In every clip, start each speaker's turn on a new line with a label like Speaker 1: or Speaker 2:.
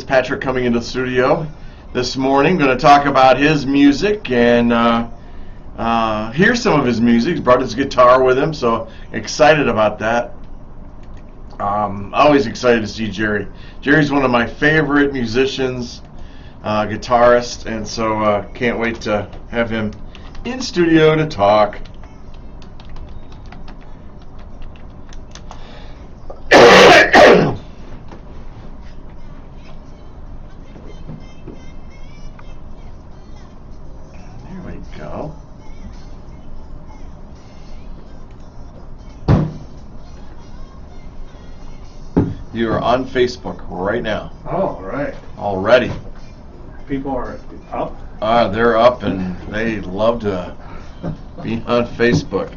Speaker 1: Fitzpatrick coming into the studio this morning. Going to talk about his music and hear some of his music. He's brought his guitar with him, so excited about that. Always excited to see Jerry. Jerry's one of my favorite musicians, guitarist, and so can't wait to have him in studio to talk. There we go. You are on Facebook right now.
Speaker 2: Oh, right.
Speaker 1: Already.
Speaker 2: People are up?
Speaker 1: They're up and they love to be on Facebook.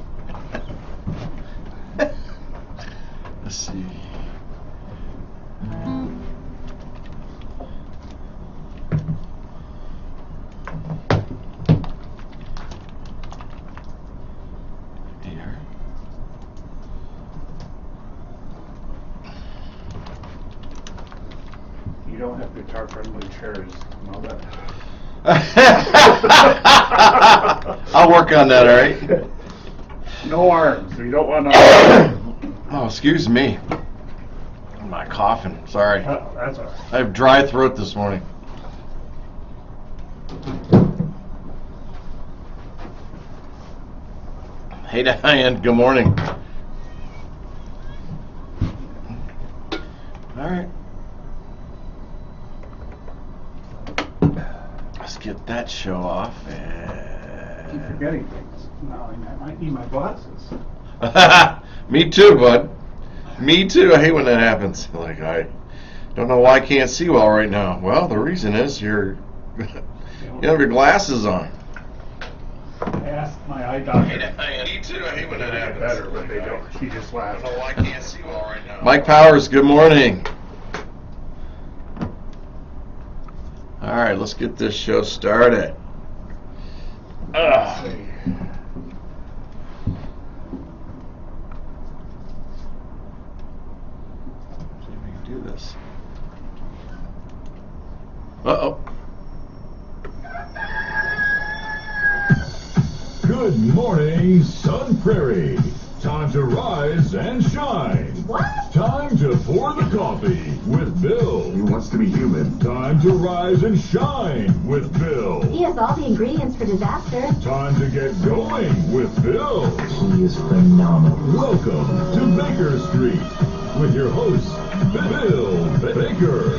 Speaker 1: Let's see. Here.
Speaker 2: You don't have guitar-friendly chairs. Know that.
Speaker 1: I'll work on that, all right?
Speaker 2: No arms. You don't want to.
Speaker 1: Oh, excuse me. I'm not coughing. Sorry.
Speaker 2: Oh, that's all right.
Speaker 1: I have dry throat this morning. Hey, Diane. Good morning. All right. Let's get that show off.
Speaker 2: I keep forgetting things. Now I might need my glasses.
Speaker 1: Me too, bud. Me too. I hate when that happens. Like, I don't know why I can't see well right now. Well, the reason is you have your glasses on.
Speaker 2: I asked my eye doctor.
Speaker 1: Me too. I hate when that happens.
Speaker 2: Better, but they don't. She just laughed.
Speaker 1: I don't know why I can't see well right now. Mike Powers, good morning. All right, let's get this show started.
Speaker 2: Let's see.
Speaker 1: See if we can do this. Uh-oh.
Speaker 3: Good morning, Sun Prairie. Time to rise and shine.
Speaker 4: What?
Speaker 3: Time to pour the coffee with Bill.
Speaker 5: He wants to be human.
Speaker 3: Time to rise and shine with Bill.
Speaker 4: He has all the ingredients for disaster.
Speaker 3: Time to get going with Bill.
Speaker 5: He is phenomenal.
Speaker 3: Welcome to Baker Street with your host, Bill Baker.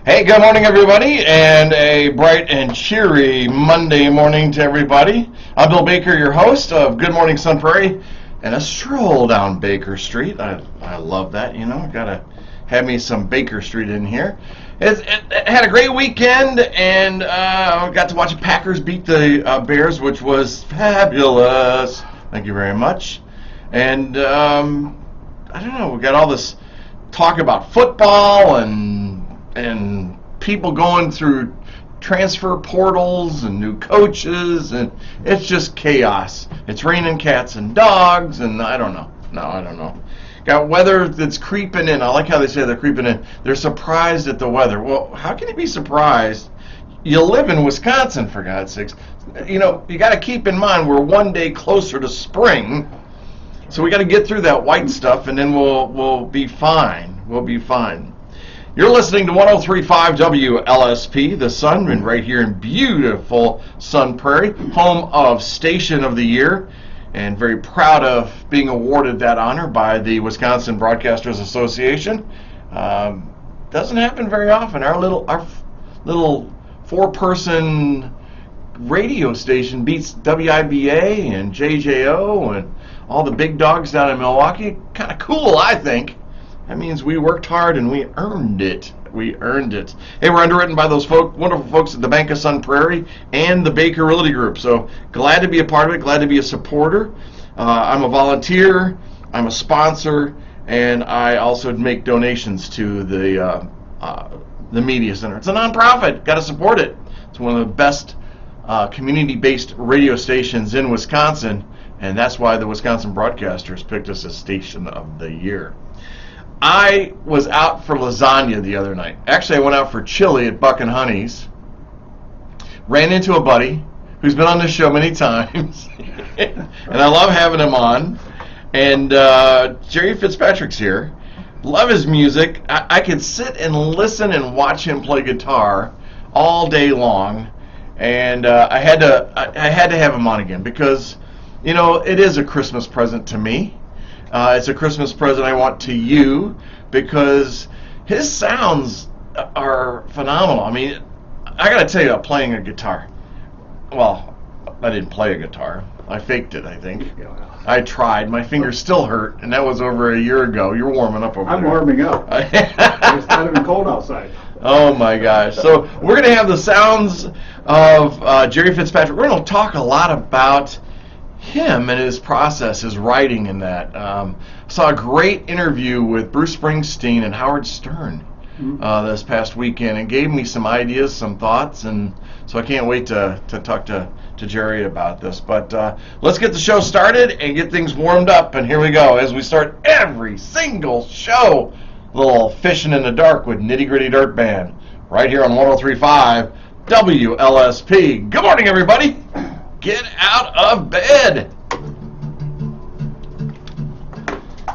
Speaker 1: Hey, good morning, everybody, and a bright and cheery Monday morning to everybody. I'm Bill Baker, your host of Good Morning Sun Prairie, and a stroll down Baker Street. I love that, you know. Gotta have me some Baker Street in here. It had a great weekend, and got to watch the Packers beat the Bears, which was fabulous. Thank you very much. And I don't know, we got all this talk about football and people going through transfer portals and new coaches, and it's just chaos. It's raining cats and dogs, and I don't know. I don't know. Got weather that's creeping in. I like how they say they're creeping in. They're surprised at the weather. Well, how can you be surprised? You live in Wisconsin, for God's sakes. You know, you got to keep in mind we're one day closer to spring, so we got to get through that white stuff, and then we'll be fine. We'll be fine. You're listening to 103.5 WLSP, the Sun, and right here in beautiful Sun Prairie, home of Station of the Year, and very proud of being awarded that honor by the Wisconsin Broadcasters Association. Doesn't happen very often. Our little four-person radio station beats WIBA and JJO and all the big dogs down in Milwaukee. Kind of cool, I think. That means we worked hard and we earned it. We earned it. Hey, we're underwritten by those wonderful folks at the Bank of Sun Prairie and the Baker Realty Group. So glad to be a part of it, glad to be a supporter. I'm a volunteer, I'm a sponsor, and I also make donations to the media center. It's a nonprofit, got to support it. It's one of the best community-based radio stations in Wisconsin, and that's why the Wisconsin Broadcasters picked us as Station of the Year. I was out for lasagna the other night. Actually, I went out for chili at Buck and Honey's. Ran into a buddy who's been on this show many times, and I love having him on. And Jerry Fitzpatrick's here. Love his music. I could sit and listen and watch him play guitar all day long. And I had to have him on again because, you know, it is a Christmas present to me. It's a Christmas present I want to you because his sounds are phenomenal. I mean, I got to tell you about playing a guitar. Well, I didn't play a guitar. I faked it, I think. I tried. My fingers still hurt, and that was over a year ago. You're warming up over there.
Speaker 2: I'm warming up. It's not even cold outside.
Speaker 1: Oh, my gosh. So we're going to have the sounds of Jerry Fitzpatrick. We're going to talk a lot about him and his process, his writing and that. Saw a great interview with Bruce Springsteen and Howard Stern this past weekend, and gave me some ideas, some thoughts, and so I can't wait to talk to Jerry about this. But let's get the show started and get things warmed up, and here we go as we start every single show. A little fishing in the dark with Nitty Gritty Dirt Band right here on 103.5 WLSP. Good morning, everybody. Get out of bed.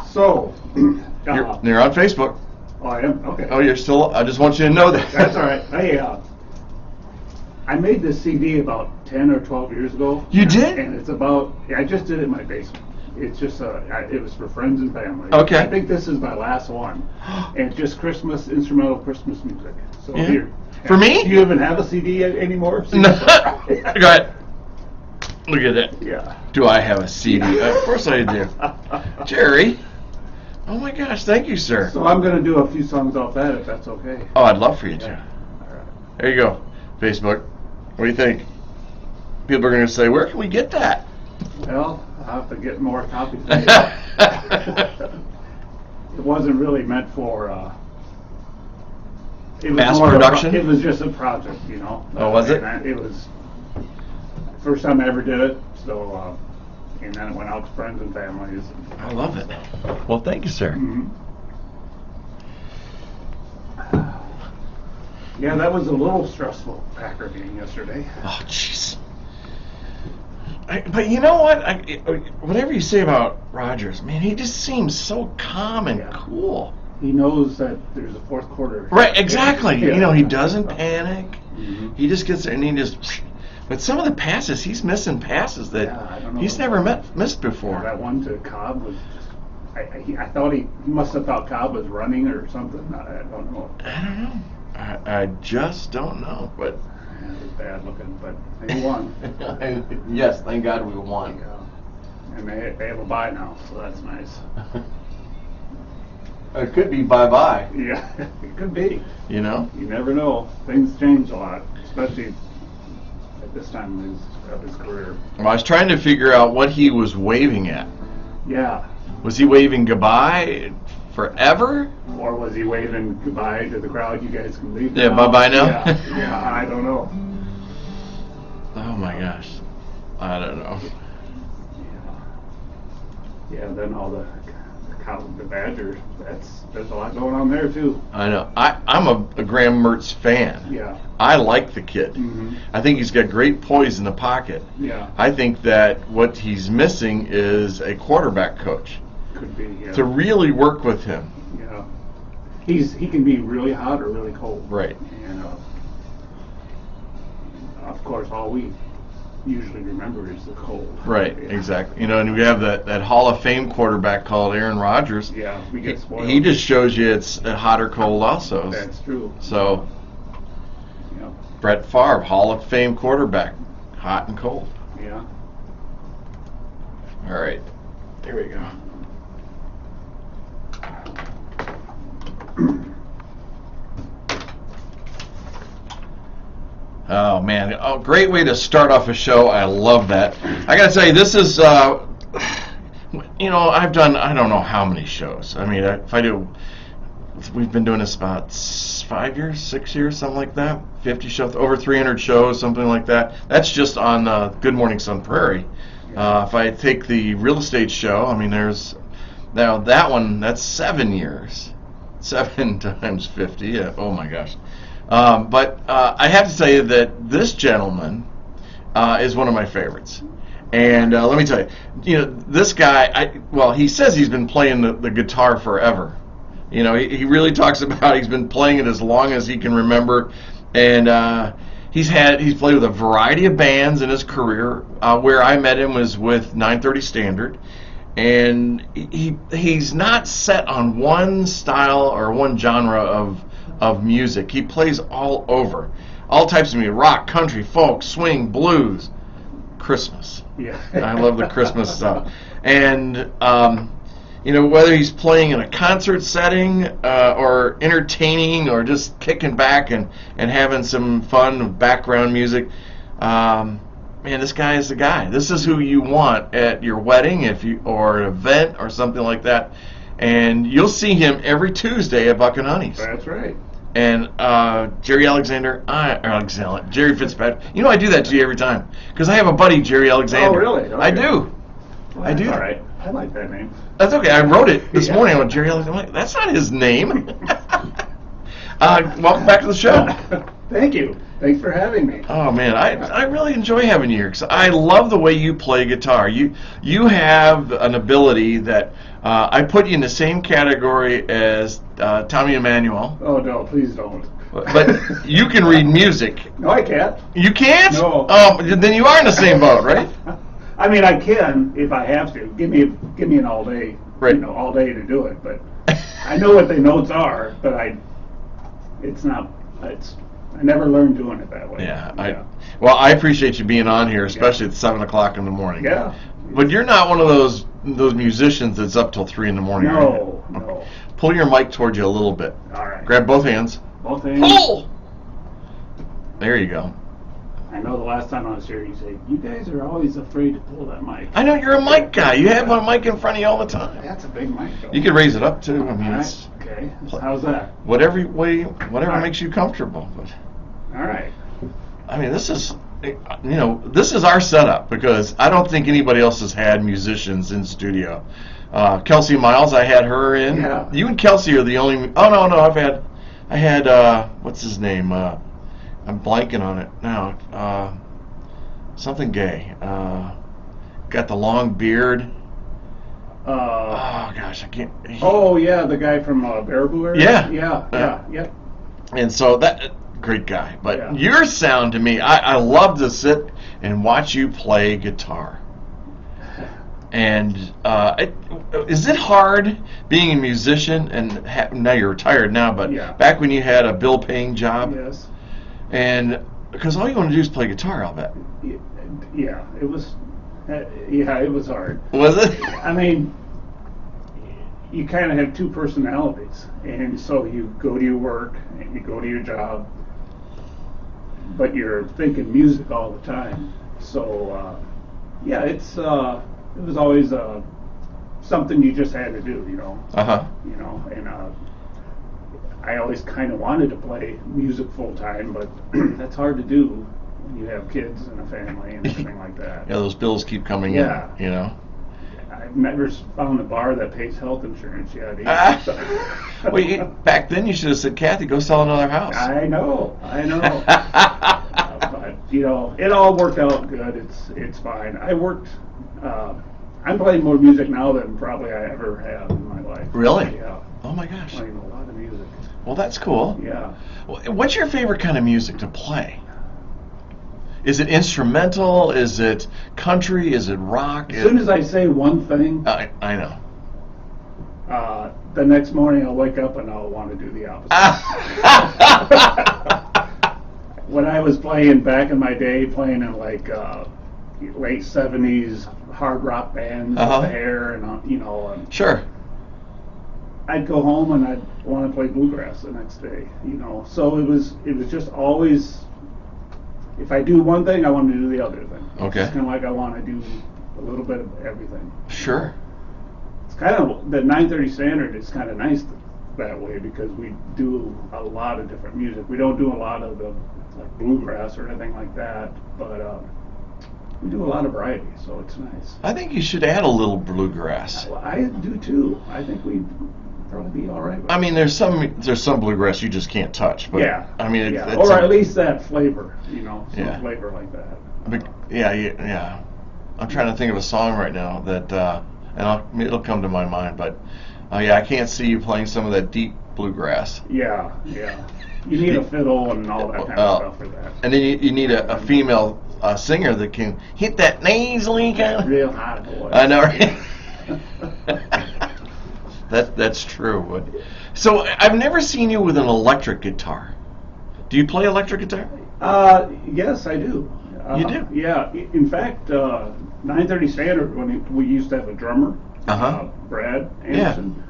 Speaker 2: So,
Speaker 1: You're on Facebook.
Speaker 2: Oh, I am? Okay.
Speaker 1: Oh, you're still. I just want you to know that.
Speaker 2: That's all right. I made this CD about 10 or 12 years ago.
Speaker 1: You did?
Speaker 2: And it's about, I just did it in my basement. It's just, it was for friends and family.
Speaker 1: Okay.
Speaker 2: I think this is my last one. And just Christmas, instrumental Christmas music. So
Speaker 1: Yeah.
Speaker 2: here.
Speaker 1: For me?
Speaker 2: Do you even have a CD anymore?
Speaker 1: No. Go ahead. Look at that.
Speaker 2: Yeah.
Speaker 1: Do I have a CD? Of course I do. Jerry. Oh my gosh, thank you, sir.
Speaker 2: So I'm going to do a few songs off that if that's okay.
Speaker 1: Oh, I'd love for you to.
Speaker 2: Yeah. All right.
Speaker 1: There you go. Facebook. What do you think? People are going to say, where can we get that?
Speaker 2: Well, I'll have to get more copies. It wasn't really meant for, it was
Speaker 1: Mass
Speaker 2: more of a
Speaker 1: production?
Speaker 2: it was just a project, you know.
Speaker 1: Oh, was it?
Speaker 2: And it was first time I ever did it, so, and then it went out to friends and families.
Speaker 1: I love it. Well, thank you, sir.
Speaker 2: Mhm. Yeah, that was a little stressful Packer game yesterday.
Speaker 1: Oh, jeez. But you know what? Whatever you say about Rodgers, man, he just seems so calm and
Speaker 2: Yeah.
Speaker 1: cool.
Speaker 2: He knows that there's a fourth quarter.
Speaker 1: Right, exactly.
Speaker 2: Yeah.
Speaker 1: You know, he doesn't panic.
Speaker 2: Mhm.
Speaker 1: He just gets there and he just. But some of the passes, he's missing passes that
Speaker 2: Yeah, I don't know.
Speaker 1: he's never missed before.
Speaker 2: That one to Cobb was just, I thought he must have thought Cobb was running or something. I don't know.
Speaker 1: I don't know. I just don't know. But
Speaker 2: Yeah, it was bad looking, but they won.
Speaker 1: yes, thank God we won.
Speaker 2: Yeah. And they have a bye now, so that's nice.
Speaker 1: It could be bye-bye,
Speaker 2: Yeah, it could be.
Speaker 1: you know?
Speaker 2: You never know. Things change a lot, especially at this time of his career.
Speaker 1: Well, I was trying to figure out what he was waving at.
Speaker 2: Yeah.
Speaker 1: Was he waving goodbye forever?
Speaker 2: Or was he waving goodbye to the crowd? You guys can leave
Speaker 1: Yeah,
Speaker 2: now.
Speaker 1: bye-bye now?
Speaker 2: Yeah, I don't know.
Speaker 1: Oh my gosh. I don't know.
Speaker 2: Yeah, then all the Badgers, there's a lot going on there too.
Speaker 1: I know. I'm a Graham Mertz fan.
Speaker 2: Yeah.
Speaker 1: I like the kid.
Speaker 2: Mhm.
Speaker 1: I think he's got great poise in the pocket.
Speaker 2: Yeah.
Speaker 1: I think that what he's missing is a quarterback coach
Speaker 2: Could be, yeah.
Speaker 1: to really work with him.
Speaker 2: Yeah. He can be really hot or really cold.
Speaker 1: Right.
Speaker 2: And of course, all we usually remember is the cold.
Speaker 1: Right,
Speaker 2: Yeah.
Speaker 1: exactly. You know, and we have that Hall of Fame quarterback called Aaron Rodgers.
Speaker 2: Yeah, we get spoiled.
Speaker 1: He just shows you it's hot or cold also.
Speaker 2: That's true.
Speaker 1: So,
Speaker 2: Yeah.
Speaker 1: Brett Favre, Hall of Fame quarterback, hot and cold.
Speaker 2: Yeah.
Speaker 1: All right, there we go. Oh man, great way to start off a show. I love that. I gotta tell you, this is, I've done I don't know how many shows. I mean, if I do, we've been doing this about 5 years, 6 years, something like that. 50 shows, over 300 shows, something like that. That's just on Good Morning Sun Prairie. If I take the real estate show, I mean, there's now that one. That's 7 years, 7 times 50. Yeah, oh my gosh. But I have to tell you that this gentleman is one of my favorites. And let me tell you, this guy, he says he's been playing the guitar forever. He really talks about he's been playing it as long as he can remember. And he's played with a variety of bands in his career. Where I met him was with 930 Standard. And he's not set on one style or one genre of music. He plays all over, all types of music: rock, country, folk, swing, blues, Christmas.
Speaker 2: Yeah.
Speaker 1: I love the Christmas stuff. And whether he's playing in a concert setting or entertaining or just kicking back and having some fun with background music, man, this guy is the guy. This is who you want at your wedding, or an event or something like that. And you'll see him every Tuesday at Buck and Honey's.
Speaker 2: That's right.
Speaker 1: And Jerry Jerry Fitzpatrick. I do that to you every time because I have a buddy, Jerry Alexander.
Speaker 2: Oh, really? Okay.
Speaker 1: I do.
Speaker 2: Well,
Speaker 1: I do.
Speaker 2: All right. I like that name.
Speaker 1: That's okay. I wrote it this
Speaker 2: Yeah.
Speaker 1: morning. I went, Jerry Alexander. I'm like, that's not his name. Welcome back to the show.
Speaker 2: Thank you. Thanks for having me.
Speaker 1: Oh man, I really enjoy having you here because I love the way you play guitar. You have an ability that I put you in the same category as Tommy Emmanuel.
Speaker 2: Oh, no, please don't.
Speaker 1: But you can read music.
Speaker 2: No, I can't.
Speaker 1: You can't?
Speaker 2: No.
Speaker 1: Oh, then you are in the same boat, right?
Speaker 2: I mean, I can if I have to. Give me an all day,
Speaker 1: Right.
Speaker 2: all day to do it. But I know what the notes are, but I never learned doing it that way.
Speaker 1: Yeah. Well, I appreciate you being on here, especially at 7 o'clock in the morning.
Speaker 2: Yeah.
Speaker 1: But you're not one of those musicians that's up till 3 in the morning. are you?
Speaker 2: No.
Speaker 1: Pull your mic towards you a little bit.
Speaker 2: All right.
Speaker 1: Grab both hands.
Speaker 2: Both hands.
Speaker 1: Pull! There you go.
Speaker 2: I know the last time I was here, you said, you guys are always afraid to pull that mic.
Speaker 1: I know you're a mic guy. You have a mic in front of you all the time.
Speaker 2: That's a big mic, though.
Speaker 1: You can raise it up too. I mean,
Speaker 2: All
Speaker 1: it's
Speaker 2: right. Okay. How's that?
Speaker 1: whatever
Speaker 2: right.
Speaker 1: makes you comfortable. But
Speaker 2: All right.
Speaker 1: I mean, this is our setup because I don't think anybody else has had musicians in studio. Kelsey Miles, I had her in.
Speaker 2: Yeah.
Speaker 1: You and Kelsey are the only. Oh no, I had what's his name? I'm blanking on it now. Something gay. Got the long beard. Oh gosh, I can't.
Speaker 2: Oh yeah, the guy from Baraboo area.
Speaker 1: Yeah.
Speaker 2: Yep.
Speaker 1: And so that great guy. But
Speaker 2: Yeah.
Speaker 1: your sound to me, I love to sit and watch you play guitar. And is it hard being a musician? And now you're retired now, but
Speaker 2: Yeah.
Speaker 1: back when you had a bill-paying job,
Speaker 2: Yes.
Speaker 1: and because all you want to do is play guitar, I'll bet.
Speaker 2: Yeah, it was. It was hard.
Speaker 1: Was it?
Speaker 2: I mean, you kind of have two personalities, and so you go to your work and you go to your job, but you're thinking music all the time. So it was always something you just had to do,
Speaker 1: Uh-huh.
Speaker 2: and I always kind of wanted to play music full time, but that's hard to do when you have kids and a family and everything like that.
Speaker 1: Yeah, those bills keep coming
Speaker 2: Yeah.
Speaker 1: in,
Speaker 2: I've never found a bar that pays health insurance yet.
Speaker 1: Well, back then you should have said, Kathy, go sell another house.
Speaker 2: I know. But it all worked out good. It's fine. I'm playing more music now than probably I ever have in my life.
Speaker 1: Really?
Speaker 2: Yeah.
Speaker 1: Oh my gosh.
Speaker 2: Playing a lot of music.
Speaker 1: Well, that's cool.
Speaker 2: Yeah.
Speaker 1: What's your favorite kind of music to play? Is it instrumental? Is it country? Is it rock?
Speaker 2: As soon as I say one thing,
Speaker 1: I know.
Speaker 2: the next morning I'll wake up and I'll want to do the opposite. When I was playing back in my day, playing in like late 70s hard rock bands
Speaker 1: Uh-huh.
Speaker 2: with the hair and
Speaker 1: Sure.
Speaker 2: I'd go home and I'd want to play bluegrass the next day, So it was just always if I do one thing, I want to do the other thing.
Speaker 1: Okay.
Speaker 2: It's kind of like I want to do a little bit of everything.
Speaker 1: Sure.
Speaker 2: It's kind of, the 930 standard is kind of nice that way because we do a lot of different music. We don't do a lot of the like bluegrass or anything like that, but we do a lot of variety, so it's nice.
Speaker 1: I think you should add a little bluegrass.
Speaker 2: Well, I do too. I think we'd probably be all right with
Speaker 1: I mean, there's some bluegrass you just can't touch. But,
Speaker 2: yeah.
Speaker 1: I mean,
Speaker 2: yeah.
Speaker 1: it's
Speaker 2: Or at least that flavor, some
Speaker 1: Yeah.
Speaker 2: flavor like that.
Speaker 1: Yeah. I'm trying to think of a song right now that, it'll come to my mind. But I can't see you playing some of that deep bluegrass.
Speaker 2: Yeah. You need a fiddle and all that kind of stuff for that.
Speaker 1: And then you need a female singer that can hit that nasally kind of.
Speaker 2: Real hot voice.
Speaker 1: I know, right? That's true. But, so I've never seen you with an electric guitar. Do you play electric guitar?
Speaker 2: Yes, I do.
Speaker 1: You do?
Speaker 2: Yeah. In fact, 930 Standard, when we used to have a drummer, Brad Anderson,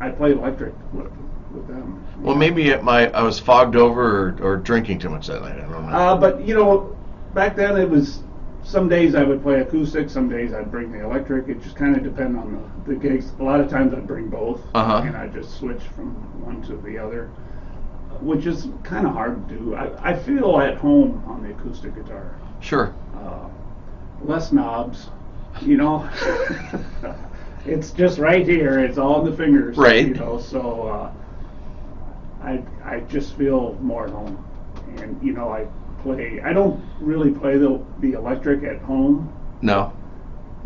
Speaker 2: I played electric with them.
Speaker 1: Well, maybe I was fogged over or drinking too much that night. I don't know.
Speaker 2: But, back then it was, some days I would play acoustic, some days I'd bring the electric. It just kind of depended on the gigs. A lot of times I'd bring both, and I'd just switch from one to the other, which is kind of hard to do. I feel at home on the acoustic guitar.
Speaker 1: Sure.
Speaker 2: Less knobs, It's just right here. It's all in the fingers,
Speaker 1: Right.
Speaker 2: So I just feel more at home, and I play. I don't really play the electric at home.
Speaker 1: No.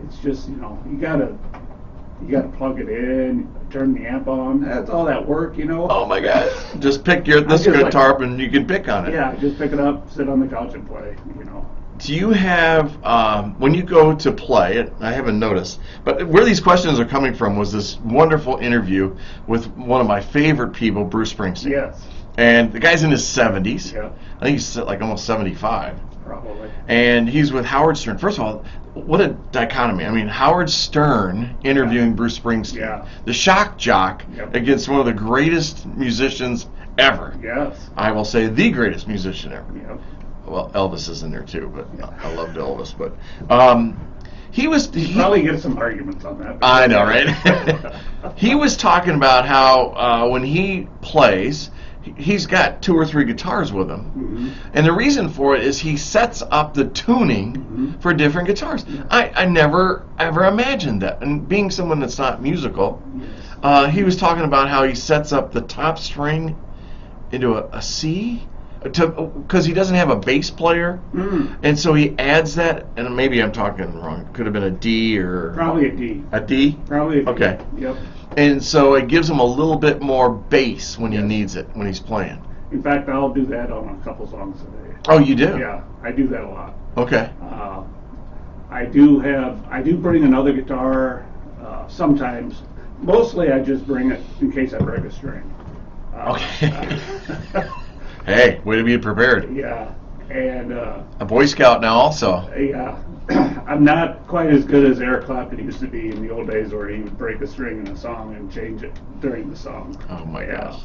Speaker 2: It's just you gotta plug it in, turn the amp on. That's all that work,
Speaker 1: Oh my God! Just pick this
Speaker 2: just
Speaker 1: guitar up and you can pick on it.
Speaker 2: Yeah, just pick it up, sit on the couch and play.
Speaker 1: Do you have when you go to play? I haven't noticed, but where these questions are coming from was this wonderful interview with one of my favorite people, Bruce Springsteen.
Speaker 2: Yes.
Speaker 1: And the guy's in his 70s.
Speaker 2: Yeah.
Speaker 1: I think he's like almost 75.
Speaker 2: Probably.
Speaker 1: And he's with Howard Stern. First of all, what a dichotomy. I mean, Howard Stern interviewing Bruce Springsteen.
Speaker 2: Yeah.
Speaker 1: The shock jock
Speaker 2: Yep.
Speaker 1: against one of the greatest musicians ever.
Speaker 2: Yes.
Speaker 1: I will say the greatest musician ever.
Speaker 2: Yep.
Speaker 1: Well, Elvis is in there too, but I loved Elvis. But he
Speaker 2: Probably get some arguments on that.
Speaker 1: I know, right? He was talking about how when he plays, he's got 2 or 3 guitars with him.
Speaker 2: Mm-hmm.
Speaker 1: And the reason for it is he sets up the tuning for different guitars. I never ever imagined that. And being someone that's not musical, he was talking about how he sets up the top string into a C, because he doesn't have a bass player, and so he adds that. And maybe I'm talking wrong. It could have been a D or
Speaker 2: Probably a D.
Speaker 1: a D.
Speaker 2: Probably a D.
Speaker 1: Okay.
Speaker 2: Yep.
Speaker 1: And so it gives him a little bit more bass when he needs it, when he's playing.
Speaker 2: In fact, I'll do that on a couple songs a day.
Speaker 1: Oh, you do?
Speaker 2: Yeah, I do that a lot.
Speaker 1: Okay.
Speaker 2: I do bring another guitar sometimes. Mostly I just bring it in case I break a string.
Speaker 1: Okay. Hey, way to be prepared.
Speaker 2: Yeah, and
Speaker 1: A Boy Scout now also.
Speaker 2: yeah, I'm not quite as good as Eric Clapton used to be in the old days, where he would break a string in a song and change it during the song.
Speaker 1: Oh my gosh.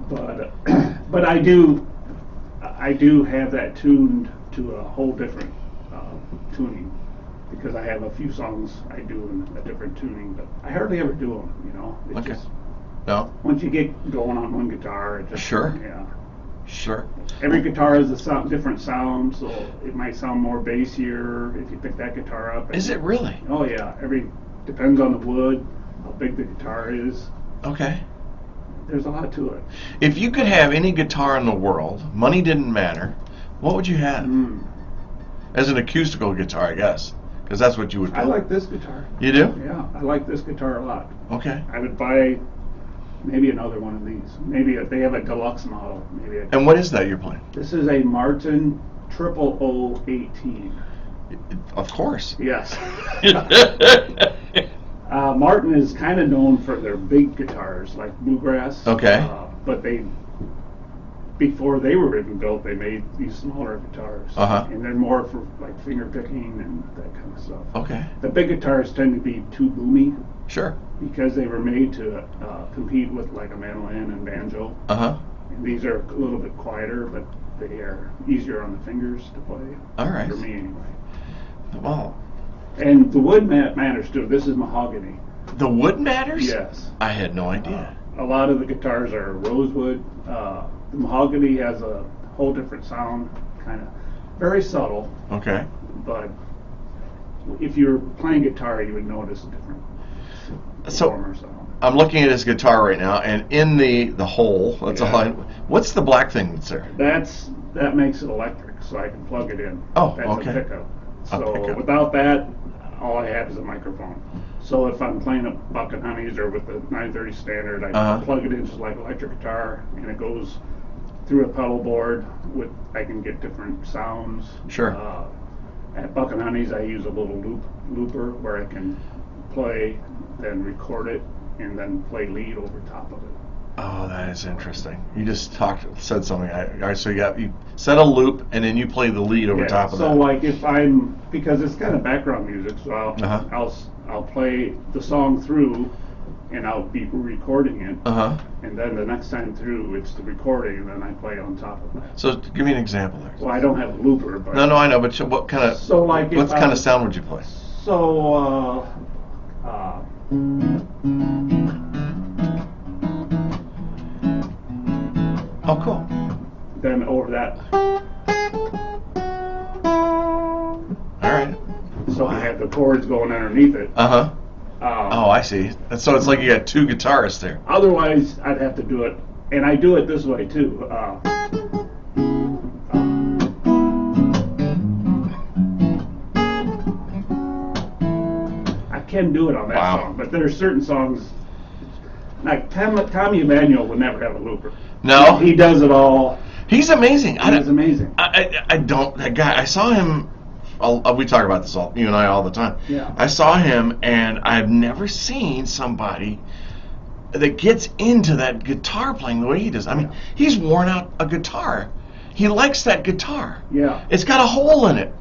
Speaker 2: But I do have that tuned to a whole different tuning, because I have a few songs I do in a different tuning, but I hardly ever do them. It's
Speaker 1: Okay.
Speaker 2: just,
Speaker 1: No?
Speaker 2: once you get going on one guitar, it just,
Speaker 1: Sure.
Speaker 2: yeah.
Speaker 1: Sure.
Speaker 2: Every guitar has a different sound, so it might sound more bassier if you pick that guitar up.
Speaker 1: Is it really?
Speaker 2: Oh yeah. Depends on the wood, how big the guitar is.
Speaker 1: Okay.
Speaker 2: There's a lot to it.
Speaker 1: If you could have any guitar in the world, money didn't matter, what would you have? As an acoustical guitar, I guess, because that's what you would play.
Speaker 2: I like this guitar.
Speaker 1: You do?
Speaker 2: Yeah, I like this guitar a lot.
Speaker 1: Okay.
Speaker 2: I would buy maybe another one of these. Maybe if they have a deluxe model, maybe.
Speaker 1: And what is that you're playing?
Speaker 2: This is a Martin 00018.
Speaker 1: Of course.
Speaker 2: Yes. Martin is kind of known for their big guitars, like bluegrass.
Speaker 1: Okay.
Speaker 2: But before they were even built, they made these smaller guitars. And they're more for like finger picking and that kind of stuff.
Speaker 1: Okay.
Speaker 2: The big guitars tend to be too boomy,
Speaker 1: Sure.
Speaker 2: because they were made to compete with like a mandolin and banjo.
Speaker 1: Uh-huh.
Speaker 2: And these are a little bit quieter, but They are easier on the fingers to play.
Speaker 1: All right.
Speaker 2: For me, anyway.
Speaker 1: Wow.
Speaker 2: And the wood matters too. This is mahogany.
Speaker 1: The wood matters?
Speaker 2: Yes.
Speaker 1: I had no idea.
Speaker 2: A lot of the guitars are rosewood. The mahogany has a whole different sound, kind of very subtle.
Speaker 1: Okay.
Speaker 2: But if you're playing guitar, you would notice a different warmer sound.
Speaker 1: I'm looking at his guitar right now, and in the hole, that's all what's the black thing that's there?
Speaker 2: That makes it electric, so I can plug it in.
Speaker 1: Oh,
Speaker 2: that's
Speaker 1: okay.
Speaker 2: a pickup.
Speaker 1: A
Speaker 2: So
Speaker 1: pickup.
Speaker 2: without that, all I have is a microphone. So if I'm playing a Buck and Honeys or with the 930 standard, I plug it in just like electric guitar, and it goes through a pedal board. I can get different sounds.
Speaker 1: Sure.
Speaker 2: At Buck and Honeys, I use a little looper where I can play, then record it, and then play lead over top of it.
Speaker 1: Oh, that is interesting. You just said something. All right, so you set a loop, and then you play the lead over top of that.
Speaker 2: So like if because it's kind of background music, so I'll play the song through, and I'll be recording it. And then the next time through, it's the recording, and then I play on top of that.
Speaker 1: So give me an example there.
Speaker 2: Well, I don't have a looper, but
Speaker 1: No, I know, but what kind of what kind of sound would you play?
Speaker 2: So
Speaker 1: Oh, cool.
Speaker 2: then over that,
Speaker 1: All right.
Speaker 2: so I have the chords going underneath it.
Speaker 1: Oh, I see. And so it's like you got two guitarists there.
Speaker 2: Otherwise, I'd have to do it, and I do it this way too. I can do it on that song, but there are certain songs, like Tommy Emmanuel would never have a looper.
Speaker 1: No?
Speaker 2: He does it all.
Speaker 1: He's amazing.
Speaker 2: He's amazing.
Speaker 1: I don't, that guy, I saw him, we talk about this, you and I, all the time.
Speaker 2: Yeah.
Speaker 1: I saw him, and I've never seen somebody that gets into that guitar playing the way he does. I mean, he's worn out a guitar. He likes that guitar.
Speaker 2: Yeah.
Speaker 1: It's got a hole in it,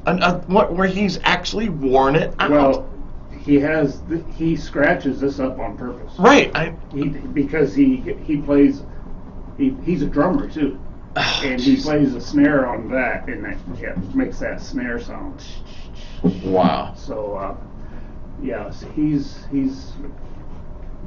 Speaker 1: where he's actually worn it out.
Speaker 2: Well, he scratches this up on purpose.
Speaker 1: Right.
Speaker 2: Because he plays, he's a drummer too. And he plays a snare on that, and that makes that snare sound.
Speaker 1: Wow.
Speaker 2: So, he's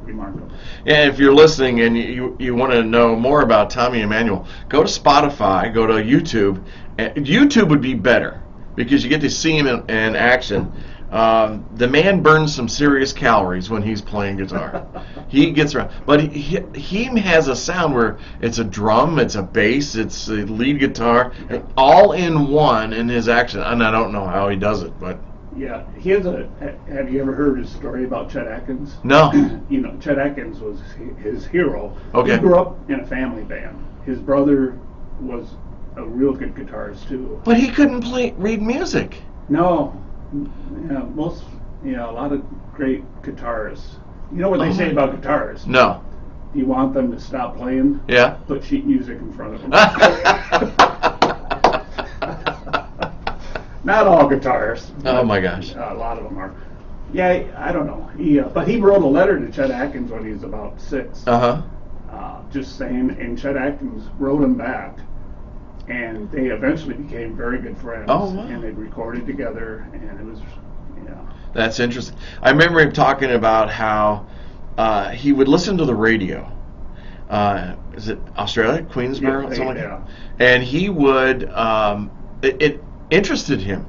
Speaker 2: remarkable.
Speaker 1: And if you're listening and you want to know more about Tommy Emmanuel, go to Spotify, go to YouTube. YouTube would be better because you get to see him in action. The man burns some serious calories when he's playing guitar. He gets around, but he has a sound where it's a drum, it's a bass, it's a lead guitar, all in one in his action. And I don't know how he does it, but
Speaker 2: yeah, have you ever heard his story about Chet Atkins?
Speaker 1: No.
Speaker 2: You know, Chet Atkins was his hero.
Speaker 1: Okay.
Speaker 2: He grew up in a family band. His brother was a real good guitarist too.
Speaker 1: But he couldn't read music.
Speaker 2: No. A lot of great guitarists. You know what they say about guitarists?
Speaker 1: No.
Speaker 2: You want them to stop playing?
Speaker 1: Yeah.
Speaker 2: Put sheet music in front of them. Not all guitarists.
Speaker 1: Oh my gosh.
Speaker 2: A lot of them are. Yeah, I don't know. But he wrote a letter to Chet Atkins when he was about 6. Just saying, and Chet Atkins wrote him back. And they eventually became very good friends.
Speaker 1: Oh, wow.
Speaker 2: And they recorded together, and it was,
Speaker 1: That's interesting. I remember him talking about how he would listen to the radio. Is it Australia, Queensborough, something like that? And he would. It interested him.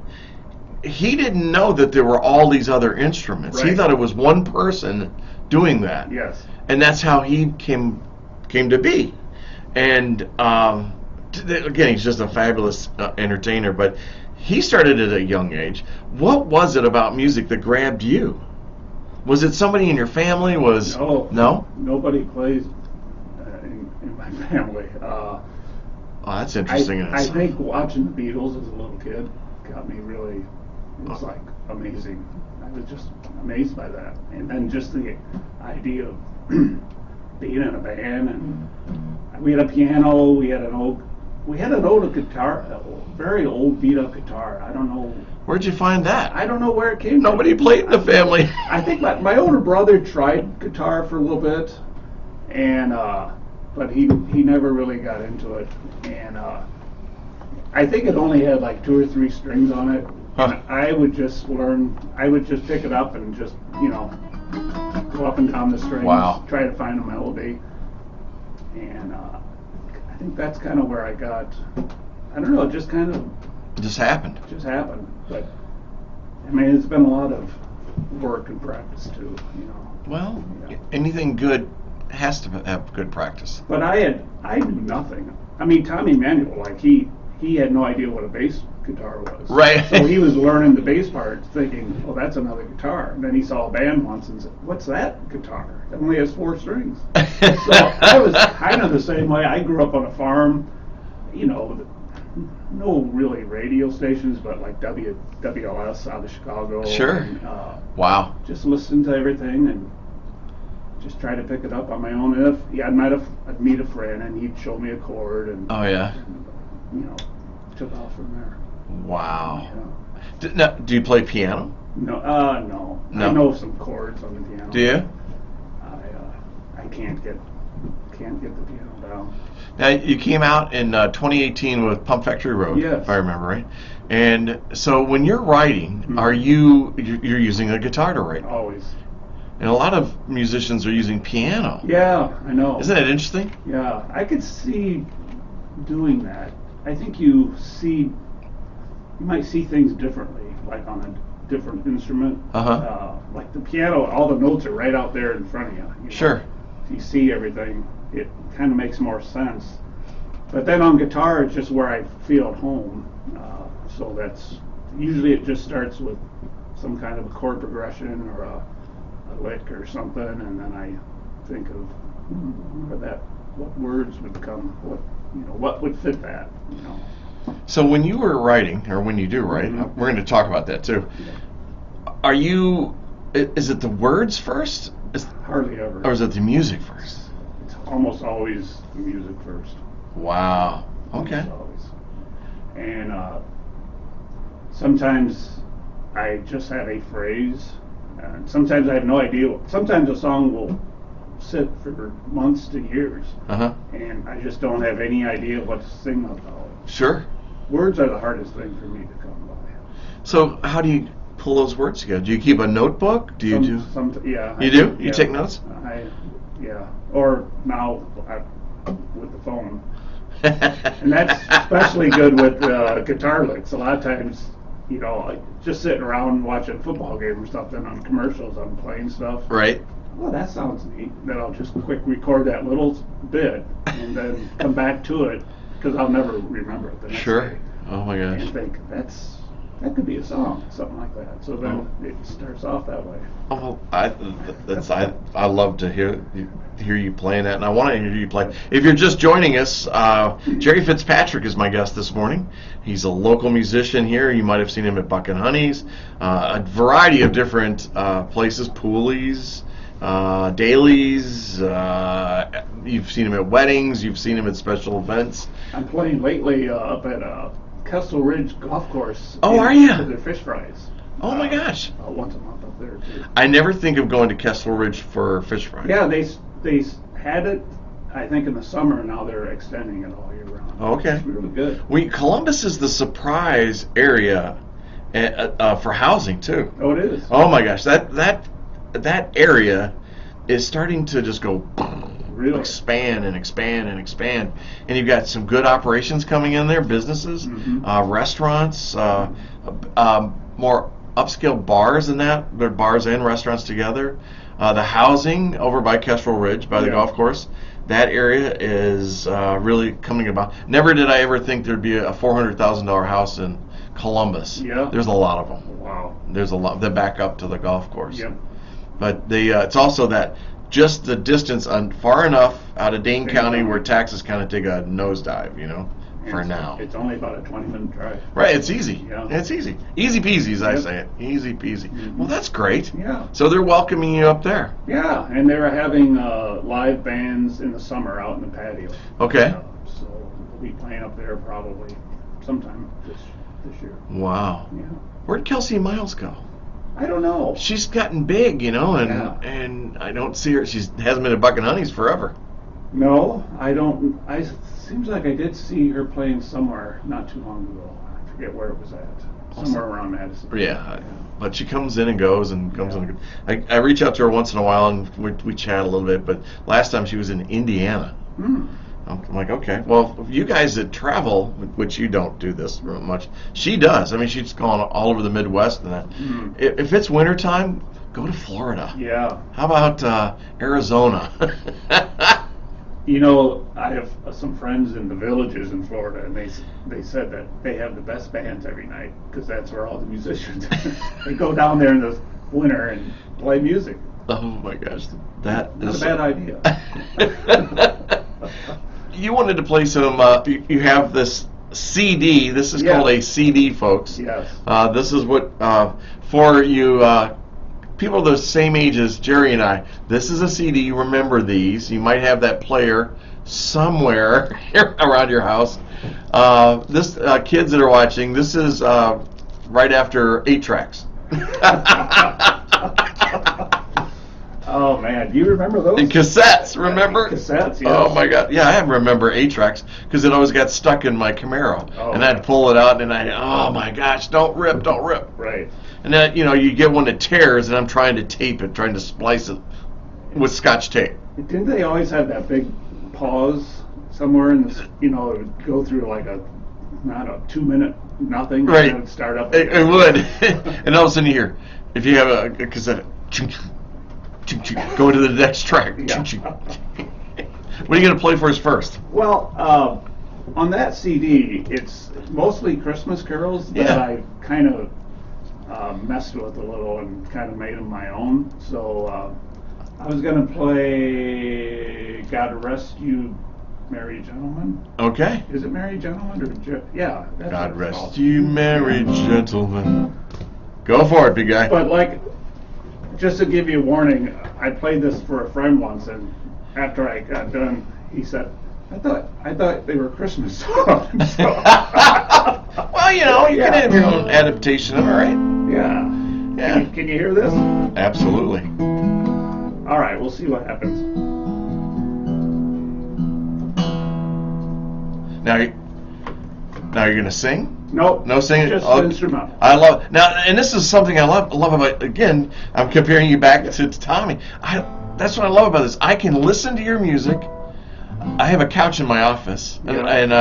Speaker 1: He didn't know that there were all these other instruments.
Speaker 2: Right.
Speaker 1: He thought it was one person doing that.
Speaker 2: Yes.
Speaker 1: And that's how he came to be. And again, he's just a fabulous entertainer, but he started at a young age. What was it about music that grabbed you? Was it somebody in your family? No?
Speaker 2: Nobody plays in my family.
Speaker 1: Oh, that's interesting.
Speaker 2: I think watching the Beatles as a little kid got me really, it was like amazing. I was just amazed by that. And then just the idea of being in a band, and we had a piano, we had an old guitar, a very old beat up guitar. I don't know.
Speaker 1: Where'd you find that?
Speaker 2: I don't know where it came
Speaker 1: Nobody
Speaker 2: from.
Speaker 1: played in the family.
Speaker 2: I think my older brother tried guitar for a little bit, and but he never really got into it. And I think it only had like 2 or 3 strings on it.
Speaker 1: Huh.
Speaker 2: And I would just pick it up and just, go up and down the strings,
Speaker 1: Wow.
Speaker 2: try to find a melody. And I think that's kind of where I got, I don't know, it just kind of
Speaker 1: It just happened.
Speaker 2: happened. But, I mean, it's been a lot of work and practice too,
Speaker 1: Well,
Speaker 2: Yeah.
Speaker 1: anything good has to have good practice.
Speaker 2: But I knew nothing. I mean, Tommy Manuel, like he had no idea what a bass guitar was.
Speaker 1: Right.
Speaker 2: So he was learning the bass part, thinking, "Oh, that's another guitar." And then he saw a band once and said, "What's that guitar? It only has 4 strings." So I was kind of the same way. I grew up on a farm, no really radio stations, but like WLS out of Chicago.
Speaker 1: Sure.
Speaker 2: And,
Speaker 1: Wow.
Speaker 2: just listen to everything and just try to pick it up on my own. I'd meet a friend and he'd show me a chord and
Speaker 1: Oh, yeah.
Speaker 2: took off from there.
Speaker 1: Wow.
Speaker 2: Yeah.
Speaker 1: Now, do you play piano?
Speaker 2: No.
Speaker 1: No.
Speaker 2: I know some chords on the piano.
Speaker 1: Do you?
Speaker 2: I can't get the piano down.
Speaker 1: Now, you came out in 2018 with Pump Factory Road,
Speaker 2: Yes.
Speaker 1: if I remember right. And so when you're writing, you're using a guitar to write?
Speaker 2: Always.
Speaker 1: And a lot of musicians are using piano.
Speaker 2: Yeah, I know.
Speaker 1: Isn't that interesting?
Speaker 2: Yeah, I could see doing that. I think you might see things differently, like on a different instrument.
Speaker 1: Uh-huh.
Speaker 2: Like the piano, all the notes are right out there in front of you.
Speaker 1: Sure.
Speaker 2: If you see everything, it kind of makes more sense. But then on guitar, it's just where I feel at home. So that's usually it just starts with some kind of a chord progression or a lick or something, and then I think of what words would come, what would fit that.
Speaker 1: So when you were writing, or when you do write,
Speaker 2: Mhm.
Speaker 1: we're going to talk about that too. Are you? Is it the words first,
Speaker 2: Hardly ever.
Speaker 1: or is it the music first?
Speaker 2: It's almost always the music first.
Speaker 1: Wow. Okay.
Speaker 2: Almost always. And sometimes I just have a phrase, and sometimes I have no idea. Sometimes a song will sit for months to years,
Speaker 1: Uh huh.
Speaker 2: and I just don't have any idea what to sing about.
Speaker 1: Sure.
Speaker 2: Words are the hardest thing for me to come by.
Speaker 1: So how do you pull those words together? Do you keep a notebook? Do you do?
Speaker 2: Yeah.
Speaker 1: You do? You
Speaker 2: yeah.
Speaker 1: take notes?
Speaker 2: Yeah. Or now with the phone. And that's especially good with guitar licks. A lot of times, like just sitting around watching a football game or something on commercials, I'm playing stuff.
Speaker 1: Right.
Speaker 2: Well, that sounds neat. Then I'll just quick record that little bit and then come back to it because I'll never remember it the next
Speaker 1: Sure.
Speaker 2: day.
Speaker 1: Oh my gosh.
Speaker 2: And think that could be a song, something like that. So then it starts off that way.
Speaker 1: Oh, I love to hear you playing that, and I want to hear you play. If you're just joining us, Jerry Fitzpatrick is my guest this morning. He's a local musician here. You might have seen him at Buck and Honey's, a variety of different places, Pooley's, dailies. You've seen him at weddings. You've seen him at special events.
Speaker 2: I'm playing lately up at Kestel Ridge Golf Course.
Speaker 1: Oh, are ya?
Speaker 2: For their fish fries.
Speaker 1: Oh my gosh!
Speaker 2: Once a month up there too.
Speaker 1: I never think of going to Kestel Ridge for fish fries.
Speaker 2: Yeah, they had it, I think, in the summer. Now they're extending it all year round.
Speaker 1: Oh, okay.
Speaker 2: It's really good.
Speaker 1: Columbus is the surprise area for housing too.
Speaker 2: Oh, it is.
Speaker 1: Oh my gosh, that area is starting to just go
Speaker 2: Really?
Speaker 1: expand and expand and expand, and you've got some good operations coming in there, businesses, restaurants, more upscale bars than that. They're bars and restaurants together. The housing over by Kestrel Ridge, by the golf course, that area is really coming about. Never did I ever think there'd be a $400,000 house in Columbus.
Speaker 2: Yeah.
Speaker 1: There's a lot of them.
Speaker 2: Wow.
Speaker 1: There's a lot that back up to the golf course.
Speaker 2: Yep.
Speaker 1: But it's also that just the distance far enough out of Dane County where taxes kind of take a nosedive, for now.
Speaker 2: It's only about a 20-minute drive.
Speaker 1: Right, it's easy.
Speaker 2: Yeah.
Speaker 1: It's easy. Easy peasy, as I say it. Easy peasy. Well, that's great.
Speaker 2: Yeah.
Speaker 1: So they're welcoming you up there.
Speaker 2: Yeah, and they were having live bands in the summer out in the patio.
Speaker 1: Okay.
Speaker 2: So we'll be playing up there probably sometime this year.
Speaker 1: Wow.
Speaker 2: Yeah.
Speaker 1: Where'd Kelsey Miles go?
Speaker 2: I don't know.
Speaker 1: She's gotten big, and
Speaker 2: Yeah.
Speaker 1: and I don't see her. She hasn't been at Buck and Honey's forever.
Speaker 2: No, I don't. Seems like I did see her playing somewhere not too long ago. I forget where it was at. Somewhere around Madison.
Speaker 1: Yeah, but she comes in and goes and comes in and goes. I reach out to her once in a while and we chat a little bit, but last time she was in Indiana. I'm like, okay, well, you guys that travel, which you don't do this real much, she does. I mean, she's gone all over the Midwest and that. If it's wintertime, go to Florida.
Speaker 2: Yeah.
Speaker 1: How about Arizona?
Speaker 2: You know, I have some friends in the villages in Florida, and they said that they have the best bands every night because that's where all the musicians they go down there in the winter and play music.
Speaker 1: Oh my gosh, that
Speaker 2: Not
Speaker 1: is
Speaker 2: a bad idea.
Speaker 1: You wanted to play some. You have this CD. This is called a CD, folks.
Speaker 2: Yes.
Speaker 1: This is what for you people the same age as Jerry and I. This is a CD. You remember these? You might have that player somewhere around your house. This kids that are watching. This is right after 8 tracks.
Speaker 2: Oh man, do you remember those?
Speaker 1: And cassettes, remember?
Speaker 2: Cassettes, yes.
Speaker 1: Oh my God, yeah, I remember 8 tracks because it always got stuck in my Camaro, and I'd pull it out, and oh my gosh, don't rip.
Speaker 2: Right.
Speaker 1: And then you get one that tears, and I'm trying to tape it, trying to splice it with Scotch tape.
Speaker 2: Didn't they always have that big pause somewhere in the, it would go through like a 2-minute nothing,
Speaker 1: Right.
Speaker 2: And it would start up.
Speaker 1: It would, and all of a sudden you hear, if you have a cassette, go to the next track.
Speaker 2: Yeah.
Speaker 1: What are you going to play for us first?
Speaker 2: Well, on that CD, it's mostly Christmas carols that
Speaker 1: Yeah.
Speaker 2: I kind of messed with a little and kind of made them my own. So I was going to play "God Rest You, Merry Gentlemen."
Speaker 1: Okay.
Speaker 2: Is it "Merry Gentlemen" or yeah? That's
Speaker 1: God
Speaker 2: what it's
Speaker 1: rest
Speaker 2: called.
Speaker 1: you, merry gentlemen. Go for it, big guy.
Speaker 2: But just to give you a warning, I played this for a friend once, and after I got done, he said, "I thought they were Christmas songs."
Speaker 1: Well, you can have your own adaptation of it, right?
Speaker 2: Yeah.
Speaker 1: Yeah.
Speaker 2: Can you hear this?
Speaker 1: Absolutely.
Speaker 2: All right, we'll see what happens.
Speaker 1: Now you're gonna sing?
Speaker 2: Nope.
Speaker 1: No singing.
Speaker 2: Just
Speaker 1: Oh,
Speaker 2: instrumental.
Speaker 1: I love now, and this is something I love about. Again, I'm comparing you back to Tommy. That's what I love about this. I can listen to your music. I have a couch in my office, and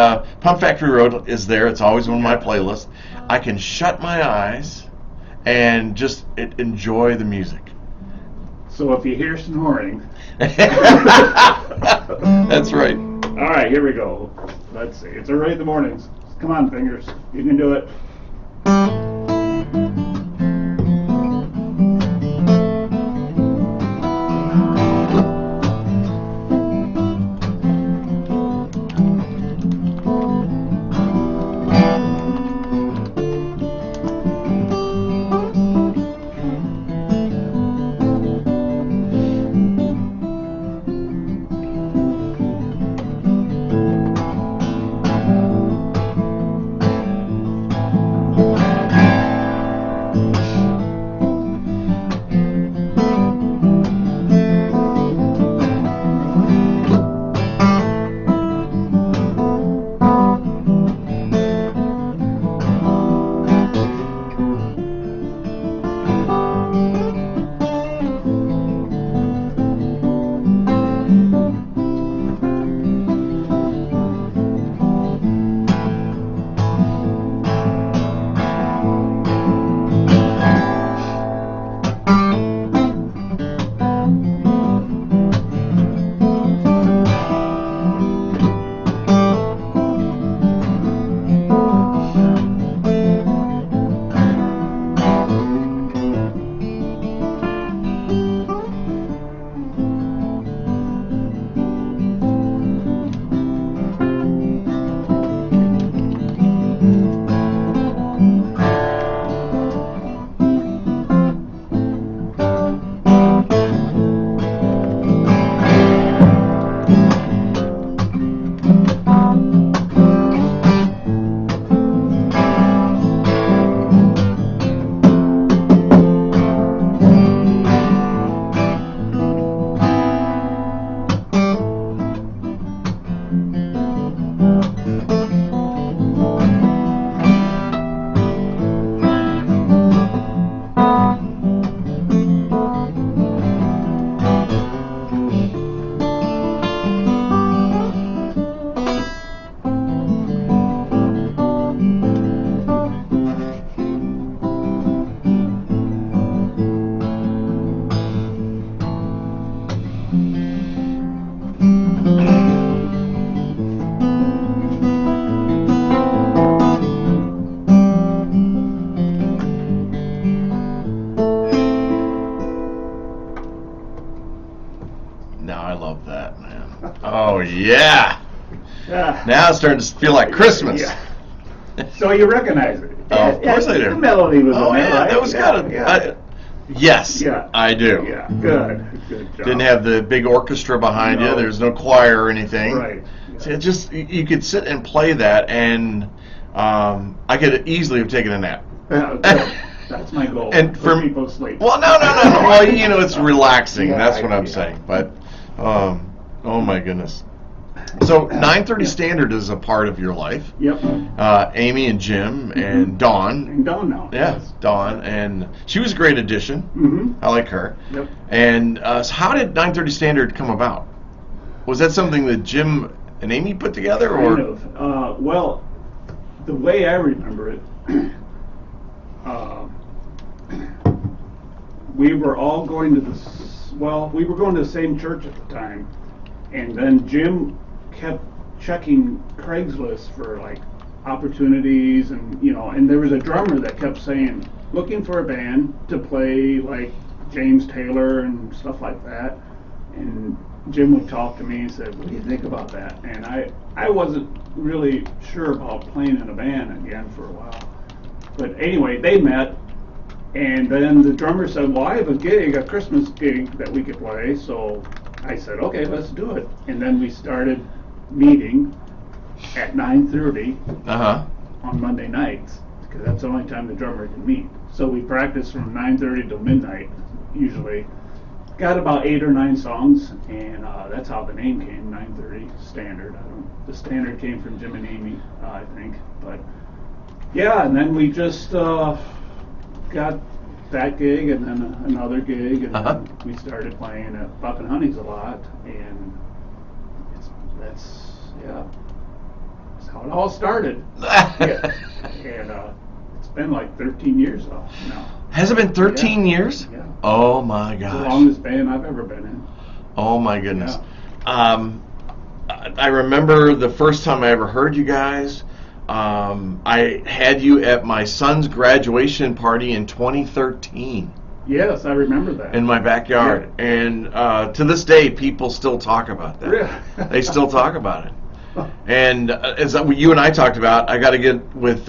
Speaker 1: Pump Factory Road is there. It's always on my playlist. I can shut my eyes and just enjoy the music.
Speaker 2: So if you hear snoring,
Speaker 1: That's right.
Speaker 2: all right, here we go. Let's see. It's early in the mornings. Come on, fingers. You can do it.
Speaker 1: Yeah.
Speaker 2: Yeah.
Speaker 1: Now it's starting to feel like Christmas.
Speaker 2: Yeah. So you recognize it?
Speaker 1: Oh, of course I do.
Speaker 2: The melody was
Speaker 1: Oh,
Speaker 2: in there,
Speaker 1: yeah,
Speaker 2: right?
Speaker 1: that was
Speaker 2: yeah,
Speaker 1: kind of...
Speaker 2: yeah.
Speaker 1: Yes,
Speaker 2: Yeah.
Speaker 1: I do.
Speaker 2: Yeah, good job.
Speaker 1: Didn't have the big orchestra behind you.
Speaker 2: No.
Speaker 1: There's no choir or anything.
Speaker 2: Right. Yeah.
Speaker 1: So it just, you could sit and play that, and I could easily have taken a nap.
Speaker 2: Yeah, good. That's my goal.
Speaker 1: And
Speaker 2: for
Speaker 1: for
Speaker 2: people to sleep.
Speaker 1: Well, no. Well, it's relaxing.
Speaker 2: Yeah,
Speaker 1: That's what I'm
Speaker 2: yeah.
Speaker 1: saying. But, oh my goodness. So 9:30 Standard is a part of your life.
Speaker 2: Yep.
Speaker 1: Amy and Jim and Dawn.
Speaker 2: And Dawn now.
Speaker 1: Yeah,
Speaker 2: Yes.
Speaker 1: Dawn, and she was a great addition.
Speaker 2: Mm-hmm.
Speaker 1: I like her.
Speaker 2: Yep.
Speaker 1: And so how did 9:30 Standard come about? Was that something that Jim and Amy put together, or?
Speaker 2: Kind of. Well, the way I remember it, we were all going to we were going to the same church at the time, and then Jim kept checking Craigslist for like opportunities, and and there was a drummer that kept saying, looking for a band to play like James Taylor and stuff like that, and Jim would talk to me and said, what do you think about that? And I wasn't really sure about playing in a band again for a while. But anyway, they met, and then the drummer said, well, I have a Christmas gig that we could play. So I said, okay, let's do it. And then we started meeting at 9:30 on Monday nights, because that's the only time the drummer can meet. So we practiced from 9:30 till midnight, usually. Got about 8 or 9 songs, and that's how the name came, 9:30 Standard. The Standard came from Jim and Amy, I think. But yeah, and then we just got that gig, and then another gig, and then we started playing at Buck and Honey's a lot, and that's how it all started. Yeah. And it's been like 13 years now.
Speaker 1: Has it been 13 years?
Speaker 2: Yeah.
Speaker 1: Oh my
Speaker 2: It's the
Speaker 1: gosh.
Speaker 2: longest band I've ever been in.
Speaker 1: Oh my goodness. I remember the first time I ever heard you guys. I had you at my son's graduation party in 2013
Speaker 2: Yes, I remember that.
Speaker 1: in my backyard.
Speaker 2: Yeah.
Speaker 1: And to this day, people still talk about that.
Speaker 2: Really?
Speaker 1: They still talk about it. And as you and I talked about, I got to get with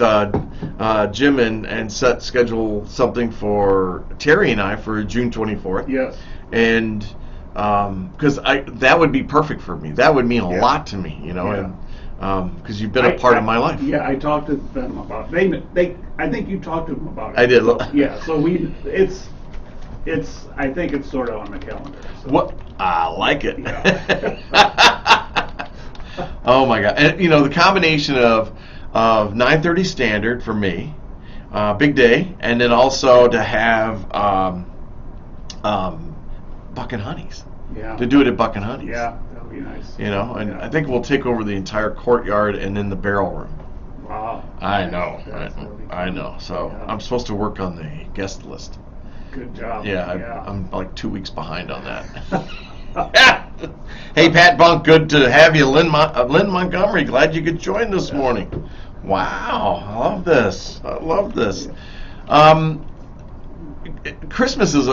Speaker 1: Jim and schedule something for Terry and I for June 24th.
Speaker 2: Yes.
Speaker 1: And because that would be perfect for me. That would mean a
Speaker 2: Yeah.
Speaker 1: lot to me,
Speaker 2: Yeah.
Speaker 1: and because you've been a part of my life.
Speaker 2: Yeah, I talked to them about I think you talked to them about it.
Speaker 1: I did.
Speaker 2: So, yeah, so I think it's sort of on the calendar. So.
Speaker 1: What? I like it.
Speaker 2: Yeah.
Speaker 1: Oh my God! And the combination of 9:30 Standard for me, big day, and then also to have Buck and Honey's.
Speaker 2: Yeah.
Speaker 1: To do it at Buck and Honey's.
Speaker 2: Yeah, that would be nice.
Speaker 1: And
Speaker 2: Yeah.
Speaker 1: I think we'll take over the entire courtyard and then the barrel room.
Speaker 2: Wow.
Speaker 1: I know.
Speaker 2: That's gonna be
Speaker 1: I
Speaker 2: fun.
Speaker 1: know. So
Speaker 2: Yeah.
Speaker 1: I'm supposed to work on the guest list.
Speaker 2: Good job.
Speaker 1: Yeah, I'm like 2 weeks behind on that. Hey, Pat Bunk, good to have you. Lynn Montgomery, glad you could join this morning. Wow, I love this. Christmas is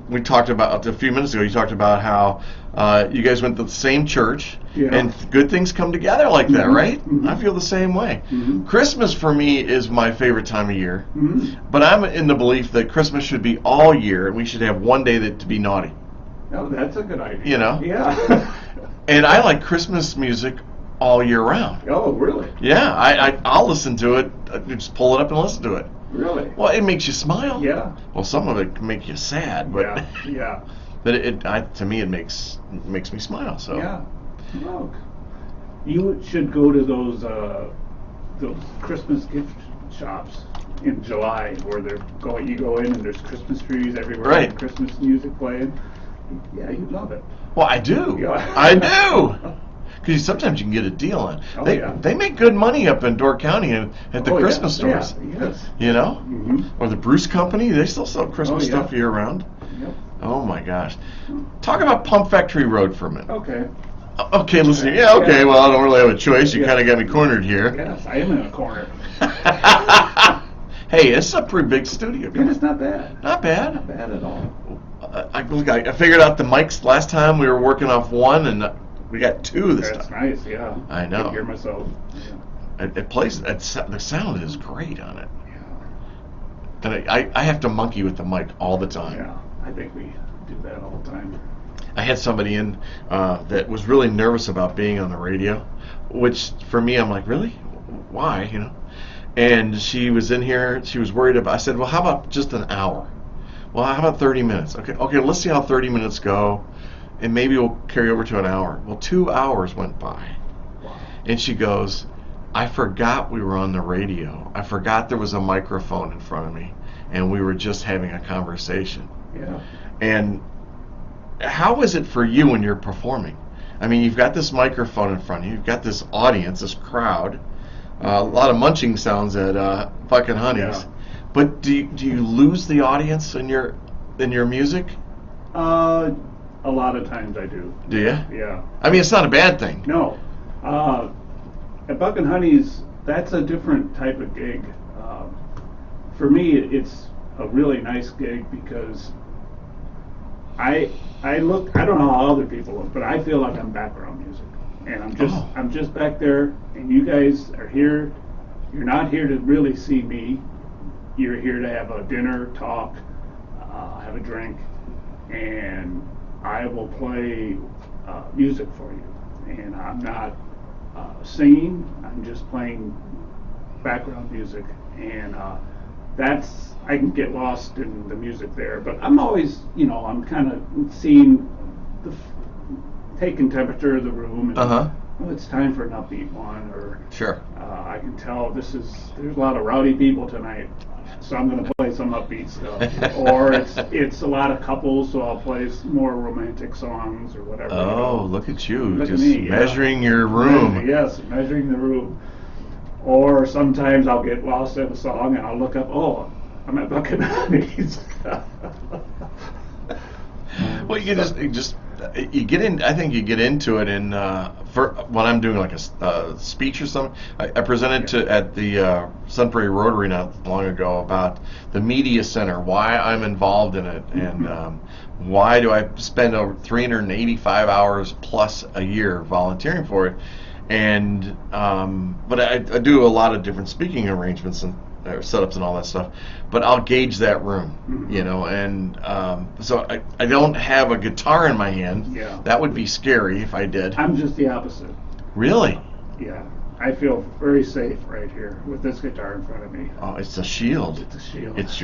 Speaker 1: we talked about a few minutes ago. You talked about how you guys went to the same church,
Speaker 2: Yeah.
Speaker 1: and good things come together like that,
Speaker 2: Mhm,
Speaker 1: right?
Speaker 2: mhm.
Speaker 1: I feel the same way.
Speaker 2: Mhm.
Speaker 1: Christmas for me is my favorite time of year,
Speaker 2: Mhm.
Speaker 1: but I'm in the belief that Christmas should be all year, and we should have one day to be naughty.
Speaker 2: Oh, that's a good idea. Yeah.
Speaker 1: And I like Christmas music all year round.
Speaker 2: Oh, really?
Speaker 1: Yeah, I'll listen to it. Just pull it up and listen to it.
Speaker 2: Really?
Speaker 1: Well, it makes you smile.
Speaker 2: Yeah.
Speaker 1: Well, some of it can make you sad, but
Speaker 2: Yeah. Yeah.
Speaker 1: but to me it makes me smile. So
Speaker 2: Yeah. Well, you should go to those Christmas gift shops in July where you go in and there's Christmas trees everywhere,
Speaker 1: Right.
Speaker 2: and Christmas music playing. Yeah, you'd love it.
Speaker 1: Well, I do.
Speaker 2: Yeah.
Speaker 1: I do. Because sometimes you can get a deal on.
Speaker 2: Oh,
Speaker 1: They
Speaker 2: yeah.
Speaker 1: they make good money up in Door County at the
Speaker 2: Oh,
Speaker 1: Christmas
Speaker 2: yeah.
Speaker 1: stores.
Speaker 2: Yeah. Yes.
Speaker 1: Mm-hmm. Or the Bruce Company, they still sell Christmas
Speaker 2: Oh, yeah.
Speaker 1: stuff year round.
Speaker 2: Yep.
Speaker 1: Oh my gosh. Talk about Pump Factory Road for a minute.
Speaker 2: Okay.
Speaker 1: Okay, listen. Yeah, okay. Well, I don't really have a choice. You
Speaker 2: Yeah.
Speaker 1: kind of got me cornered here.
Speaker 2: Yes, I am in a corner.
Speaker 1: Hey, it's a pretty big studio.
Speaker 2: And it's not bad.
Speaker 1: Not bad.
Speaker 2: Not bad at all.
Speaker 1: I figured out the mics last time. We were working off one, and We got 2 this
Speaker 2: That's
Speaker 1: time.
Speaker 2: nice, yeah.
Speaker 1: I know.
Speaker 2: can hear myself. Yeah.
Speaker 1: It plays. The sound is great on it.
Speaker 2: Yeah.
Speaker 1: And I have to monkey with the mic all the time.
Speaker 2: Yeah, I think we do that all the time.
Speaker 1: I had somebody in that was really nervous about being on the radio, which for me, I'm like, really? Why? You know? And she was in here. She was worried about. I said, well, how about just an hour? Well, how about 30 minutes? Okay. Let's see how 30 minutes go, and maybe we'll carry over to an hour. Well, 2 hours went by, and she goes, I forgot we were on the radio. I forgot there was a microphone in front of me, and we were just having a conversation.
Speaker 2: Yeah.
Speaker 1: And how is it for you when you're performing? I mean, you've got this microphone in front of you. You've got this audience, this crowd. A lot of munching sounds at Fucking Honeys.
Speaker 2: Yeah.
Speaker 1: But do you lose the audience in your music?
Speaker 2: A lot of times I do.
Speaker 1: Do you?
Speaker 2: Yeah.
Speaker 1: I mean, it's not a bad thing.
Speaker 2: No. At Buck and Honey's, that's a different type of gig. For me, it's a really nice gig because I don't know how other people look, but I feel like I'm background music. And I'm just back there, and you guys are here. You're not here to really see me. You're here to have a dinner, talk, have a drink, and I will play music for you. And I'm not singing. I'm just playing background music, and I can get lost in the music there. But I'm always, I'm kind of seeing taking temperature of the room. And, oh, it's time for an upbeat one, or
Speaker 1: Sure.
Speaker 2: I can tell there's a lot of rowdy people tonight, so I'm going to play some upbeat stuff. Or it's a lot of couples, so I'll play more romantic songs or whatever.
Speaker 1: Oh, look at you,
Speaker 2: Look at
Speaker 1: just
Speaker 2: me, yeah.
Speaker 1: measuring your room.
Speaker 2: Yes, measuring the room. Or sometimes I'll get lost in a song and I'll look up, oh, I'm at Buck and Honey's.
Speaker 1: Well, you just you get in. I think you get into it in for when I'm doing like a speech or something. I presented at the Sun Prairie Rotary not long ago about the media center, why I'm involved in it, and why do I spend over 385 hours plus a year volunteering for it. And but I do a lot of different speaking arrangements and setups and all that stuff, but I'll gauge that room, and so I don't have a guitar in my hand.
Speaker 2: Yeah.
Speaker 1: That would be scary if I did.
Speaker 2: I'm just the opposite.
Speaker 1: Really?
Speaker 2: Yeah. I feel very safe right here with this guitar in front of me.
Speaker 1: Oh, it's a shield.
Speaker 2: It's a shield.
Speaker 1: It's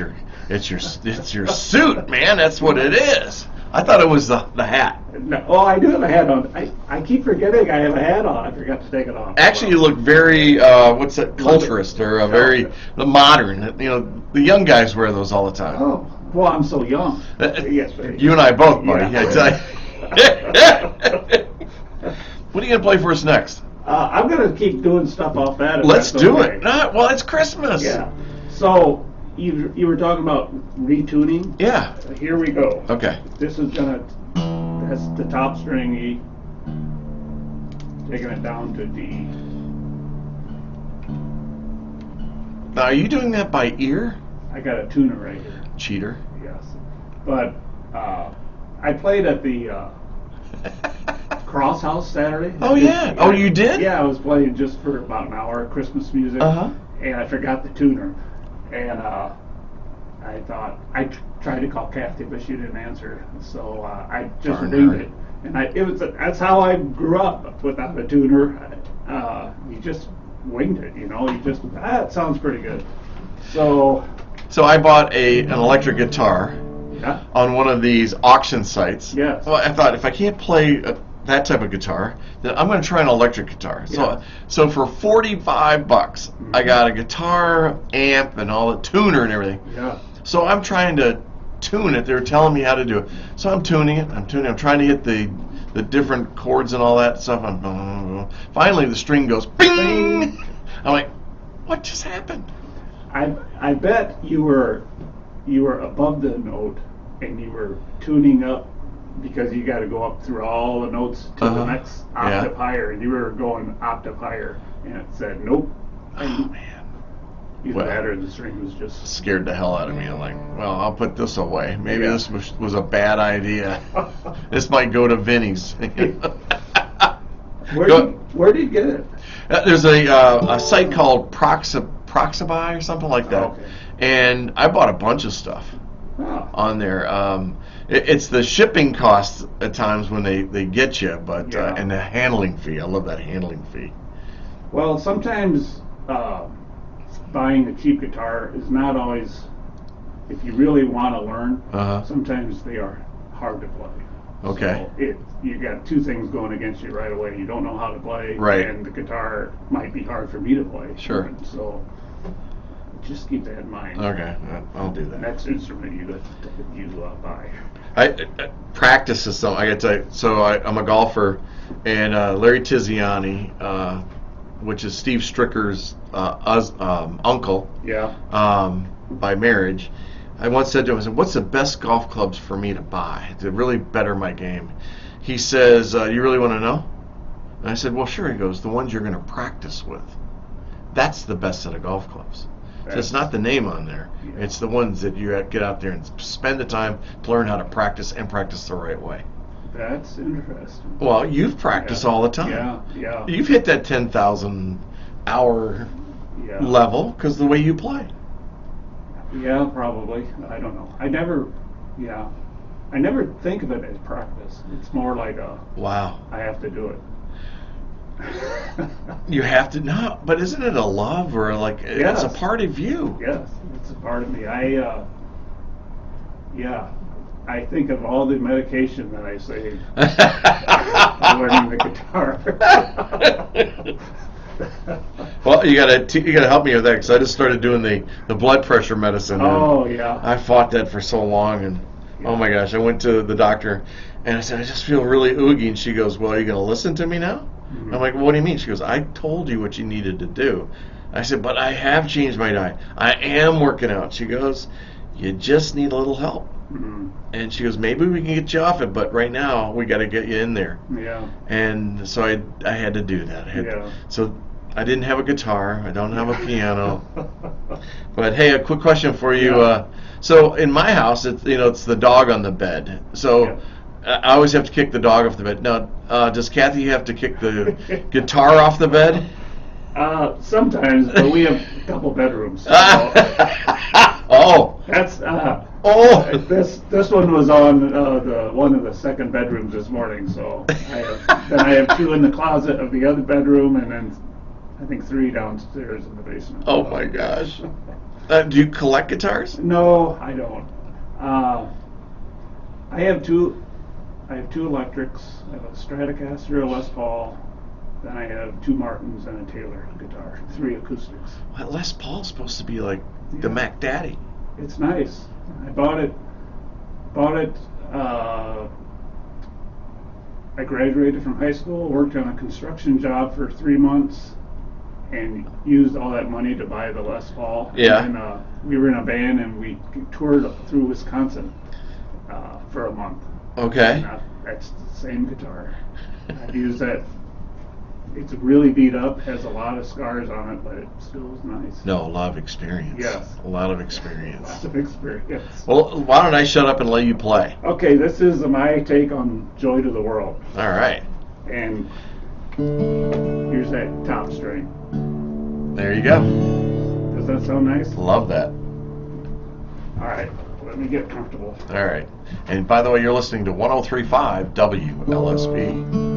Speaker 1: your suit, man. That's what it is. I thought it was the hat.
Speaker 2: No, oh, I do have a hat on. I keep forgetting I have a hat on. I forgot to take it off.
Speaker 1: Actually, you look very what's that, culturist, or a very modern. The young guys wear those all the time.
Speaker 2: Oh, well, I'm so young. Yes,
Speaker 1: You and I both, buddy.
Speaker 2: Yeah.
Speaker 1: I tell you. What are you gonna play for us next?
Speaker 2: I'm gonna keep doing stuff off that. if
Speaker 1: Let's
Speaker 2: that's
Speaker 1: do
Speaker 2: okay.
Speaker 1: it. Well, it's Christmas.
Speaker 2: Yeah. So you were talking about retuning.
Speaker 1: Yeah.
Speaker 2: Here we go.
Speaker 1: Okay.
Speaker 2: This is that's the top string E. Taking it down to D.
Speaker 1: Now, are you doing that by ear?
Speaker 2: I got a tuner right here.
Speaker 1: Cheater.
Speaker 2: Yes. But I played at the Cross House Saturday.
Speaker 1: Oh, yeah. Oh, you did?
Speaker 2: Yeah, I was playing just for about an hour Christmas music. And I forgot the tuner. And I thought, I tried to call Kathy, but she didn't answer. So I just
Speaker 1: Darn
Speaker 2: winged
Speaker 1: her.
Speaker 2: it. And that's how I grew up, without a tuner. You just winged it, you just, it sounds pretty good. So
Speaker 1: I bought an electric guitar
Speaker 2: yeah.
Speaker 1: on one of these auction sites.
Speaker 2: Yes.
Speaker 1: Well, I thought if I can't play that type of guitar, then I'm going to try an electric guitar.
Speaker 2: Yeah.
Speaker 1: So for $45, I got a guitar, amp, and all the tuner and everything.
Speaker 2: Yeah.
Speaker 1: So I'm trying to tune it. They were telling me how to do it. So I'm tuning it. I'm trying to hit the different chords and all that stuff. Finally, the string goes bing. I'm like, what just happened?
Speaker 2: I bet you were above the note and you were tuning up because you got to go up through all the notes to the next octave higher, and you were going octave higher, and it said nope.
Speaker 1: Oh man.
Speaker 2: Either that or the string was just
Speaker 1: Scared the hell out of me. I'm like, well, I'll put this away. Maybe
Speaker 2: Yeah.
Speaker 1: this was a bad idea. This might go to Vinny's.
Speaker 2: Where did you get it?
Speaker 1: There's a site called Proxabuy or something like that,
Speaker 2: Okay.
Speaker 1: and I bought a bunch of stuff
Speaker 2: Oh.
Speaker 1: on there. It's the shipping costs at times when they get you, but
Speaker 2: Yeah.
Speaker 1: and the handling fee. I love that handling fee.
Speaker 2: Well, sometimes buying a cheap guitar is not always, if you really want to learn,
Speaker 1: Uh-huh.
Speaker 2: sometimes they are hard to play.
Speaker 1: Okay.
Speaker 2: So you got two things going against you right away. You don't know how to play,
Speaker 1: Right.
Speaker 2: and the guitar might be hard for me to play.
Speaker 1: Sure.
Speaker 2: So just keep that in mind.
Speaker 1: Okay, I'll do that.
Speaker 2: Next instrument you buy.
Speaker 1: Practice is something I got to tell you. So I'm a golfer, and Larry Tiziani, which is Steve Stricker's uncle
Speaker 2: Yeah.
Speaker 1: by marriage, I once said to him, I said, "What's the best golf clubs for me to buy to really better my game?" He says, "You really want to know?" And I said, "Well, sure." He goes, "The ones you're going to practice with. That's the best set of golf clubs." So it's not the name on there.
Speaker 2: Yeah.
Speaker 1: It's the ones that you get out there and spend the time to learn how to practice and practice the right way.
Speaker 2: That's interesting.
Speaker 1: Well, you've practiced
Speaker 2: Yeah.
Speaker 1: all the time.
Speaker 2: Yeah.
Speaker 1: You've hit that 10,000 hour
Speaker 2: Yeah.
Speaker 1: level because the way you play.
Speaker 2: Yeah, probably. I don't know. I never think of it as practice. It's more like
Speaker 1: Wow.
Speaker 2: I have to do it.
Speaker 1: You have to know, but isn't it a love or like it's a
Speaker 2: Yes.
Speaker 1: part of you?
Speaker 2: Yes, it's a part of me. I think of all the medication that I saved learning the guitar.
Speaker 1: Well, you gotta help me with that because I just started doing the blood pressure medicine. and
Speaker 2: Oh yeah.
Speaker 1: I fought that for so long, and oh my gosh, I went to the doctor and I said I just feel really oogie, and she goes, "Well, are you gonna listen to me now?"
Speaker 2: Mhm.
Speaker 1: I'm like, "What do you mean?" She goes, "I told you what you needed to do." I said, "But I have changed my diet. I am working out." She goes, "You just need a little help."
Speaker 2: Mhm.
Speaker 1: And she goes, "Maybe we can get you off it, but right now we got to get you in there."
Speaker 2: Yeah.
Speaker 1: And so I had to do that.
Speaker 2: Yeah.
Speaker 1: So I didn't have a guitar. I don't have a piano. But hey, a quick question for you.
Speaker 2: Yeah.
Speaker 1: So in my house, it's the dog on the bed. So I always have to kick the dog off the bed. Now, does Kathy have to kick the guitar off the bed?
Speaker 2: Sometimes, but we have a couple bedrooms. So
Speaker 1: Oh.
Speaker 2: that's
Speaker 1: Oh.
Speaker 2: This one was on one of the second bedrooms this morning. So I have two in the closet of the other bedroom, and then I think 3 downstairs in the basement.
Speaker 1: Oh my gosh. Do you collect guitars?
Speaker 2: No, I don't. I have two electrics. I have a Stratocaster, a Les Paul. Then I have 2 Martins and a Taylor guitar. 3 acoustics.
Speaker 1: Well, Les Paul's supposed to be like the
Speaker 2: Yeah.
Speaker 1: Mac Daddy.
Speaker 2: It's nice. I bought it. I graduated from high school, worked on a construction job for 3 months, and used all that money to buy the Les Paul.
Speaker 1: Yeah.
Speaker 2: And we were in a band and we toured through Wisconsin for a month.
Speaker 1: Okay.
Speaker 2: And that's the same guitar. I've used that. It's really beat up, has a lot of scars on it, but it still is nice.
Speaker 1: No, a lot of experience.
Speaker 2: Yes.
Speaker 1: A lot of experience.
Speaker 2: Lots of experience.
Speaker 1: Well, why don't I shut up and let you play?
Speaker 2: Okay, this is my take on Joy to the World.
Speaker 1: All right.
Speaker 2: And here's that top string.
Speaker 1: There you go.
Speaker 2: Does that sound nice?
Speaker 1: Love that.
Speaker 2: All right, let me get comfortable.
Speaker 1: All right. And by the way, you're listening to 103.5 WLSP.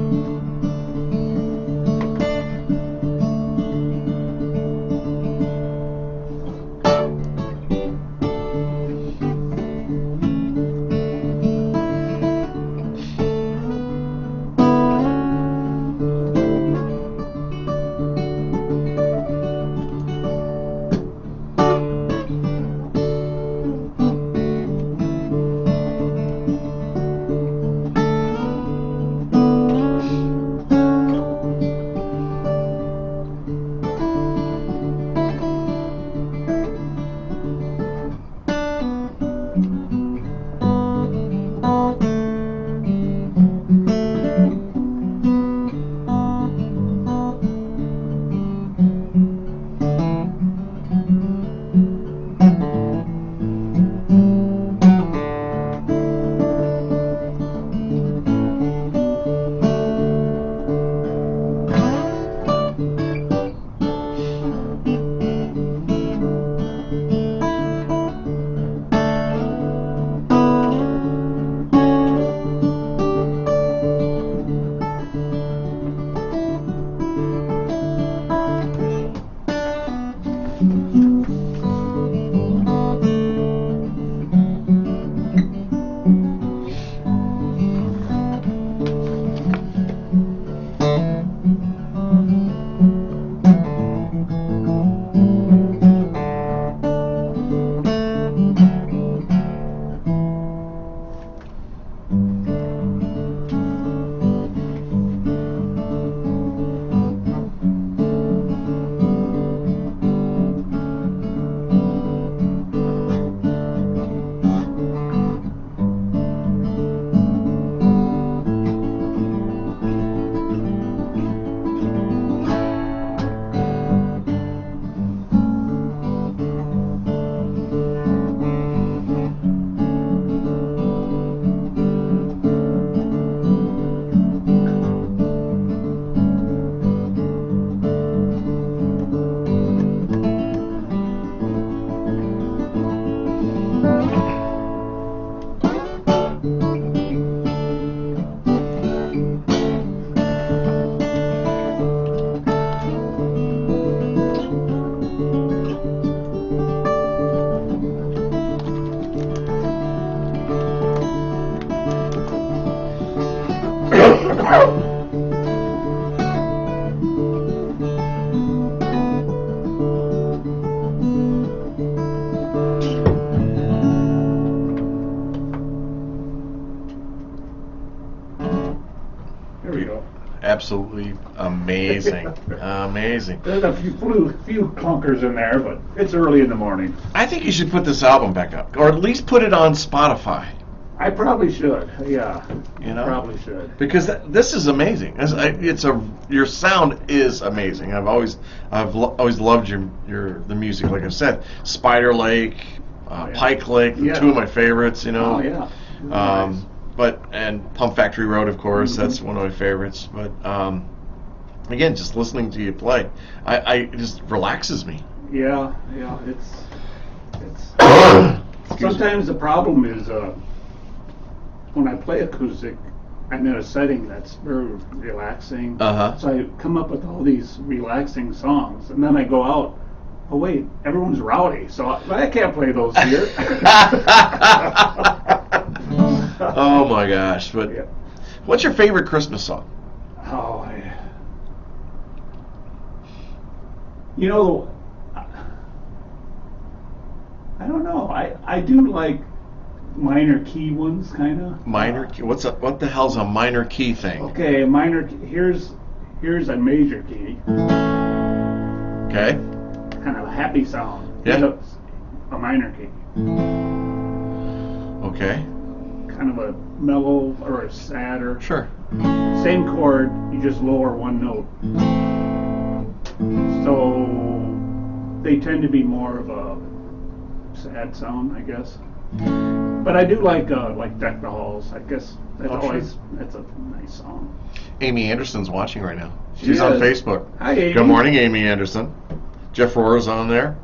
Speaker 2: There we go.
Speaker 1: Absolutely amazing. Amazing.
Speaker 2: There's a few clunkers in there, but it's early in the morning.
Speaker 1: I think you should put this album back up, or at least put it on Spotify.
Speaker 2: I probably should. Yeah.
Speaker 1: You know?
Speaker 2: Probably should.
Speaker 1: Because this is amazing. Your sound is amazing. I've always loved the music. Like I said, Spider Lake, Pike Lake,
Speaker 2: Yeah.
Speaker 1: two of my favorites. You know.
Speaker 2: Oh, yeah. Nice.
Speaker 1: And Pump Factory Road, of course,
Speaker 2: Mm-hmm.
Speaker 1: that's one of my favorites. But again, just listening to you play, it just relaxes me.
Speaker 2: Yeah. It's. Sometimes the problem is when I play acoustic, I'm in a setting that's very relaxing.
Speaker 1: Uh-huh.
Speaker 2: So I come up with all these relaxing songs, and then I go out. Oh wait, everyone's rowdy, so I can't play those here.
Speaker 1: Oh my gosh! But
Speaker 2: Yeah.
Speaker 1: what's your favorite Christmas song?
Speaker 2: Oh, you know, I don't know. I do like minor key ones, kind of.
Speaker 1: Minor key. What the hell's a minor key thing?
Speaker 2: Okay, a minor. Here's a major key.
Speaker 1: Okay.
Speaker 2: Kind of a happy sound.
Speaker 1: Yeah.
Speaker 2: It's a minor key.
Speaker 1: Okay.
Speaker 2: Kind of a mellow or a sadder.
Speaker 1: Sure.
Speaker 2: Same chord, you just lower one note. So they tend to be more of a sad sound, I guess. But I do like Deck the Halls. I guess that's that's a nice song.
Speaker 1: Amy Anderson's watching right now.
Speaker 2: She
Speaker 1: She's on
Speaker 2: is.
Speaker 1: Facebook.
Speaker 2: Hi, Amy.
Speaker 1: Good morning, Amy Anderson. Jeff Rohr's on there.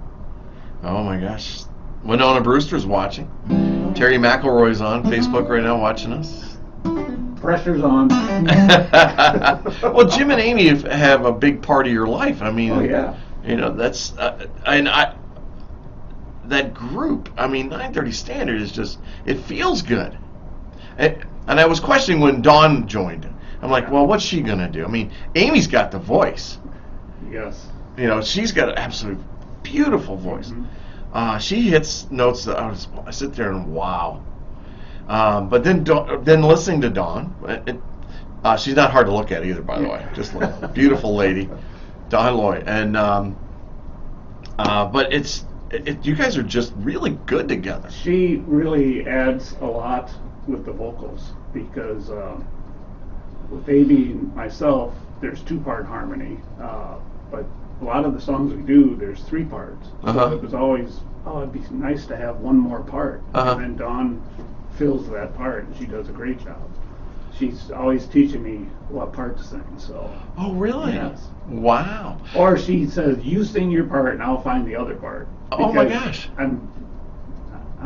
Speaker 1: Oh my gosh. Winona Brewster's watching. Terry McElroy's on Facebook right now watching us.
Speaker 2: Pressure's on.
Speaker 1: Well, Jim and Amy have a big part of your life. I mean,
Speaker 2: Oh, yeah.
Speaker 1: You know, that's that group. I mean, 930 Standard is just, it feels good. And I was questioning when Dawn joined. I'm like, well, what's she gonna do? I mean, Amy's got the voice.
Speaker 2: Yes.
Speaker 1: You know, she's got an absolute beautiful voice.
Speaker 2: Mhm.
Speaker 1: She hits notes that I sit there and wow. But then listening to Dawn, she's not hard to look at either, by the way. Just a beautiful lady, Dawn Lloyd. And but you guys are just really good together.
Speaker 2: She really adds a lot with the vocals because with Amy and myself, there's 2-part harmony. But a lot of the songs we do, there's 3 parts.
Speaker 1: Uh-huh.
Speaker 2: So it was always, it'd be nice to have one more part.
Speaker 1: Uh-huh.
Speaker 2: And then Dawn fills that part, and she does a great job. She's always teaching me what part to sing. So.
Speaker 1: Oh, really?
Speaker 2: Yes.
Speaker 1: Wow.
Speaker 2: Or she says, "You sing your part, and I'll find the other part."
Speaker 1: Oh my
Speaker 2: Because
Speaker 1: gosh.
Speaker 2: I'm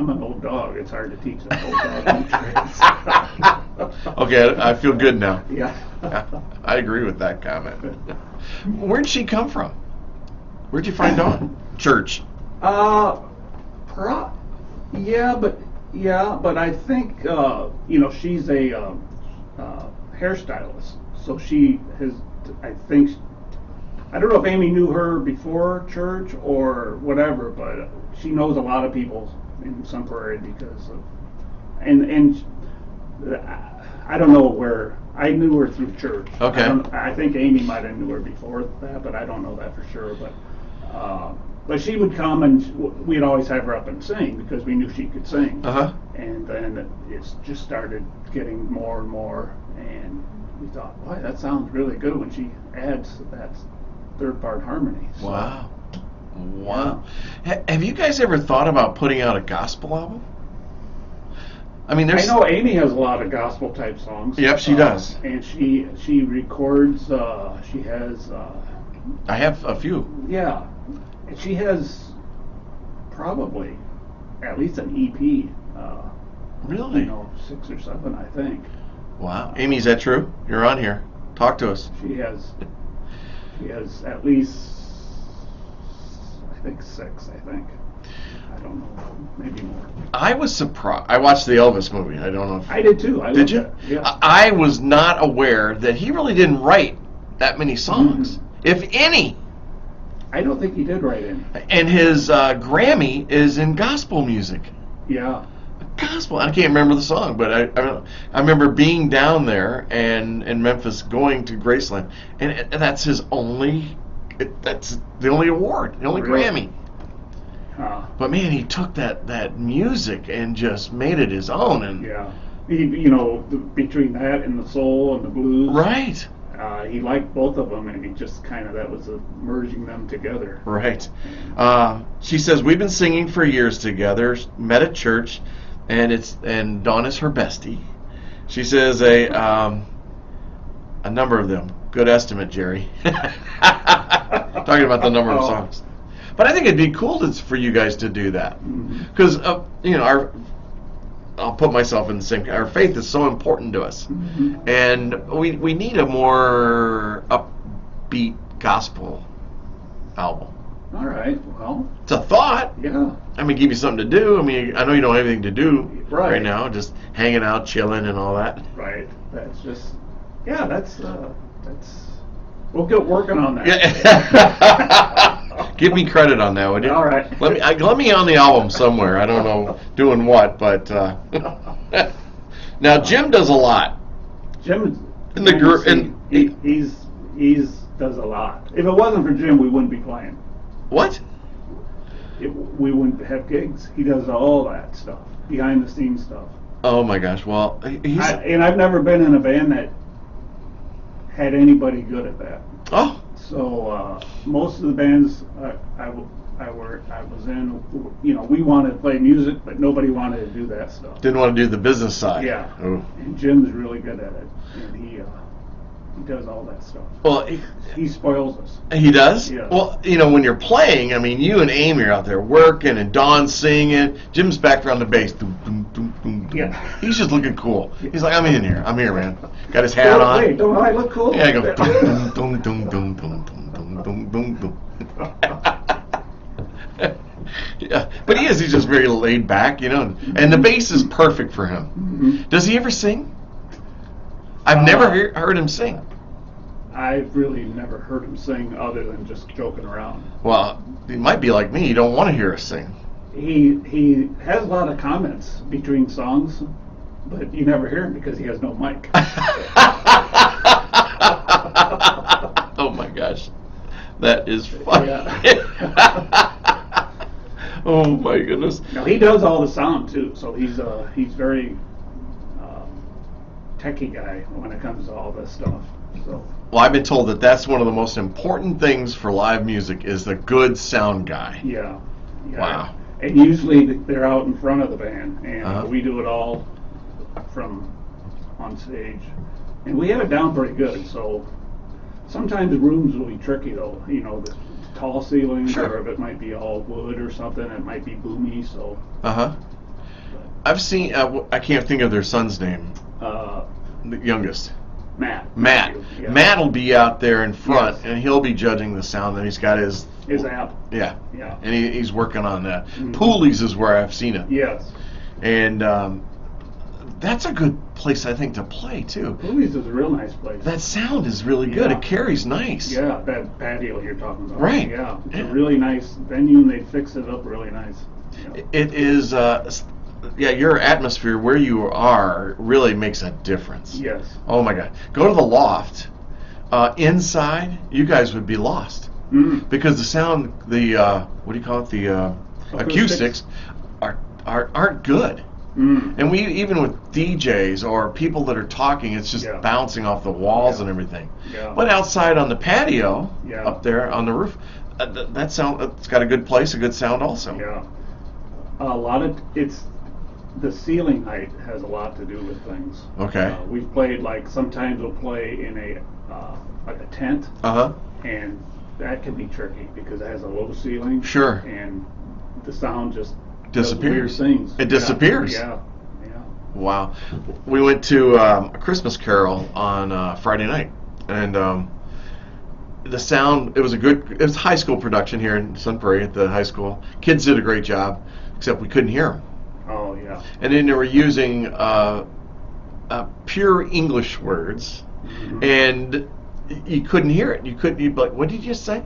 Speaker 2: an old dog. It's hard to teach an old dog new tricks.
Speaker 1: Okay, I feel good now.
Speaker 2: Yeah.
Speaker 1: I agree with that comment. Where'd she come from? Where'd you find Dawn? Church.
Speaker 2: Yeah, but I think she's a hairstylist, so she has. I think I don't know if Amy knew her before church or whatever, but she knows a lot of people in Sun Prairie because of, and I don't know where. I knew her through church.
Speaker 1: Okay.
Speaker 2: I think Amy might have knew her before that, but I don't know that for sure. But she would come and we'd always have her up and sing because we knew she could sing.
Speaker 1: Uh-huh.
Speaker 2: And then it just started getting more and more, and we thought, boy, that sounds really good when she adds that 3rd-part harmony. So,
Speaker 1: Wow. Have you guys ever thought about putting out a gospel album? I mean,
Speaker 2: I know Amy has a lot of gospel type songs.
Speaker 1: Yep, she does.
Speaker 2: And she records. She has.
Speaker 1: I have a few.
Speaker 2: Yeah, and she has probably at least an EP.
Speaker 1: Really?
Speaker 2: 6 or 7, I think.
Speaker 1: Wow. Amy, is that true? You're on here. Talk to us.
Speaker 2: She has at least, I think 6. I think. I don't know, maybe more.
Speaker 1: I was surprised. I watched the Elvis movie. I don't know if
Speaker 2: I did too.
Speaker 1: Did you?
Speaker 2: It. Yeah.
Speaker 1: I was not aware that he really didn't write that many songs, if any.
Speaker 2: I don't think he did write any.
Speaker 1: And his Grammy is in gospel music.
Speaker 2: Yeah.
Speaker 1: Gospel. I can't remember the song, but I remember being down there and in Memphis, going to Graceland, and that's his only. That's the only award, the only
Speaker 2: Really?
Speaker 1: Grammy. But man, he took that music and just made it his own. And
Speaker 2: Yeah. Between that and the soul and the blues.
Speaker 1: right.
Speaker 2: He liked both of them, and he just that was merging them together.
Speaker 1: Right. She says we've been singing for years together. Met at church, and Dawn is her bestie. She says a number of them. Good estimate, Jerry. Talking about the number of songs. But I think it'd be cool for you guys to do that, because I'll put myself in the same. Our faith is so important to us, and we need a more upbeat gospel album.
Speaker 2: All right. Well.
Speaker 1: It's a thought.
Speaker 2: Yeah.
Speaker 1: I mean, give you something to do. I mean, I know you don't have anything to do
Speaker 2: Right.
Speaker 1: now, just hanging out, chilling, and all that.
Speaker 2: Right. That's just. Yeah. That's. We'll get working on that.
Speaker 1: Yeah. Give me credit on that, would you?
Speaker 2: All right.
Speaker 1: Let me on the album somewhere. I don't know doing what, but now Jim does a lot.
Speaker 2: Jim.
Speaker 1: In the group,
Speaker 2: He's does a lot. If it wasn't for Jim, we wouldn't be playing.
Speaker 1: What?
Speaker 2: We wouldn't have gigs. He does all that stuff, behind the scenes stuff.
Speaker 1: Oh my gosh! Well,
Speaker 2: And I've never been in a band that had anybody good at that.
Speaker 1: oh.
Speaker 2: So most of the bands I was in, we wanted to play music, but nobody wanted to do that stuff.
Speaker 1: Didn't want to do the business side.
Speaker 2: Yeah.
Speaker 1: Ooh.
Speaker 2: And Jim's really good at it, and he does all that stuff.
Speaker 1: Well,
Speaker 2: He spoils us.
Speaker 1: he does?
Speaker 2: Yeah.
Speaker 1: Well, when you're playing, I mean, you and Amy are out there working, and Dawn's singing. Jim's back there on the bass. Doom, doom, doom, doom, doom.
Speaker 2: Yeah.
Speaker 1: He's just looking cool. He's like, I'm in here. I'm here, man. Got his hat on.
Speaker 2: Wait, don't I look cool?
Speaker 1: Yeah, I go doom, doom, doom, doom, doom, doom, doom, doom, doom. Yeah, but he is. He's just very laid back, and the bass is perfect for him.
Speaker 2: Mm-hmm.
Speaker 1: Does he ever sing? I've never heard him sing.
Speaker 2: I've really never heard him sing other than just joking around.
Speaker 1: Well, he might be like me. You don't want to hear us sing.
Speaker 2: He has a lot of comments between songs, but you never hear him because he has no mic.
Speaker 1: Oh my gosh, that is funny.
Speaker 2: Yeah.
Speaker 1: Oh my goodness.
Speaker 2: Now he does all the sound too, so he's very techie guy when it comes to all this stuff. So.
Speaker 1: Well, I've been told that that's one of the most important things for live music is the good sound guy.
Speaker 2: Yeah.
Speaker 1: Wow.
Speaker 2: And usually they're out in front of the band, and we do it all from on stage, and we have it down pretty good. So sometimes the rooms will be tricky though. The tall ceilings,
Speaker 1: Sure.
Speaker 2: or if it might be all wood or something, it might be boomy. So.
Speaker 1: I've seen. I can't think of their son's name. The youngest.
Speaker 2: Matt. Yeah.
Speaker 1: Matt will be out there in front,
Speaker 2: Yes.
Speaker 1: and he'll be judging the sound. And he's got his
Speaker 2: amp.
Speaker 1: Yeah.
Speaker 2: Yeah.
Speaker 1: And he's working on that.
Speaker 2: Mhm.
Speaker 1: Pooley's is where I've seen it.
Speaker 2: Yes.
Speaker 1: And that's a good place, I think, to play too.
Speaker 2: Louis is a real nice place.
Speaker 1: That sound is really good.
Speaker 2: Yeah.
Speaker 1: It carries nice.
Speaker 2: Yeah, that patio you're talking about.
Speaker 1: Right.
Speaker 2: Yeah, it's
Speaker 1: Yeah.
Speaker 2: a really nice venue, and they fixed it up really nice. Yeah.
Speaker 1: It is. Your atmosphere where you are really makes a difference.
Speaker 2: Yes.
Speaker 1: Oh my God! Go to the loft. Inside, you guys would be lost because the sound, what do you call it? The acoustics aren't good. And we even with DJs or people that are talking, it's just bouncing off the walls and everything.
Speaker 2: Yeah.
Speaker 1: But outside on the patio,
Speaker 2: Yeah.
Speaker 1: up there on the roof, that sound, it's got a good place, a good sound also.
Speaker 2: Yeah. A lot of the ceiling height has a lot to do with things.
Speaker 1: Okay.
Speaker 2: We've played sometimes we'll play in a like a tent, and that can be tricky because it has a low ceiling.
Speaker 1: Sure.
Speaker 2: And the sound just
Speaker 1: disappears.
Speaker 2: Weird things.
Speaker 1: It disappears.
Speaker 2: Yeah.
Speaker 1: Wow. We went to a Christmas Carol on Friday night, and the sound, it was a high school production here in Sun Prairie at the high school. Kids did a great job, except we couldn't hear them.
Speaker 2: Oh, yeah.
Speaker 1: And then they were using pure English words, and you couldn't hear it. You'd be like, what did you say?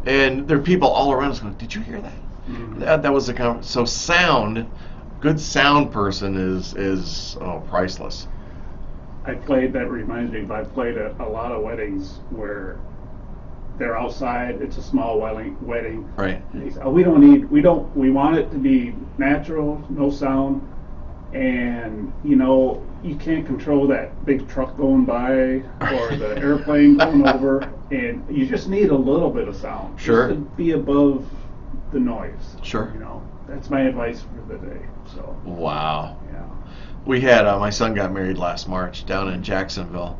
Speaker 1: And there are people all around us going, did you hear that? That was the so sound. Good sound person is priceless.
Speaker 2: That reminds me, I played a lot of weddings where they're outside, it's a small wedding.
Speaker 1: Right.
Speaker 2: And they say, we want it to be natural, no sound, and you can't control that big truck going by or the airplane going over, and you just need a little bit of sound.
Speaker 1: Sure.
Speaker 2: Just to be above the noise.
Speaker 1: Sure.
Speaker 2: That's my advice for the day. So.
Speaker 1: Wow.
Speaker 2: Yeah.
Speaker 1: We had my son got married last March down in Jacksonville,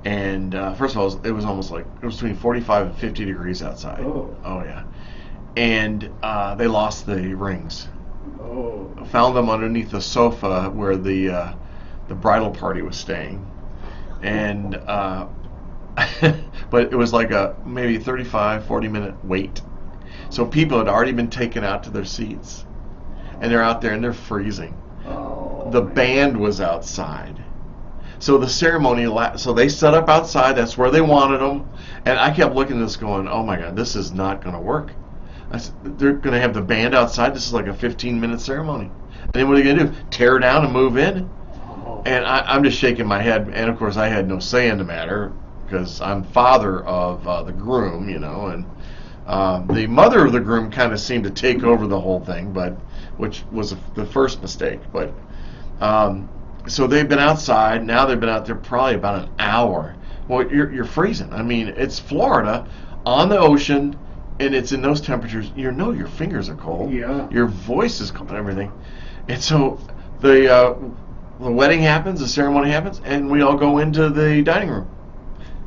Speaker 1: and first of all, it was between 45 and 50 degrees outside.
Speaker 2: Oh
Speaker 1: yeah, and they lost the rings.
Speaker 2: Oh.
Speaker 1: Found them underneath the sofa where the bridal party was staying, and but it was like a maybe 35-40 minute wait. So people had already been taken out to their seats, and they're out there and they're freezing.
Speaker 2: Oh,
Speaker 1: the band was outside. So the ceremony, so they set up outside. That's where they wanted them. And I kept looking at this going, oh my God, this is not going to work. I said, they're going to have the band outside. This is like a 15-minute ceremony. And then what are they going to do? Tear down and move in? And I'm just shaking my head. And of course, I had no say in the matter because I'm father of the groom, and the mother of the groom kind of seemed to take over the whole thing, which was the first mistake. But so they've been outside. Now they've been out there probably about an hour. Well, you're freezing. I mean, it's Florida on the ocean, and it's in those temperatures. Your fingers are cold.
Speaker 2: Yeah.
Speaker 1: Your voice is cold and everything. And so the wedding happens, the ceremony happens, and we all go into the dining room.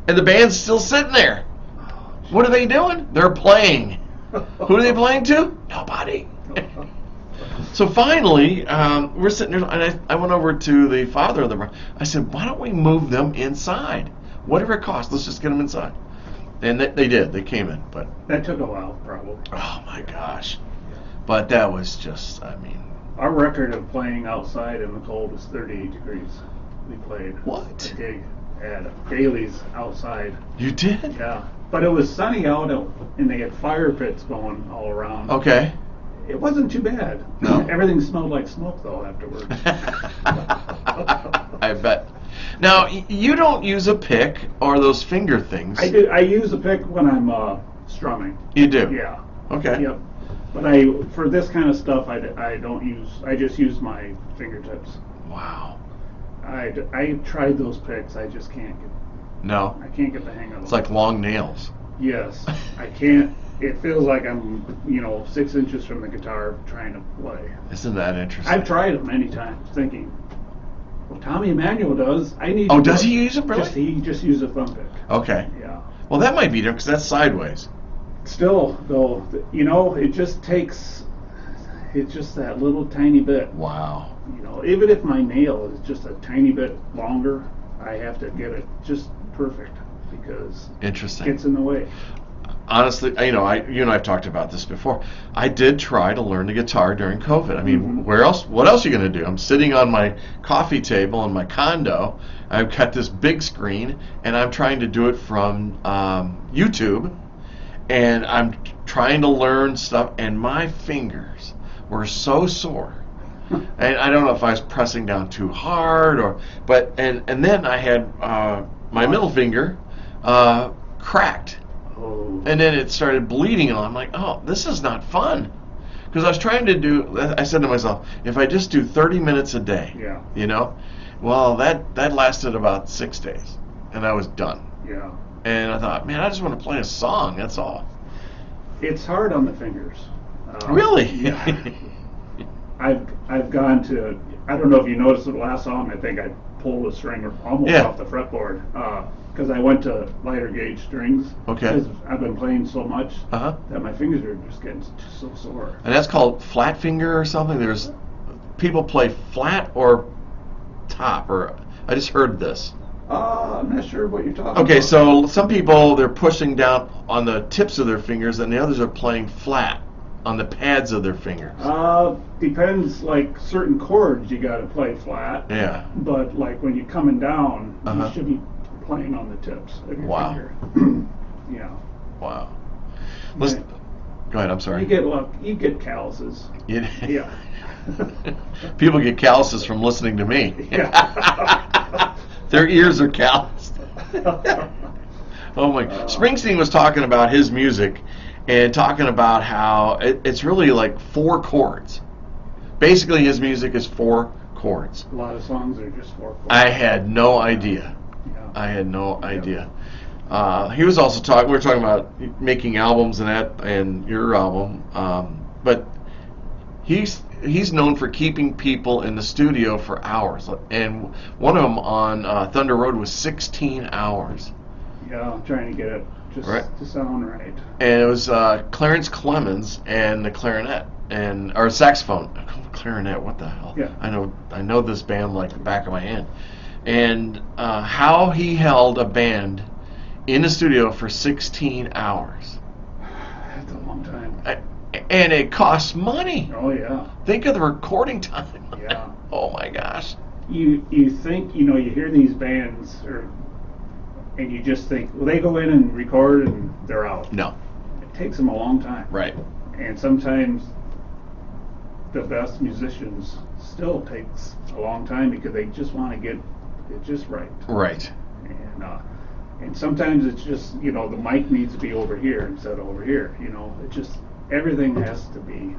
Speaker 1: And the band's still sitting there. What are they doing? They're playing. Who are they playing to? Nobody. So finally, we're sitting there, and I went over to the father of the bride. I said, why don't we move them inside? Whatever it costs, let's just get them inside. And they did. They came in. But
Speaker 2: that took a while, probably.
Speaker 1: Oh, my gosh. But that was just,
Speaker 2: Our record of playing outside in the cold was 38 degrees. We played
Speaker 1: What?
Speaker 2: a gig at Bailey's outside.
Speaker 1: You did?
Speaker 2: Yeah. But it was sunny out, and they had fire pits going all around.
Speaker 1: Okay.
Speaker 2: It wasn't too bad.
Speaker 1: No?
Speaker 2: Everything smelled like smoke, though, afterwards.
Speaker 1: I bet. Now, you don't use a pick or those finger things.
Speaker 2: I do. I use a pick when I'm strumming.
Speaker 1: You do?
Speaker 2: Yeah.
Speaker 1: Okay.
Speaker 2: Yep. But for this kind of stuff, I don't use. I just use my fingertips.
Speaker 1: Wow.
Speaker 2: I tried those picks. I just can't get.
Speaker 1: No.
Speaker 2: I can't get the hang of them.
Speaker 1: It's like long nails.
Speaker 2: Yes. I can't. It feels like I'm 6 inches from the guitar trying to play.
Speaker 1: Isn't that interesting?
Speaker 2: I've tried it many times, thinking, well, Tommy Emmanuel does. I need.
Speaker 1: Oh,
Speaker 2: to
Speaker 1: does he use it really?
Speaker 2: He just uses a thumb pick.
Speaker 1: Okay.
Speaker 2: Yeah.
Speaker 1: Well, that might be different because that's sideways.
Speaker 2: Still, though, it just takes. It's just that little tiny bit.
Speaker 1: Wow.
Speaker 2: Even if my nail is just a tiny bit longer, I have to get it just perfect because
Speaker 1: Interesting.
Speaker 2: it gets in the way.
Speaker 1: Honestly, you and I have talked about this before. I did try to learn the guitar during COVID. I mean, where else? What else are you going to do? I'm sitting on my coffee table in my condo. I've got this big screen, and I'm trying to do it from YouTube, and I'm trying to learn stuff, and my fingers were so sore. And I don't know if I was pressing down too hard and then I had my middle finger cracked.
Speaker 2: Oh.
Speaker 1: And then it started bleeding, and I'm like, oh, this is not fun. Because I was trying to I said to myself, if I just do 30 minutes a day, well, that lasted about 6 days, and I was done.
Speaker 2: Yeah.
Speaker 1: And I thought, man, I just want to play a song, that's all.
Speaker 2: It's hard on the fingers.
Speaker 1: Really?
Speaker 2: Yeah. I've gone to, I don't know if you noticed the last song, I think I pull the string almost
Speaker 1: Yeah.
Speaker 2: off the fretboard. Because I went to lighter gauge strings.
Speaker 1: Okay.
Speaker 2: Because I've been playing so much
Speaker 1: Uh-huh.
Speaker 2: that my fingers are just getting so sore.
Speaker 1: And that's called flat finger or something? There's people play flat or top, or I just heard this.
Speaker 2: I'm not sure what you're talking
Speaker 1: Okay,
Speaker 2: about.
Speaker 1: so some people, they're pushing down on the tips of their fingers, and the others are playing flat on the pads of their fingers.
Speaker 2: Depends, like certain chords you got to play flat.
Speaker 1: Yeah.
Speaker 2: But like when you're coming down,
Speaker 1: Uh-huh.
Speaker 2: you should be playing on the tips of your
Speaker 1: Wow.
Speaker 2: finger. Yeah.
Speaker 1: Wow. Let's
Speaker 2: Right.
Speaker 1: go ahead. I'm sorry.
Speaker 2: You get calluses.
Speaker 1: You-
Speaker 2: Yeah.
Speaker 1: People get calluses from listening to me.
Speaker 2: Yeah.
Speaker 1: Their ears are calloused. Oh my! Springsteen was talking about his music and talking about how it's really like 4 chords. Basically, his music is 4 chords.
Speaker 2: A lot of songs are just 4 chords.
Speaker 1: I had no idea.
Speaker 2: Yeah.
Speaker 1: I had no idea. He was also talking. We were talking about making albums and that, and your album. But he's known for keeping people in the studio for hours, and one of them on Thunder Road was 16 hours.
Speaker 2: Yeah, I'm trying to get it just
Speaker 1: Right.
Speaker 2: to sound right.
Speaker 1: And it was Clarence Clemens and the clarinet or saxophone. Clarinet, what the hell?
Speaker 2: Yeah.
Speaker 1: I know this band like the back of my hand. And how he held a band in the studio for 16 hours.
Speaker 2: That's a long time.
Speaker 1: And it costs money.
Speaker 2: Oh yeah.
Speaker 1: Think of the recording time.
Speaker 2: Yeah.
Speaker 1: Oh my gosh.
Speaker 2: You think, you hear these bands and you just think, well, they go in and record and they're out.
Speaker 1: No.
Speaker 2: It takes them a long time.
Speaker 1: Right.
Speaker 2: And sometimes the best musicians still takes a long time because they just want to get it just right.
Speaker 1: Right.
Speaker 2: And sometimes it's just, the mic needs to be over here instead of over here. It just, everything has to be.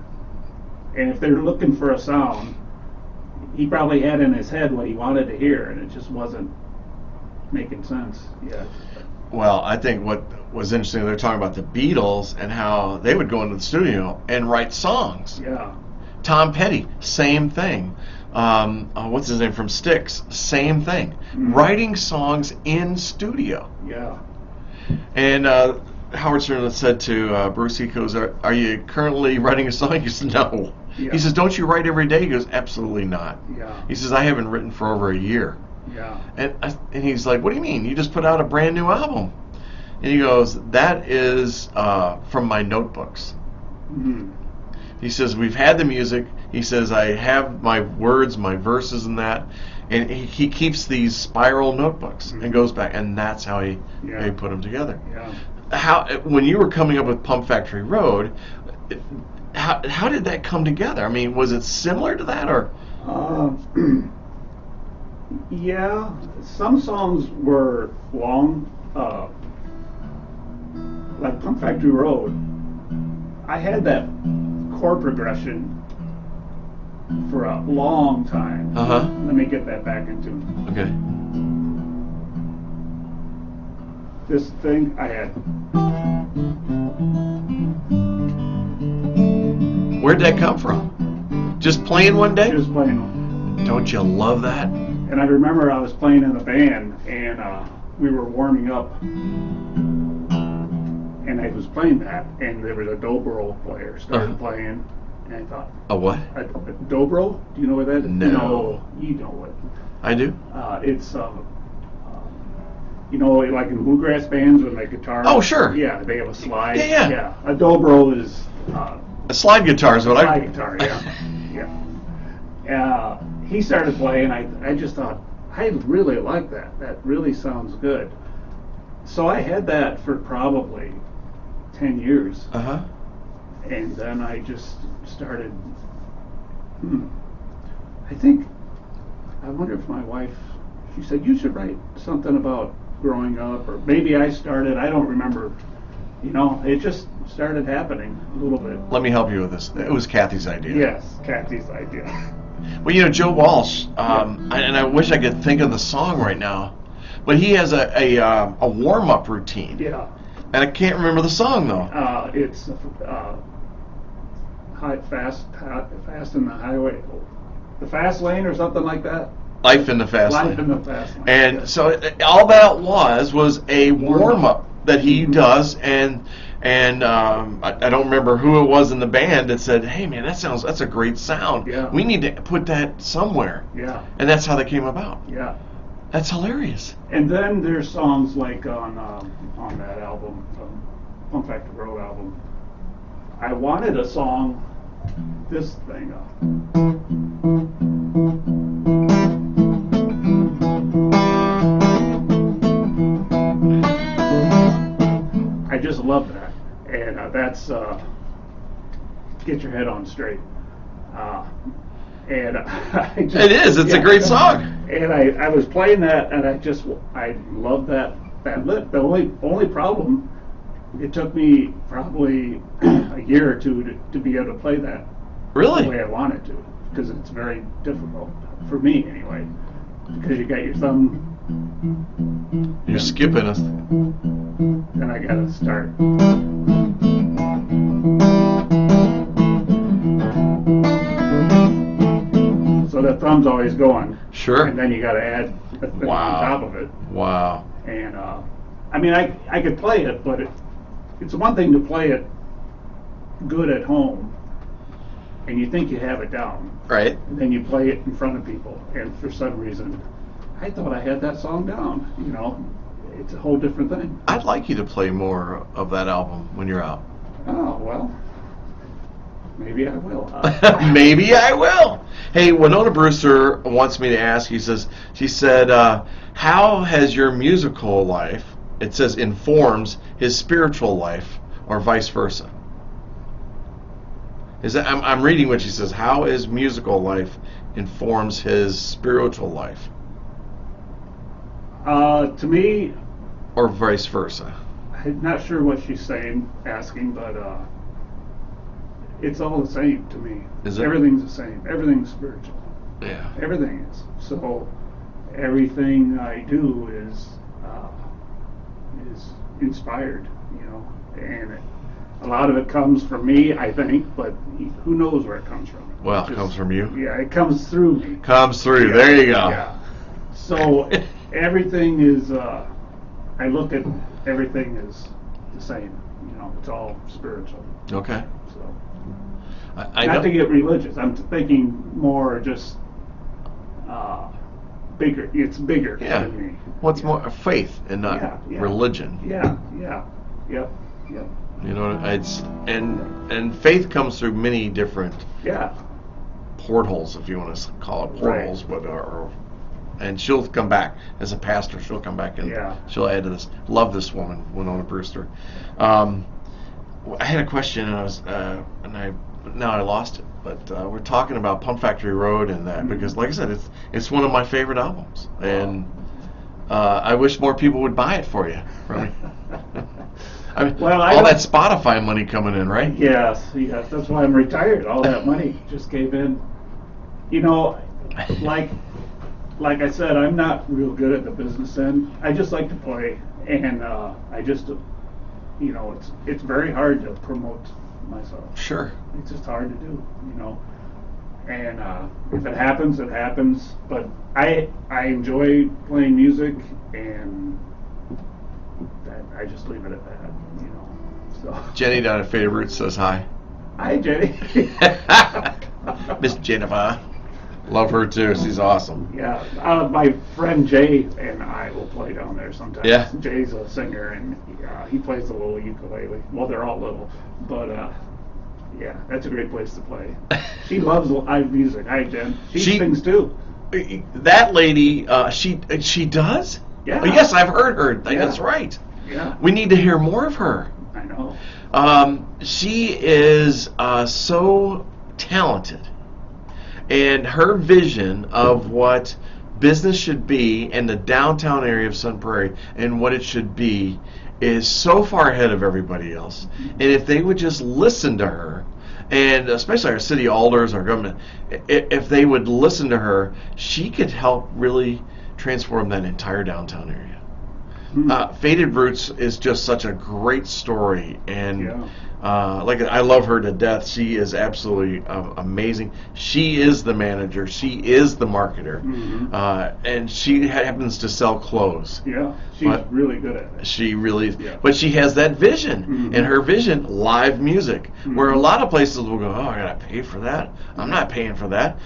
Speaker 2: And if they're looking for a sound, he probably had in his head what he wanted to hear, and it just wasn't making sense yet.
Speaker 1: Well, I think what was interesting, they're talking about the Beatles and how they would go into the studio and write songs.
Speaker 2: Yeah.
Speaker 1: Tom Petty, same thing. What's his name from Styx? Same thing.
Speaker 2: Mhm.
Speaker 1: Writing songs in studio.
Speaker 2: Yeah.
Speaker 1: And Howard Stern said to Bruce, he goes, are you currently writing a song? He says, no.
Speaker 2: Yeah.
Speaker 1: He says, don't you write every day? He goes, absolutely not.
Speaker 2: Yeah.
Speaker 1: He says, I haven't written for over a year.
Speaker 2: Yeah.
Speaker 1: And he's like, what do you mean? You just put out a brand new album. And he goes, that is from my notebooks.
Speaker 2: Mhm.
Speaker 1: He says, we've had the music. He says, I have my words, my verses and that. And he keeps these spiral notebooks and goes back. And that's how he put them together.
Speaker 2: Yeah.
Speaker 1: When you were coming up with Pump Factory Road, how did that come together? I mean, was it similar to that, or?
Speaker 2: Yeah, some songs were long, like Pump Factory Road. I had that chord progression for a long time.
Speaker 1: Uh-huh.
Speaker 2: Let me get that back into
Speaker 1: Okay.
Speaker 2: this thing I had.
Speaker 1: Where'd that come from? Just playing one day?
Speaker 2: Just playing.
Speaker 1: Don't you love that?
Speaker 2: And I remember I was playing in a band, and we were warming up, and I was playing that, and there was a dobro player started playing, and I thought,
Speaker 1: A what?
Speaker 2: a dobro? Do you know what that is?
Speaker 1: No.
Speaker 2: You know what?
Speaker 1: I do.
Speaker 2: It's like in bluegrass bands with like guitar.
Speaker 1: Oh, sure.
Speaker 2: Yeah, they have a slide.
Speaker 1: Yeah.
Speaker 2: A dobro is
Speaker 1: A slide guitar is what
Speaker 2: slide guitar. Yeah, yeah. He started playing. I just thought, I really like that. That really sounds good. So I had that for probably 10 years.
Speaker 1: Uh-huh.
Speaker 2: And then I just started, I wonder if my wife, she said, you should write something about growing up, or maybe I started, I don't remember. It just started happening a little bit.
Speaker 1: Let me help you with this. It was Kathy's idea.
Speaker 2: Yes, Kathy's idea.
Speaker 1: Well, Joe Walsh, and I wish I could think of the song right now, but he has a warm-up routine.
Speaker 2: Yeah.
Speaker 1: And I can't remember the song, though.
Speaker 2: It's fast in the highway, the fast lane or something like that.
Speaker 1: Life in the Fast
Speaker 2: Life
Speaker 1: Lane.
Speaker 2: in the Fast Lane.
Speaker 1: And
Speaker 2: yes.
Speaker 1: so all that was a warm-up that he does, and I don't remember who it was in the band that said, "Hey man, that's a great sound.
Speaker 2: Yeah.
Speaker 1: We need to put that somewhere."
Speaker 2: Yeah.
Speaker 1: And that's how that came about.
Speaker 2: Yeah.
Speaker 1: That's hilarious.
Speaker 2: And then there's songs like on that album, Fun Factory Road album. I wanted a song, this thing. I just love that, and that's Get Your Head On Straight. And I just,
Speaker 1: It is. It's a great song.
Speaker 2: And I was playing that, and I love that lick. The only problem, it took me probably a year or two to be able to play that the way
Speaker 1: Really?
Speaker 2: I wanted to, because it's very difficult for me anyway. Because you got your thumb,
Speaker 1: You're skipping us.
Speaker 2: then I got to start. So the thumb's always going.
Speaker 1: Sure.
Speaker 2: And then you got to add a thing
Speaker 1: Wow.
Speaker 2: on top of it.
Speaker 1: Wow.
Speaker 2: And I mean, I could play it, but it's one thing to play it good at home, and you think you have it down,
Speaker 1: Right.
Speaker 2: and then you play it in front of people, and for some reason, I thought I had that song down. You know, it's a whole different thing.
Speaker 1: I'd like you to play more of that album when you're out.
Speaker 2: Oh well, maybe I will.
Speaker 1: Maybe I will. Hey, Winona Brewster wants me to ask. She said, how has your musical life? It says informs his spiritual life, or vice versa. Is that I'm reading what she says. How his musical life informs his spiritual life,
Speaker 2: To me,
Speaker 1: or vice versa.
Speaker 2: I'm not sure what she's asking, but it's all the same to me.
Speaker 1: Is it?
Speaker 2: Everything's the same. Everything's spiritual.
Speaker 1: Yeah.
Speaker 2: Everything is. So everything I do is inspired, you know, and a lot of it comes from me, I think, but who knows where it comes from?
Speaker 1: Well, it comes from you.
Speaker 2: Yeah, it comes through me.
Speaker 1: Comes through.
Speaker 2: Yeah,
Speaker 1: There you go.
Speaker 2: Yeah. So everything is. I look at everything as the same. You know, it's all spiritual.
Speaker 1: Okay.
Speaker 2: So
Speaker 1: I
Speaker 2: not
Speaker 1: know.
Speaker 2: to get religious. I'm thinking more just bigger. It's bigger
Speaker 1: Yeah.
Speaker 2: than me.
Speaker 1: What's more faith and not
Speaker 2: Yeah.
Speaker 1: religion?
Speaker 2: Yeah. Yep.
Speaker 1: You know, it's and faith comes through many different
Speaker 2: Yeah.
Speaker 1: portholes, if you want to call it portholes, but and she'll come back as a pastor. She'll come back and
Speaker 2: Yeah.
Speaker 1: she'll add to this. Love this woman, Winona Brewster. I had a question, and now I lost it. But we're talking about Pump Factory Road and that because, like I said, it's one of my favorite albums, and I wish more people would buy it for you. Right? I mean,
Speaker 2: Well, I
Speaker 1: all
Speaker 2: don't-
Speaker 1: that Spotify money coming in, right?
Speaker 2: Yes. That's why I'm retired. All that money just came in. You know, like I said, I'm not real good at the business end. I just like to play, and I just, you know, it's very hard to promote myself.
Speaker 1: Sure.
Speaker 2: It's just hard to do, you know. And if it happens, it happens. But I enjoy playing music, and I just leave it at that, you know. So.
Speaker 1: Jenny down at Favorite says hi.
Speaker 2: Hi, Jenny.
Speaker 1: Miss Jennifer. Love her too. She's awesome.
Speaker 2: Yeah, my friend Jay and I will play down there sometimes.
Speaker 1: Yeah.
Speaker 2: Jay's a singer, and he plays a little ukulele. Well, they're all little, but yeah, that's a great place to play. She loves live music. Hi, Jen. She sings too.
Speaker 1: That lady, she does?
Speaker 2: Yeah.
Speaker 1: Oh, yes, I've heard her.
Speaker 2: Yeah.
Speaker 1: That's right.
Speaker 2: Yeah,
Speaker 1: We need to hear more of her.
Speaker 2: I know.
Speaker 1: She is so talented. And her vision of what business should be in the downtown area of Sun Prairie and what it should be is so far ahead of everybody else. And if they would just listen to her, and especially our city alders, our government, if they would listen to her, she could help really transform that entire downtown area. Faded Roots is just such a great story, and
Speaker 2: Yeah.
Speaker 1: like I love her to death. She is absolutely amazing. She is the manager. She is the marketer, and she happens to sell clothes.
Speaker 2: Yeah, she's
Speaker 1: But-
Speaker 2: really good at it.
Speaker 1: She really,
Speaker 2: Yeah.
Speaker 1: but she has that vision, and her vision, live music, where a lot of places will go, oh, I gotta pay for that. I'm not paying for that.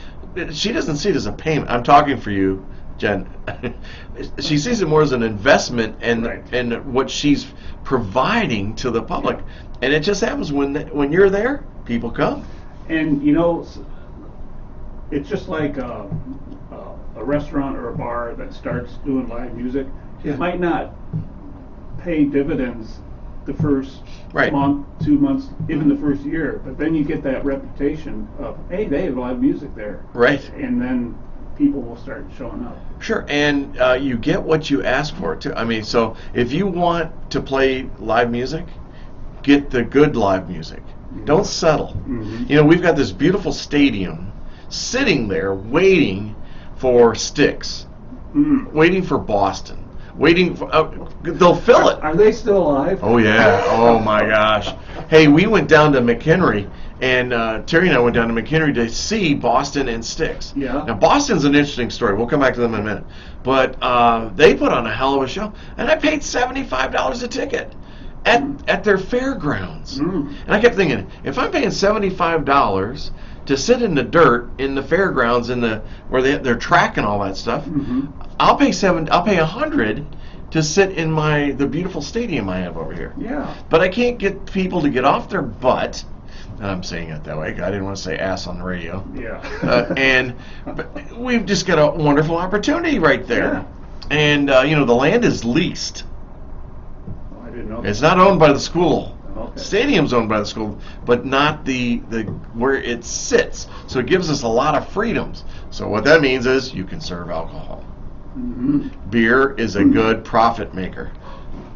Speaker 1: She doesn't see it as a payment. I'm talking for you, Jen. She sees it more as an investment and
Speaker 2: Right.
Speaker 1: and what she's providing to the public, and it just happens when you're there, people come.
Speaker 2: And you know, it's just like a restaurant or a bar that starts doing live music.
Speaker 1: Yeah.
Speaker 2: It might not pay dividends the first
Speaker 1: Right.
Speaker 2: month, 2 months, even the first year, but then you get that reputation of, hey, they have live music there,
Speaker 1: Right.
Speaker 2: and then people will start showing up.
Speaker 1: Sure, and you get what you ask for too. I mean, so if you want to play live music, get the good live music. Don't settle. You know, we've got this beautiful stadium sitting there waiting for Styx, waiting for Boston, waiting for. They'll fill it.
Speaker 2: Are they still alive?
Speaker 1: Oh yeah. Oh my gosh. Hey, we went down to McHenry, and Terry and I went down to McHenry to see Boston and Styx.
Speaker 2: Yeah.
Speaker 1: Now Boston's an interesting story. We'll come back to them in a minute. But they put on a hell of a show, and I paid $75 a ticket at their fairgrounds. And I kept thinking, if I'm paying $75 to sit in the dirt in the fairgrounds where they're tracking all that stuff, I'll pay $100 to sit in the beautiful stadium I have over here.
Speaker 2: Yeah.
Speaker 1: But I can't get people to get off their butt. And I'm saying it that way. I didn't want to say ass on the radio.
Speaker 2: Yeah.
Speaker 1: But we've just got a wonderful opportunity right there.
Speaker 2: Yeah.
Speaker 1: And the land is leased.
Speaker 2: Oh, I didn't know.
Speaker 1: It's not owned by the school.
Speaker 2: Okay.
Speaker 1: Stadium's owned by the school, but not the where it sits. So it gives us a lot of freedoms. So what that means is you can serve alcohol. Beer is a good profit maker.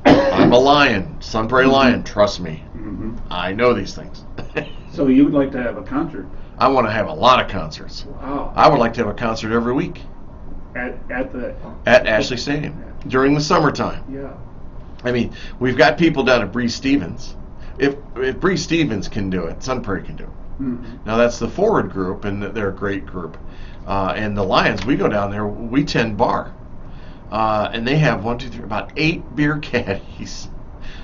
Speaker 1: I'm a lion, Sun Prairie Lion. Trust me, I know these things.
Speaker 2: So you would like to have a concert?
Speaker 1: I want to have a lot of concerts.
Speaker 2: Wow.
Speaker 1: I would like to have a concert every week
Speaker 2: At the.
Speaker 1: at Ashley Stadium during the summertime.
Speaker 2: Yeah.
Speaker 1: I mean, we've got people down at Bree Stevens. If Bree Stevens can do it, Sun Prairie can do it. Now that's the Forward group, and they're a great group. And the Lions, we go down there, we tend bar. And they have about 8 beer caddies.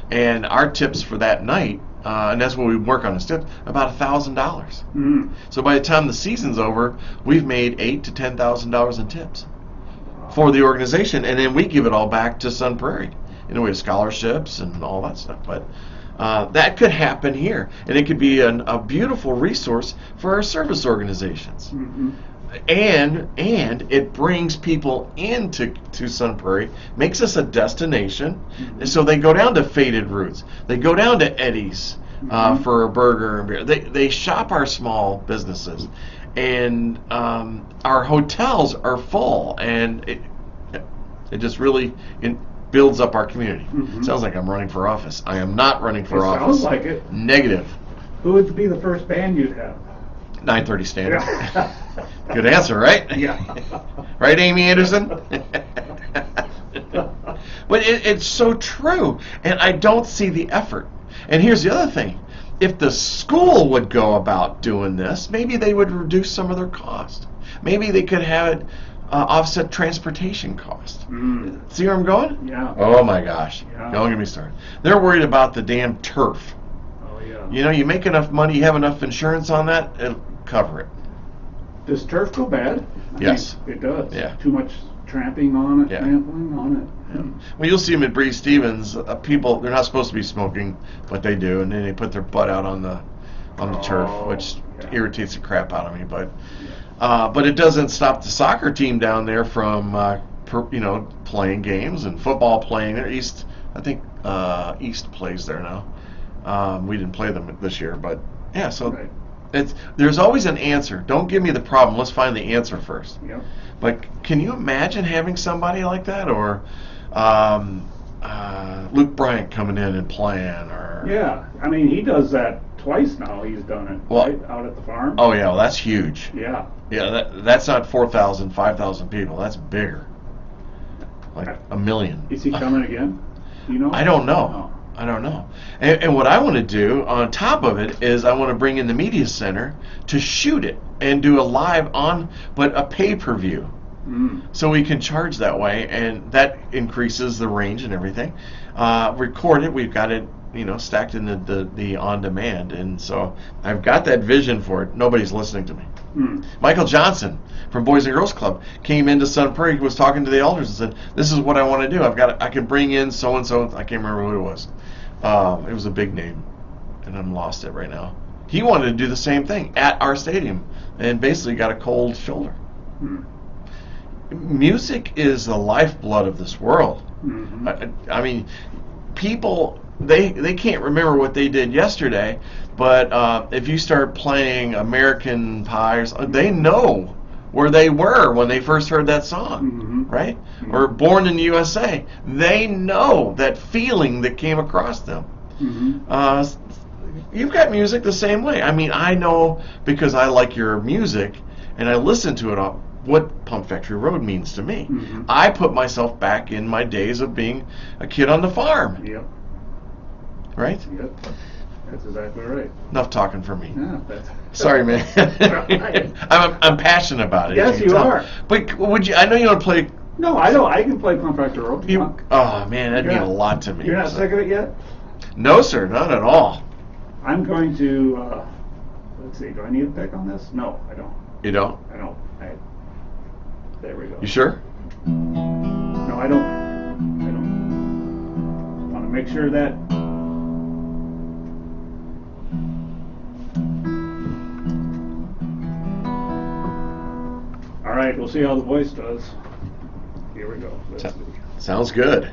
Speaker 1: And our tips for that night, and that's what we work on, is tips, about $1,000. So by the time the season's over, we've made $8,000 to $10,000 in tips for the organization, and then we give it all back to Sun Prairie in the way of scholarships and all that stuff. But that could happen here, and it could be a beautiful resource for our service organizations. And it brings people into Sun Prairie, makes us a destination. And so they go down to Faded Roots, they go down to Eddie's for a burger and beer. They shop our small businesses, and our hotels are full, and it just really builds up our community. Sounds like I'm running for office. I am not running for office.
Speaker 2: Sounds like it.
Speaker 1: Negative.
Speaker 2: Who would be the first band you'd have?
Speaker 1: 9:30 standard.
Speaker 2: Yeah.
Speaker 1: Good answer, right?
Speaker 2: Yeah.
Speaker 1: Right, Amy Anderson? But it's so true, and I don't see the effort. And here's the other thing. If the school would go about doing this, maybe they would reduce some of their cost. Maybe they could have it offset transportation cost. See where I'm going?
Speaker 2: Yeah.
Speaker 1: Oh my gosh.
Speaker 2: Yeah.
Speaker 1: Don't get me started. They're worried about the damn turf.
Speaker 2: Oh yeah.
Speaker 1: You know, you make enough money, you have enough insurance on that, it'll cover it.
Speaker 2: Does turf go bad?
Speaker 1: Yes.
Speaker 2: It does.
Speaker 1: Yeah.
Speaker 2: Too much trampling on it.
Speaker 1: Yeah.
Speaker 2: Trampling on it.
Speaker 1: Well, you'll see them at Bree Stevens. People, they're not supposed to be smoking, but they do, and then they put their butt out on the turf, which irritates the crap out of me. But it doesn't stop the soccer team down there from playing games and football playing there. East East plays there now. We didn't play them this year, but yeah. So there's always an answer. Don't give me the problem. Let's find the answer first.
Speaker 2: Yep.
Speaker 1: But can you imagine having somebody like that, or Luke Bryant coming in and playing, or
Speaker 2: Yeah. I mean, he does that twice now. He's done it right out at the farm.
Speaker 1: Oh yeah, well, that's huge.
Speaker 2: Yeah.
Speaker 1: Yeah, that's not 4,000, 5,000 people. That's bigger. like a million.
Speaker 2: Is he coming again? Do you know?
Speaker 1: I don't know.
Speaker 2: Oh.
Speaker 1: I don't know. And what I want to do on top of it is I want to bring in the media center to shoot it and do a live but a pay-per-view. So we can charge that way, and that increases the range and everything. Record it. We've got it, stacked in the on-demand, and so I've got that vision for it. Nobody's listening to me. Michael Johnson from Boys and Girls Club came into Sun Prairie. He was talking to the elders and said, "This is what I want to do. I can bring in so and so. I can't remember who it was. It was a big name, and I'm lost it right now. He wanted to do the same thing at our stadium, and basically got a cold shoulder." Music is the lifeblood of this world. I mean, people they can't remember what they did yesterday, but if you start playing American Pie, they know where they were when they first heard that song, right? Or Born in the USA, they know that feeling that came across them. You've got music the same way. I mean, I know because I like your music and I listen to it all, what Pump Factory Road means to me. I put myself back in my days of being a kid on the farm.
Speaker 2: Yep.
Speaker 1: Right?
Speaker 2: Yep. That's exactly right.
Speaker 1: Enough talking for me.
Speaker 2: Yeah,
Speaker 1: Sorry, man. I'm passionate about it.
Speaker 2: Yes, you are.
Speaker 1: But would you? I know you want to play.
Speaker 2: No, I don't. I can play Pump Factory Road.
Speaker 1: Oh man, that'd mean a lot to me.
Speaker 2: You're not sick of it yet?
Speaker 1: No, sir, not at all.
Speaker 2: I'm going to. Let's see. Do I need a pick on this? No, I don't.
Speaker 1: You don't?
Speaker 2: I don't. There we go.
Speaker 1: You sure?
Speaker 2: No, I don't. Want to make sure that. All right, we'll see how the voice does. Here we go. Let's see.
Speaker 1: Sounds good.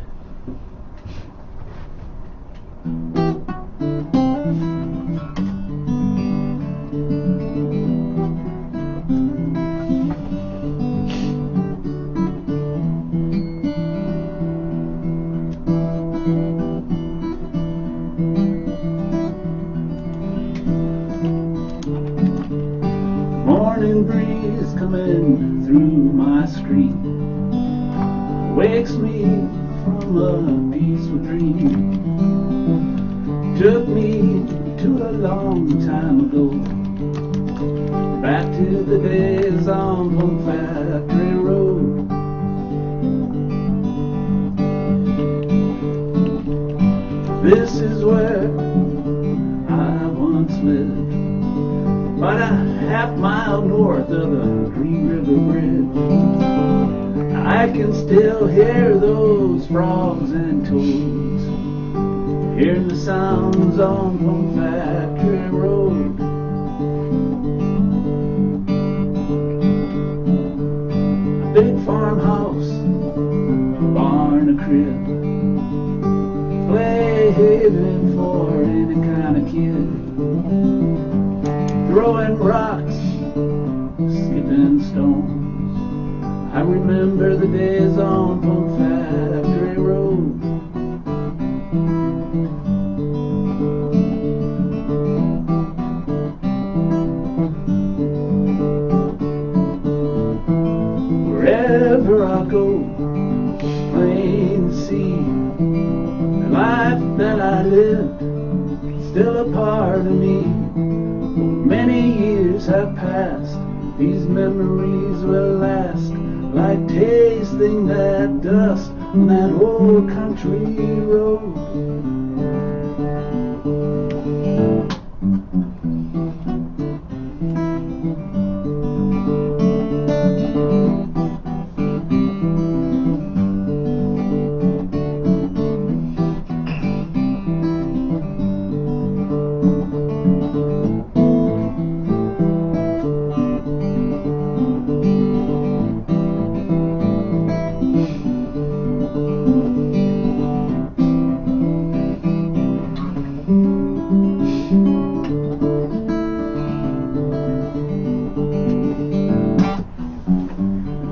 Speaker 2: Morning breeze coming through my screen wakes me from a peaceful dream. Took me to a long time ago, back to the days on Pump Factory Road. This is where I once lived, about a half-mile north of the Green River Bridge. I can still hear those frogs and toads, hearing the sounds on Pump Factory Road. A big farmhouse, a barn, a crib, play haven for any kind of kid. Throwing rocks, skipping stones. I remember the days on Pump Factory Road. Wherever I go, plain to see, the life that I lived, still a part of me. Many years have passed, these memories will last, like tasting that dust on that old country road.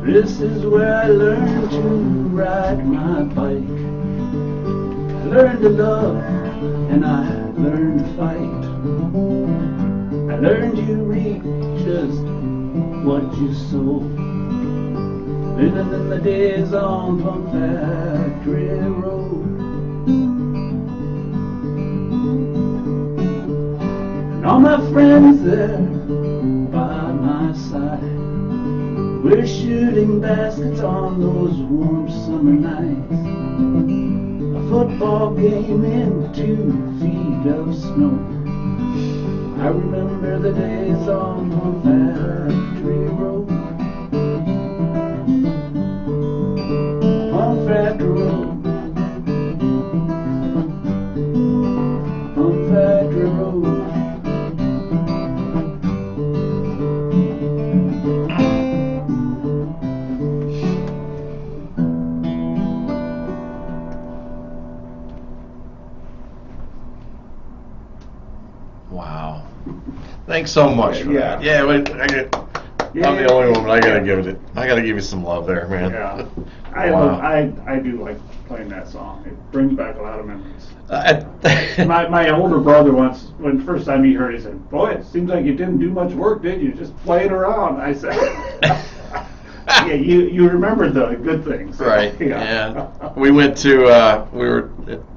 Speaker 2: This is where I learned to ride my bike. I learned to love and I learned to fight. I learned you reap just what you sow. living in the days on Plum Factory Road. And all my friends there by my side, we're shooting baskets on those warm summer nights. A football game in 2 feet of snow. I remember the days on Plum Factory Road. Plum Factory Road. Plum Factory Road.
Speaker 1: Wow. Thanks so much for
Speaker 2: Yeah.
Speaker 1: that. Yeah, wait, I'm the only one, but I gotta give you some love there, man.
Speaker 2: Yeah,
Speaker 1: Wow.
Speaker 2: I do like playing that song. It brings back a lot of memories.
Speaker 1: I-
Speaker 2: My older brother once, when the first time he heard it, he said, "Boy, it seems like you didn't do much work, did you? Just playing around." I said, "Yeah, you remember the good things."
Speaker 1: Right. Yeah. We went to we were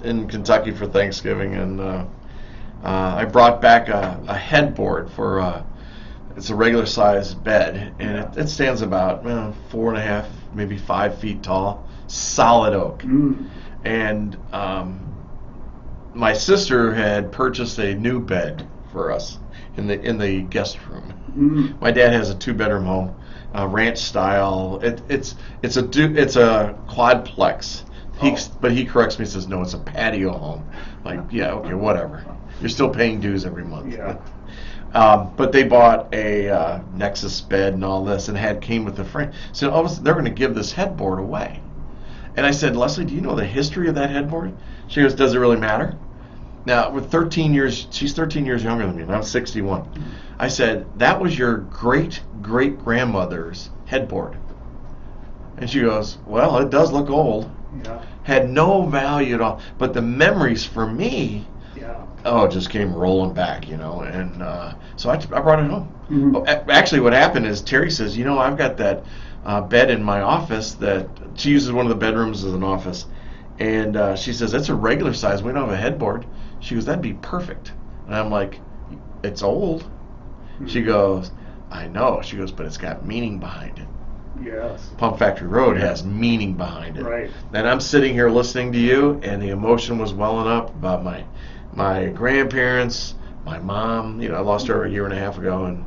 Speaker 1: in Kentucky for Thanksgiving, and I brought back a headboard for it's a regular sized bed, and it stands about 4.5, maybe 5 feet tall, solid oak. And my sister had purchased a new bed for us in the guest room. My dad has a 2-bedroom home, ranch style. It's a quadplex. But he corrects me and says, no, it's a patio home. Like, yeah, okay, whatever. You're still paying dues every month.
Speaker 2: Yeah.
Speaker 1: But they bought a Nexus bed and all this, and came with a frame. So obviously they're going to give this headboard away. And I said, Leslie, do you know the history of that headboard? She goes, does it really matter? Now, with 13 years, she's 13 years younger than me, and I'm 61. I said, that was your great-great-grandmother's headboard. And she goes, well, it does look old.
Speaker 2: Yeah.
Speaker 1: Had no value at all. But the memories for me, it just came rolling back, and so I brought it home. Actually, what happened is Terry says, I've got that bed in my office that she uses one of the bedrooms as an office, and she says, it's a regular size, we don't have a headboard. She goes, that'd be perfect. And I'm like, it's old. She goes, I know. She goes, but it's got meaning behind it.
Speaker 2: Yes.
Speaker 1: Plum Factory Road has meaning behind it.
Speaker 2: Right.
Speaker 1: And I'm sitting here listening to you, and the emotion was welling up about my grandparents, my mom. I lost her a year and a half ago, and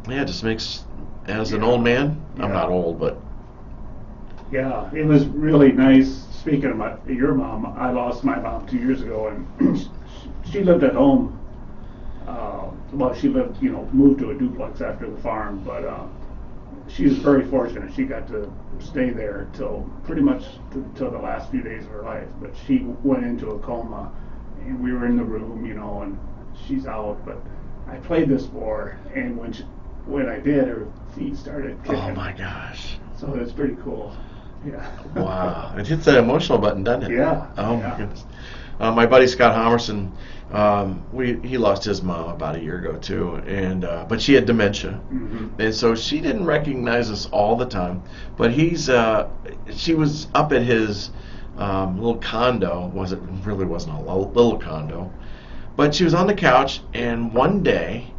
Speaker 1: it just makes, as an old man, I'm not old, but
Speaker 2: yeah, it was really nice. Speaking of your mom, I lost my mom 2 years ago, and she lived at home. She lived, moved to a duplex after the farm, but she was very fortunate. She got to stay there till pretty much till the last few days of her life. But she went into a coma, and we were in the room, and she's out. But I played this for her, and when I did, her feet started kicking.
Speaker 1: oh my gosh.
Speaker 2: So it's pretty cool. Yeah.
Speaker 1: Wow. It hits that emotional button, doesn't it?
Speaker 2: Yeah.
Speaker 1: Oh
Speaker 2: Yeah.
Speaker 1: my goodness. My buddy Scott Homerson, he lost his mom about a year ago too, and but she had dementia, and so she didn't recognize us all the time. But she was up at his little condo. Really wasn't a little condo, but she was on the couch, and one day,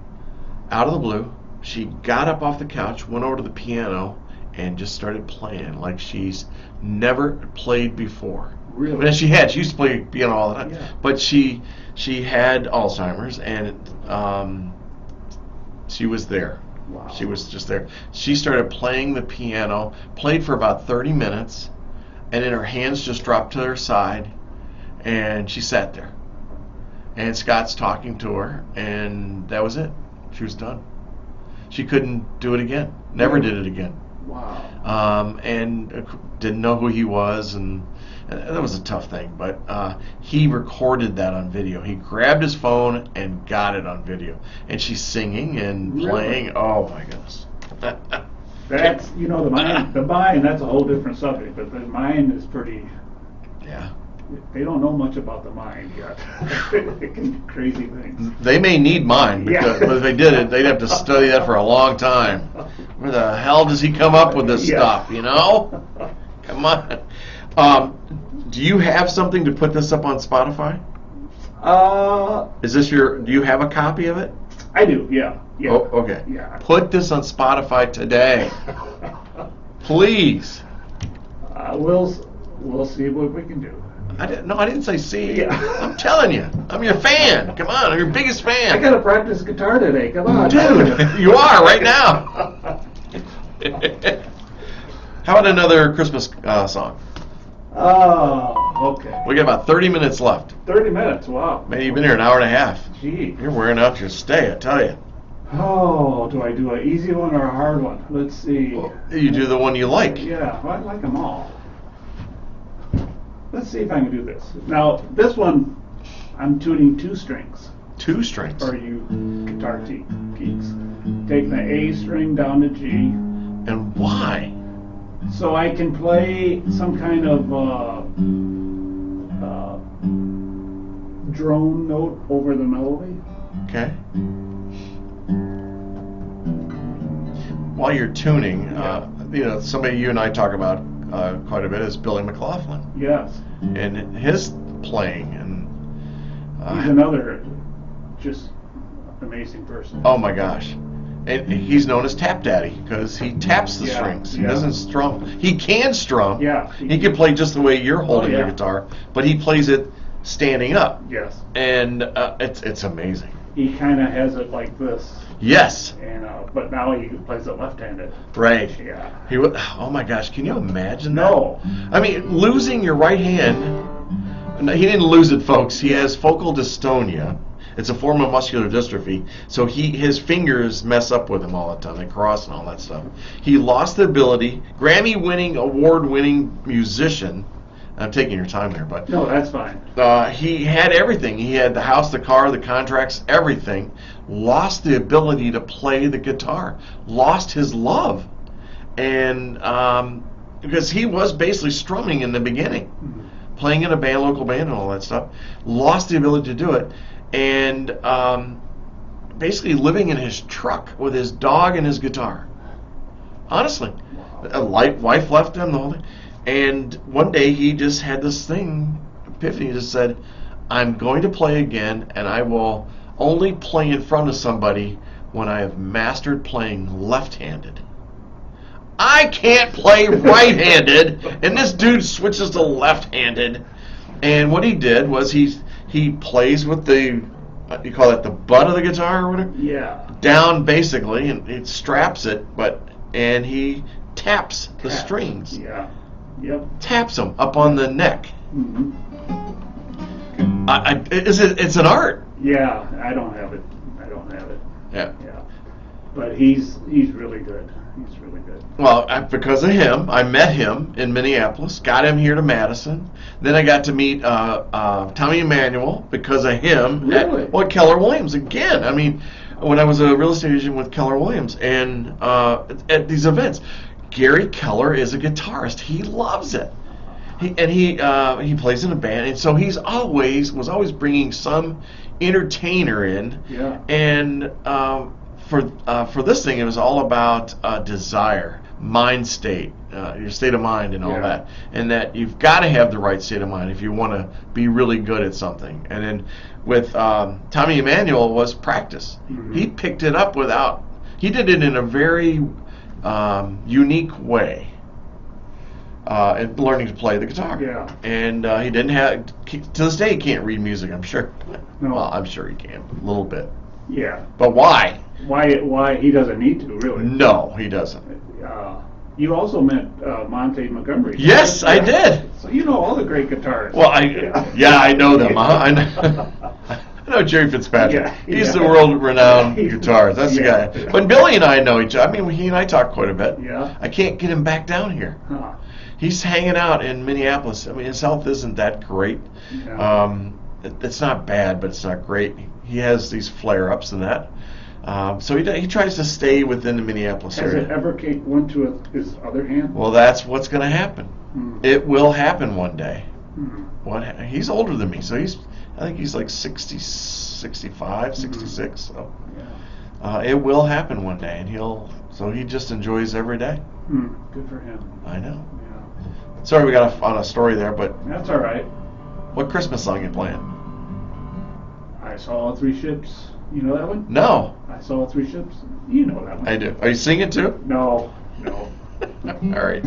Speaker 1: out of the blue, she got up off the couch, went over to the piano, and just started playing like she's never played before.
Speaker 2: Really?
Speaker 1: I mean, she used to play piano all the time, but she had Alzheimer's, and she was there.
Speaker 2: Wow.
Speaker 1: She was just there. She started playing the piano, played for about 30 minutes, and then her hands just dropped to her side, and she sat there. And Scott's talking to her, and that was it. She was done. She couldn't do it again. Never did it again.
Speaker 2: Wow.
Speaker 1: And didn't know who he was, and that was a tough thing. But he recorded that on video. He grabbed his phone and got it on video. And she's singing and playing.
Speaker 2: Really?
Speaker 1: Oh my goodness.
Speaker 2: That's the mind. The mind. That's a whole different subject. But the mind is pretty.
Speaker 1: Yeah.
Speaker 2: They don't know much about the mind yet. It can do crazy things.
Speaker 1: They may need mine, because but if they did it, they'd have to study that for a long time. Where the hell does he come up with this
Speaker 2: Yeah.
Speaker 1: stuff, you know? Come on. Do you have something to put this up on Spotify? Is this do you have a copy of it?
Speaker 2: I do, yeah. Yeah.
Speaker 1: Oh, okay.
Speaker 2: Yeah.
Speaker 1: Put this on Spotify today. Please.
Speaker 2: We'll see what we can do.
Speaker 1: I didn't say see.
Speaker 2: Yeah.
Speaker 1: I'm telling you. I'm your fan. Come on, I'm your biggest fan.
Speaker 2: I gotta practice guitar today. Come on,
Speaker 1: Dude, you are right now. How about another Christmas song?
Speaker 2: Oh, okay.
Speaker 1: We got about 30 minutes left.
Speaker 2: 30 minutes. Wow.
Speaker 1: Man, you've been here an hour and a half.
Speaker 2: Gee.
Speaker 1: You're wearing out your stay, I tell you.
Speaker 2: Oh, do I do an easy one or a hard one? Let's see.
Speaker 1: You do the one you like.
Speaker 2: Yeah, well, I like them all. Let's see if I can do this. Now, this one, I'm tuning 2 strings.
Speaker 1: 2 strings.
Speaker 2: For you guitar geeks. Take the A string down to G.
Speaker 1: And why?
Speaker 2: So I can play some kind of drone note over the melody.
Speaker 1: Okay. While you're tuning, somebody you and I talk about quite a bit is Billy McLaughlin.
Speaker 2: Yes.
Speaker 1: And his playing and
Speaker 2: He's another just amazing person.
Speaker 1: oh my gosh. And he's known as Tap Daddy because he taps the strings. He doesn't strum. He can strum.
Speaker 2: Yeah.
Speaker 1: He can play just the way you're holding
Speaker 2: yeah.
Speaker 1: the guitar, but he plays it standing up.
Speaker 2: Yes.
Speaker 1: And it's amazing.
Speaker 2: He kind of has it like this.
Speaker 1: Yes.
Speaker 2: And but now he plays it left-handed.
Speaker 1: Right.
Speaker 2: Yeah.
Speaker 1: He would. Oh my gosh! Can you imagine that?
Speaker 2: No.
Speaker 1: I mean, losing your right hand. No, he didn't lose it, folks. He has focal dystonia. It's a form of muscular dystrophy. So his fingers mess up with him all the time. They cross and all that stuff. He lost the ability. Grammy-winning, award-winning musician. I'm taking your time here, but
Speaker 2: No, that's fine.
Speaker 1: he had everything. He had the house, the car, the contracts, everything. Lost the ability to play the guitar. Lost his love. And because he was basically strumming in the beginning, playing in a band, local band and all that stuff. Lost the ability to do it. And basically living in his truck with his dog and his guitar. Honestly. A wife left him, the whole thing. And one day he just had this thing, epiphany, he just said, I'm going to play again, and I will only play in front of somebody when I have mastered playing left-handed. I can't play right-handed, and this dude switches to left-handed. And what he did was he plays with the, you call it the butt of the guitar or whatever?
Speaker 2: Yeah.
Speaker 1: Down basically, and it straps it, and he taps the strings.
Speaker 2: Yeah. Yep.
Speaker 1: Taps them up on the neck.
Speaker 2: Mm-hmm.
Speaker 1: It's an art.
Speaker 2: Yeah, I don't have it.
Speaker 1: Yeah.
Speaker 2: Yeah. But he's really good. He's really good.
Speaker 1: Well, because of him, I met him in Minneapolis, got him here to Madison. Then I got to meet Tommy Emmanuel because of him.
Speaker 2: Really?
Speaker 1: At Keller Williams again. I mean, when I was a real estate agent with Keller Williams, and at these events, Gary Keller is a guitarist. He loves it. He plays in a band, and so was always bringing some entertainer in.
Speaker 2: Yeah.
Speaker 1: And for this thing, it was all about desire, mind state, your state of mind, and all that. And that you've got to have the right state of mind if you want to be really good at something. And then with Tommy Emmanuel was practice.
Speaker 2: Mm-hmm.
Speaker 1: He picked it up he did it in a very unique way. And learning to play the guitar.
Speaker 2: Yeah.
Speaker 1: And he didn't have, to this day, he can't read music, I'm sure.
Speaker 2: No.
Speaker 1: Well, I'm sure he can, a little bit.
Speaker 2: Yeah.
Speaker 1: But why?
Speaker 2: Why he doesn't need to, really.
Speaker 1: No, he doesn't.
Speaker 2: You also met Monte Montgomery.
Speaker 1: Yes, I did.
Speaker 2: So you know all the great guitarists.
Speaker 1: Well, I know them. I know Jerry Fitzpatrick.
Speaker 2: Yeah,
Speaker 1: He's the world-renowned guitarist. That's the
Speaker 2: Yeah.
Speaker 1: guy. But Billy and I know each other. I mean, he and I talk quite a bit.
Speaker 2: Yeah.
Speaker 1: I can't get him back down here.
Speaker 2: Huh.
Speaker 1: He's hanging out in Minneapolis. I mean, his health isn't that great.
Speaker 2: Yeah.
Speaker 1: It's not bad, but it's not great. He has these flare-ups and that. So he tries to stay within the Minneapolis
Speaker 2: Has
Speaker 1: area.
Speaker 2: it ever went to his other hand?
Speaker 1: Well, that's what's going to happen. It will happen one day. He's older than me, so I think he's like 60, 65, 66. So, it will happen one day, and he just enjoys every day.
Speaker 2: Good for him.
Speaker 1: I know.
Speaker 2: Yeah.
Speaker 1: Sorry we got on a story there, but
Speaker 2: That's all right.
Speaker 1: what Christmas song you playing?
Speaker 2: I saw all three ships. You know that one?
Speaker 1: No,
Speaker 2: I saw all three ships. You know that one.
Speaker 1: I do. Are you singing too?
Speaker 2: No.
Speaker 1: All right.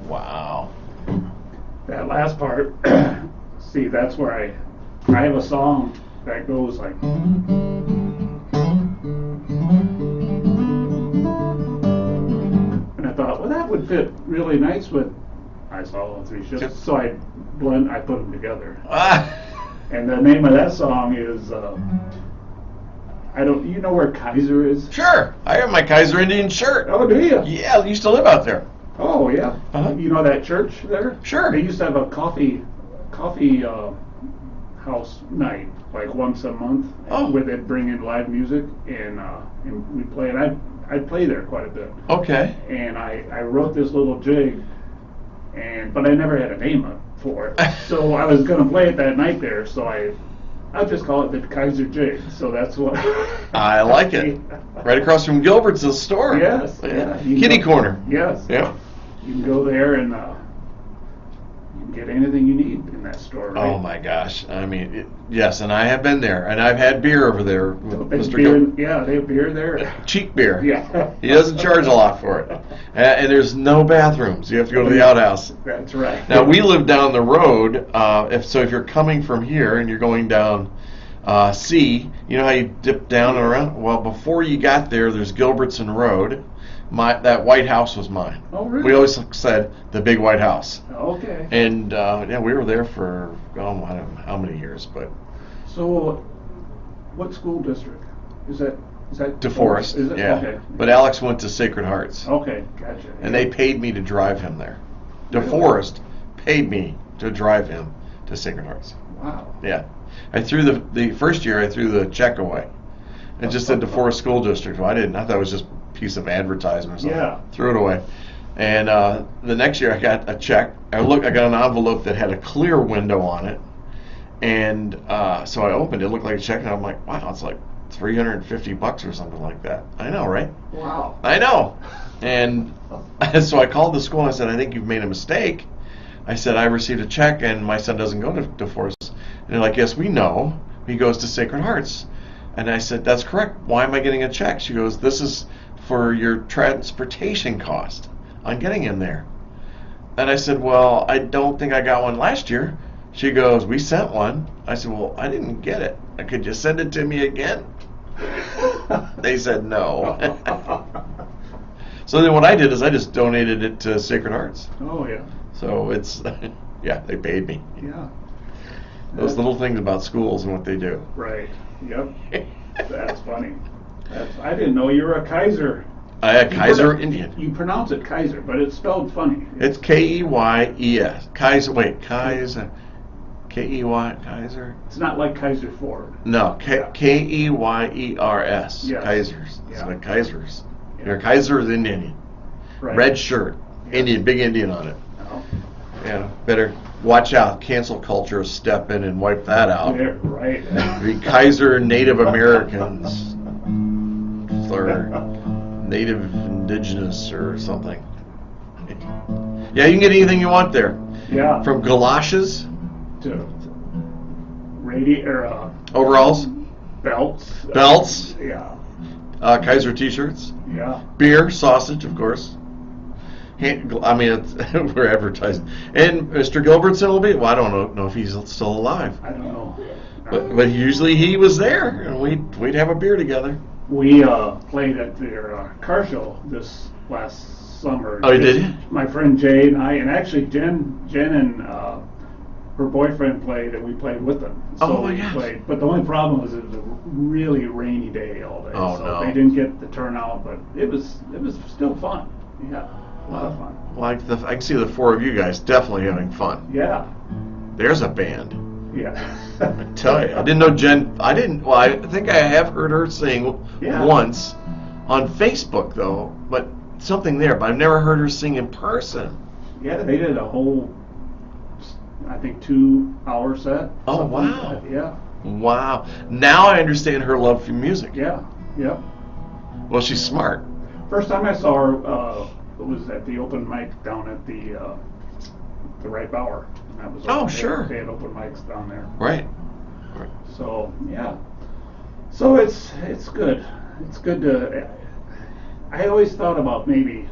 Speaker 1: Wow.
Speaker 2: That last part, see, that's where I have a song that goes like. And I thought, well, that would fit really nice with I Saw All Three Ships. So I put them together. And the name of that song is, you know where Kaiser is?
Speaker 1: Sure. I have my Kaiser Indian shirt.
Speaker 2: Oh, do you?
Speaker 1: Yeah, I used to live out there.
Speaker 2: Oh, yeah.
Speaker 1: Uh-huh.
Speaker 2: You know that church there?
Speaker 1: Sure.
Speaker 2: They used to have a coffee house night, like once a month, where they'd bring in live music, and we'd play. And I'd play there quite a bit.
Speaker 1: Okay.
Speaker 2: And I wrote this little jig, but I never had a name for it. So I was going to play it that night there, so I'll just call it the Kaiser Jig. So that's what.
Speaker 1: I like it. Right across from Gilbert's the store.
Speaker 2: Yes.
Speaker 1: Yeah.
Speaker 2: You
Speaker 1: Kitty
Speaker 2: go,
Speaker 1: corner.
Speaker 2: Yes.
Speaker 1: Yeah.
Speaker 2: You can go there and you can get anything you need in that store. Right?
Speaker 1: Oh my gosh! I mean, yes, and I have been there, and I've had beer over there with Mr.
Speaker 2: Beer,
Speaker 1: Gilbert.
Speaker 2: yeah, they have beer there.
Speaker 1: Cheap beer.
Speaker 2: Yeah.
Speaker 1: He doesn't charge a lot for it, and there's no bathrooms. You have to go to the outhouse.
Speaker 2: That's right.
Speaker 1: Now we live down the road. If you're coming from here and you're going down C, you know how you dip down and around. Well, before you got there, there's Gilbertson Road. That White House was mine.
Speaker 2: Oh, really?
Speaker 1: We always said the big White House.
Speaker 2: Okay.
Speaker 1: And we were there for I don't know how many years, but
Speaker 2: So, what school district is that?
Speaker 1: DeForest.
Speaker 2: Is it?
Speaker 1: Yeah.
Speaker 2: Okay.
Speaker 1: But Alex went to Sacred Hearts,
Speaker 2: Okay, gotcha.
Speaker 1: and they paid me to drive him there. DeForest paid me to drive him to Sacred Hearts.
Speaker 2: Wow.
Speaker 1: Yeah. I threw the first year I threw the check away. It just said DeForest School District. Well, I didn't. I thought it was just a piece of advertisement or something.
Speaker 2: Yeah.
Speaker 1: Threw it away. And the next year I got a check. I got an envelope that had a clear window on it. And so I opened it. It looked like a check, and I'm like, wow, it's like $350 or something like that. I know, right?
Speaker 2: Wow.
Speaker 1: I know. And so I called the school and I said, I think you've made a mistake. I said, I received a check and my son doesn't go to DeForest. And they're like, yes, we know. He goes to Sacred Hearts. And I said, that's correct. Why am I getting a check? She goes, this is for your transportation cost on getting in there. And I said, well, I don't think I got one last year. She goes, we sent one. I said, well, I didn't get it. Could you send it to me again? They said no. So then what I did is I just donated it to Sacred Hearts.
Speaker 2: Oh, yeah.
Speaker 1: So it's, yeah, they paid me.
Speaker 2: Yeah.
Speaker 1: Those little things about schools and what they do.
Speaker 2: Right. Yep. That's funny. I didn't know you were a Kaiser.
Speaker 1: Kaiser Indian.
Speaker 2: You pronounce it Kaiser, but it's spelled funny.
Speaker 1: It's K-E-Y-E-S. Kaiser. Wait, Kaiser. K-E-Y, Kaiser?
Speaker 2: It's not like Kaiser Ford.
Speaker 1: No, K-E-Y-E-R-S.
Speaker 2: Yes.
Speaker 1: Kaisers. It's
Speaker 2: Yeah.
Speaker 1: like Kaisers.
Speaker 2: Yeah.
Speaker 1: Your Kaiser is an Indian.
Speaker 2: Right.
Speaker 1: Red shirt.
Speaker 2: Yeah.
Speaker 1: Indian, big Indian on it.
Speaker 2: Oh.
Speaker 1: Yeah, better watch out. Cancel culture step in and wipe that out.
Speaker 2: Yeah, right.
Speaker 1: The Kaiser Native Americans or Native Indigenous or something. Yeah, you can get anything you want there.
Speaker 2: Yeah.
Speaker 1: From galoshes,
Speaker 2: To
Speaker 1: overalls,
Speaker 2: belts.
Speaker 1: Yeah. Kaiser T-shirts,
Speaker 2: Yeah.
Speaker 1: beer, sausage, of course. We're advertising. And Mr. Gilbertson will be. Well, I don't know if he's still alive,
Speaker 2: I don't know.
Speaker 1: but usually he was there, and we'd have a beer together.
Speaker 2: We played at their car show this last summer.
Speaker 1: Oh, you did?
Speaker 2: My friend Jay and I, and actually Jen and her boyfriend played, and we played with them. So
Speaker 1: Oh, my
Speaker 2: we
Speaker 1: gosh.
Speaker 2: played. But the only problem was it was a really rainy day all day.
Speaker 1: Oh,
Speaker 2: so
Speaker 1: no.
Speaker 2: they didn't get the turnout, but it was still fun. Yeah, a lot of fun.
Speaker 1: Well, I can see the four of you guys definitely having fun.
Speaker 2: Yeah,
Speaker 1: There's a band.
Speaker 2: yeah.
Speaker 1: I tell you, I didn't know Jen. I think I have heard her sing
Speaker 2: Yeah.
Speaker 1: once on Facebook though, but something there. But I've never heard her sing in person.
Speaker 2: Yeah, they did a whole, I think, 2-hour set.
Speaker 1: Oh,
Speaker 2: something
Speaker 1: wow.
Speaker 2: like that. Yeah,
Speaker 1: Wow. Now I understand her love for music.
Speaker 2: yeah, yeah.
Speaker 1: Well, she's smart.
Speaker 2: First time I saw her was at the open mic down at the Wright Bower. And that was
Speaker 1: Oh,
Speaker 2: open.
Speaker 1: sure.
Speaker 2: They had open mics down there.
Speaker 1: Right.
Speaker 2: So yeah. So it's good. It's good to. I always thought about maybe.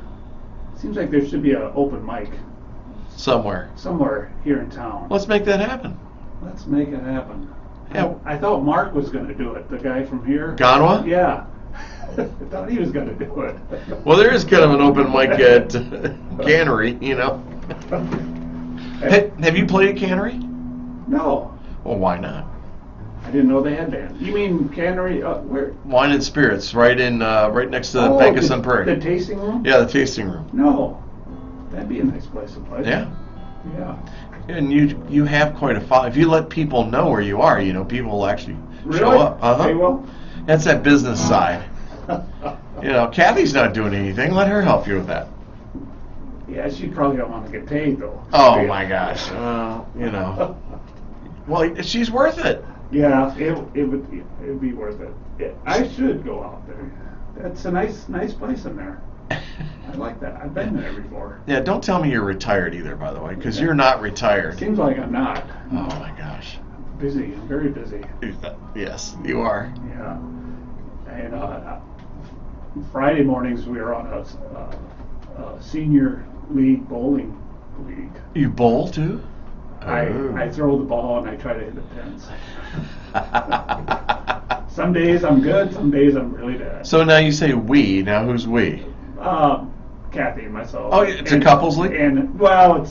Speaker 2: Seems like there should be an open mic
Speaker 1: Somewhere.
Speaker 2: somewhere here in town.
Speaker 1: Let's make that happen.
Speaker 2: Let's make it happen.
Speaker 1: Yeah.
Speaker 2: I thought Mark was going to do it. The guy from here.
Speaker 1: Ganwa?
Speaker 2: Yeah. I thought he was going to do it.
Speaker 1: Well, there is kind of an open mic at Cannery, you know. Have you played at Cannery?
Speaker 2: No,
Speaker 1: Well, why not?
Speaker 2: I didn't know they had that. You mean Cannery? Where?
Speaker 1: Wine and Spirits, right next to the
Speaker 2: Oh,
Speaker 1: Bank of Sun Prairie.
Speaker 2: The tasting room?
Speaker 1: Yeah, the tasting room.
Speaker 2: No, that'd be a nice place to play.
Speaker 1: Yeah.
Speaker 2: Yeah.
Speaker 1: And you have quite a following. If you let people know where you are, people will actually
Speaker 2: Really?
Speaker 1: show up.
Speaker 2: They will?
Speaker 1: That's that business side. Kathy's not doing anything. Let her help you with that.
Speaker 2: Yeah, she probably don't want to get paid though.
Speaker 1: Oh
Speaker 2: Yeah.
Speaker 1: my gosh. Well, she's worth it.
Speaker 2: Yeah, it would be worth it. I should go out there. That's a nice place in there. I like that. I've been there before.
Speaker 1: Yeah, don't tell me you're retired either, by the way, because you're not retired.
Speaker 2: Seems like I'm not.
Speaker 1: Oh my gosh.
Speaker 2: Busy. I'm very busy.
Speaker 1: Yes, you are.
Speaker 2: Yeah. And Friday mornings we were on a senior league bowling league.
Speaker 1: You bowl too?
Speaker 2: I throw the ball and I try to hit the pins. Some days I'm good, some days I'm really bad.
Speaker 1: So now you say we. Now who's we?
Speaker 2: Kathy and myself.
Speaker 1: Oh, it's a couples league?
Speaker 2: And well,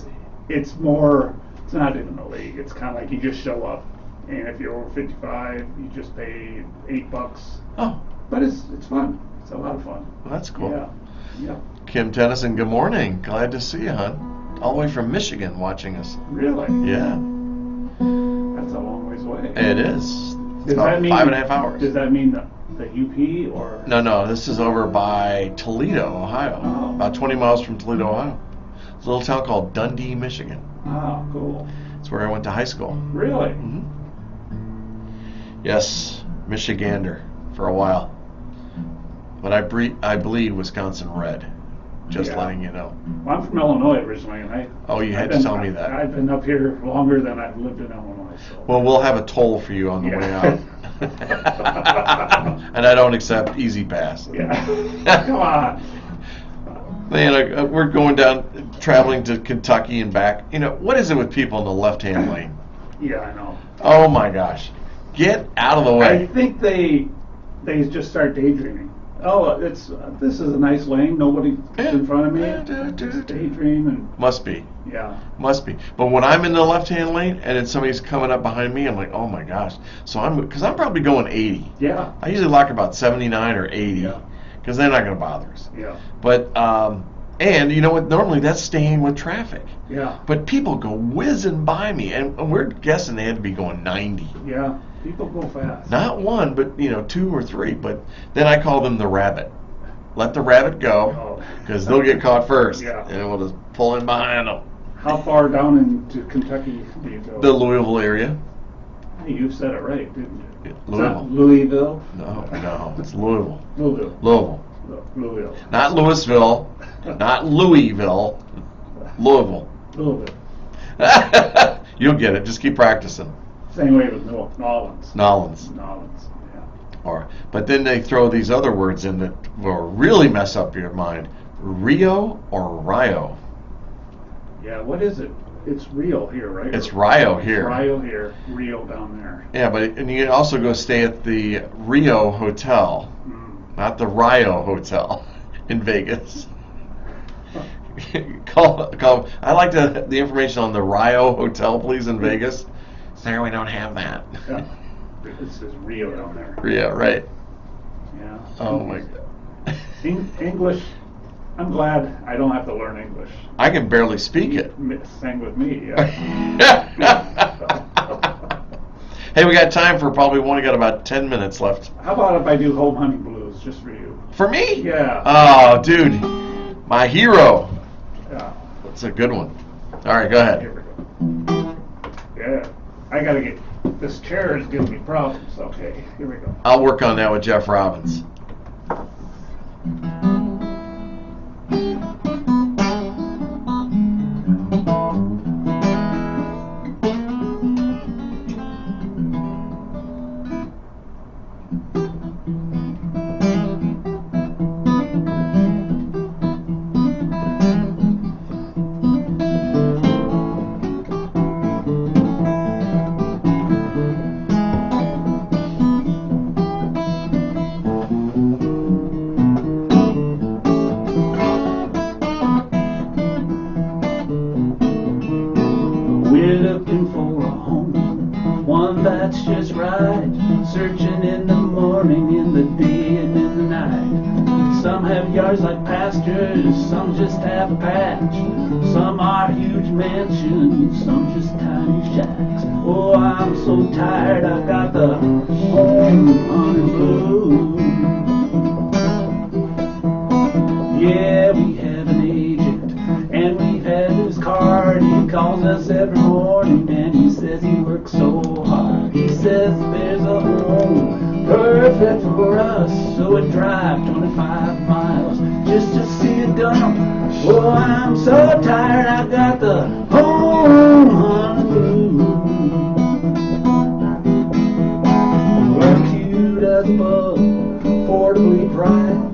Speaker 2: it's more. It's not even a league. It's kind of like you just show up, and if you're over 55, you just pay $8.
Speaker 1: Oh,
Speaker 2: But it's fun. It's a lot of fun.
Speaker 1: well, that's cool.
Speaker 2: Yeah. Yeah.
Speaker 1: Kim Tennyson, good morning. Glad to see you, hon. All the way from Michigan watching us.
Speaker 2: Really?
Speaker 1: Yeah.
Speaker 2: That's a long ways ways away.
Speaker 1: It is. It's
Speaker 2: Does
Speaker 1: about
Speaker 2: that mean
Speaker 1: 5.5 hours.
Speaker 2: Does that mean the UP or?
Speaker 1: No, this is over by Toledo, Ohio.
Speaker 2: Oh.
Speaker 1: About 20 miles from Toledo, Ohio. It's a little town called Dundee, Michigan.
Speaker 2: Oh, cool.
Speaker 1: It's where I went to high school.
Speaker 2: Really?
Speaker 1: hmm Yes, Michigander for a while. But I bleed Wisconsin red. Just
Speaker 2: Yeah.
Speaker 1: letting you know.
Speaker 2: Well, I'm from Illinois originally, and
Speaker 1: You had
Speaker 2: I've
Speaker 1: to
Speaker 2: been-
Speaker 1: tell me that.
Speaker 2: I've been up here longer than I've lived in Illinois. So.
Speaker 1: Well, we'll have a toll for you on the way
Speaker 2: Yeah.
Speaker 1: out. And I don't accept Easy Pass.
Speaker 2: Yeah. Come on.
Speaker 1: Man, we're going down, traveling to Kentucky and back. What is it with people in the left-hand lane?
Speaker 2: Yeah, I know.
Speaker 1: Oh my gosh. Get out of the
Speaker 2: I
Speaker 1: way.
Speaker 2: think they just start daydreaming. Oh, this is a nice lane. Nobody's in front of me. Just daydream and
Speaker 1: Must be.
Speaker 2: yeah.
Speaker 1: Must be. But when I'm in the left-hand lane and then somebody's coming up behind me, I'm like, oh my gosh. Because I'm probably going 80.
Speaker 2: Yeah.
Speaker 1: I usually lock about 79 or 80
Speaker 2: Yeah.
Speaker 1: because they're not going to bother us.
Speaker 2: Yeah.
Speaker 1: But, and you know what? Normally that's staying with traffic.
Speaker 2: Yeah.
Speaker 1: But people go whizzing by me, and we're guessing they had to be going 90.
Speaker 2: Yeah. People go fast.
Speaker 1: Not one, but 2 or 3. But then I call them the rabbit. Let the rabbit go,
Speaker 2: Oh.
Speaker 1: because they'll get caught first,
Speaker 2: Yeah.
Speaker 1: and we'll just pull in behind them.
Speaker 2: How far down into Kentucky do you go?
Speaker 1: The Louisville area.
Speaker 2: Hey, you said it right, didn't you?
Speaker 1: Louisville.
Speaker 2: Is that Louisville?
Speaker 1: No, it's Louisville.
Speaker 2: Louisville.
Speaker 1: Louisville.
Speaker 2: Louisville.
Speaker 1: Not Louisville, not Louisville, Louisville.
Speaker 2: Louisville.
Speaker 1: You'll get it. Just keep practicing.
Speaker 2: Same way with Nolans.
Speaker 1: Nolans.
Speaker 2: Nolans. Yeah.
Speaker 1: But then they throw these other words in that will really mess up your mind. Rio or Rio?
Speaker 2: Yeah. What is it? It's Rio here, right?
Speaker 1: It's Rio here.
Speaker 2: Rio here. Rio down there.
Speaker 1: Yeah, and you can also go stay at the Rio Hotel, not the Rio Hotel in Vegas. call. I'd like the information on the Rio Hotel, please, in Vegas. Sorry, we don't have that.
Speaker 2: Yeah. It says Rio down there.
Speaker 1: Yeah, right.
Speaker 2: Yeah.
Speaker 1: Oh my God.
Speaker 2: English. I'm glad I don't have to learn English.
Speaker 1: I can barely speak it.
Speaker 2: Same with me. Yeah.
Speaker 1: Hey, we got time for probably one. We got about 10 minutes left.
Speaker 2: How about if I do Home Hunting Blues just for you?
Speaker 1: For me?
Speaker 2: Yeah.
Speaker 1: Oh, dude, my hero.
Speaker 2: Yeah.
Speaker 1: That's a good one. All right, go ahead.
Speaker 2: Here we go. Yeah. I gotta get. This chair is giving me problems. Okay. Here we go.
Speaker 1: I'll work on that with Jeff Robbins.
Speaker 2: We're looking for a home, one that's just right. Searching in the morning, in the day, and in the night. Some have yards like pastures, some just have a patch. Some are huge mansions, some just tiny shacks. Oh, I'm so tired, I got the home hunting blues. Yeah, we have an agent, and we've had his card. He calls us every morning, and he says he works so hard. He says there's a home perfect for us, so we drive 25 miles just to see it done. Oh, I'm so tired, I got the home hunting blues. We're cute as a bug, affordably priced.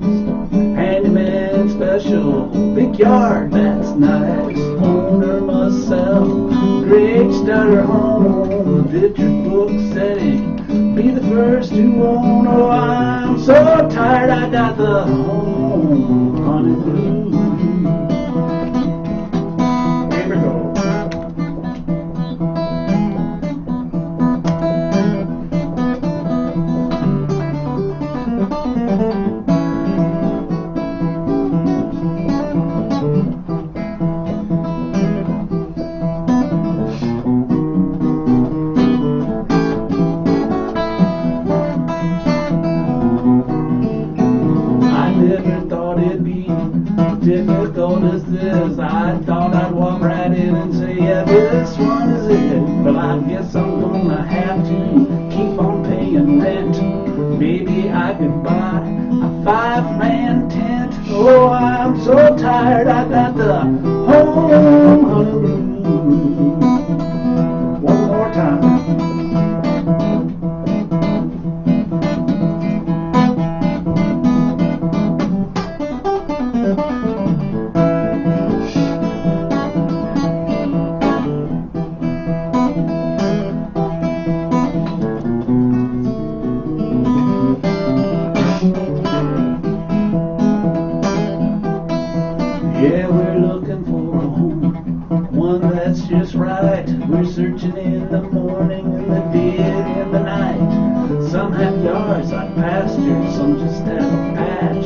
Speaker 2: Handyman special, big yard, that's nice. Owner must sell, great starter home. Picture book setting, be the first to own. Oh, I'm so tired, I got the home hunting blues. Here we go.
Speaker 6: difficult as this. I thought I'd walk right in and say, yeah, this one is it. But I guess I'm gonna have to keep on paying rent. Maybe I could buy a 5-man tent. Oh, I'm so tired, I got the home honeymoon. One more time. Yeah, we're looking for a home, one that's just right. We're searching in the morning and the dead in the night. Some have yards like pastures, some just have a patch.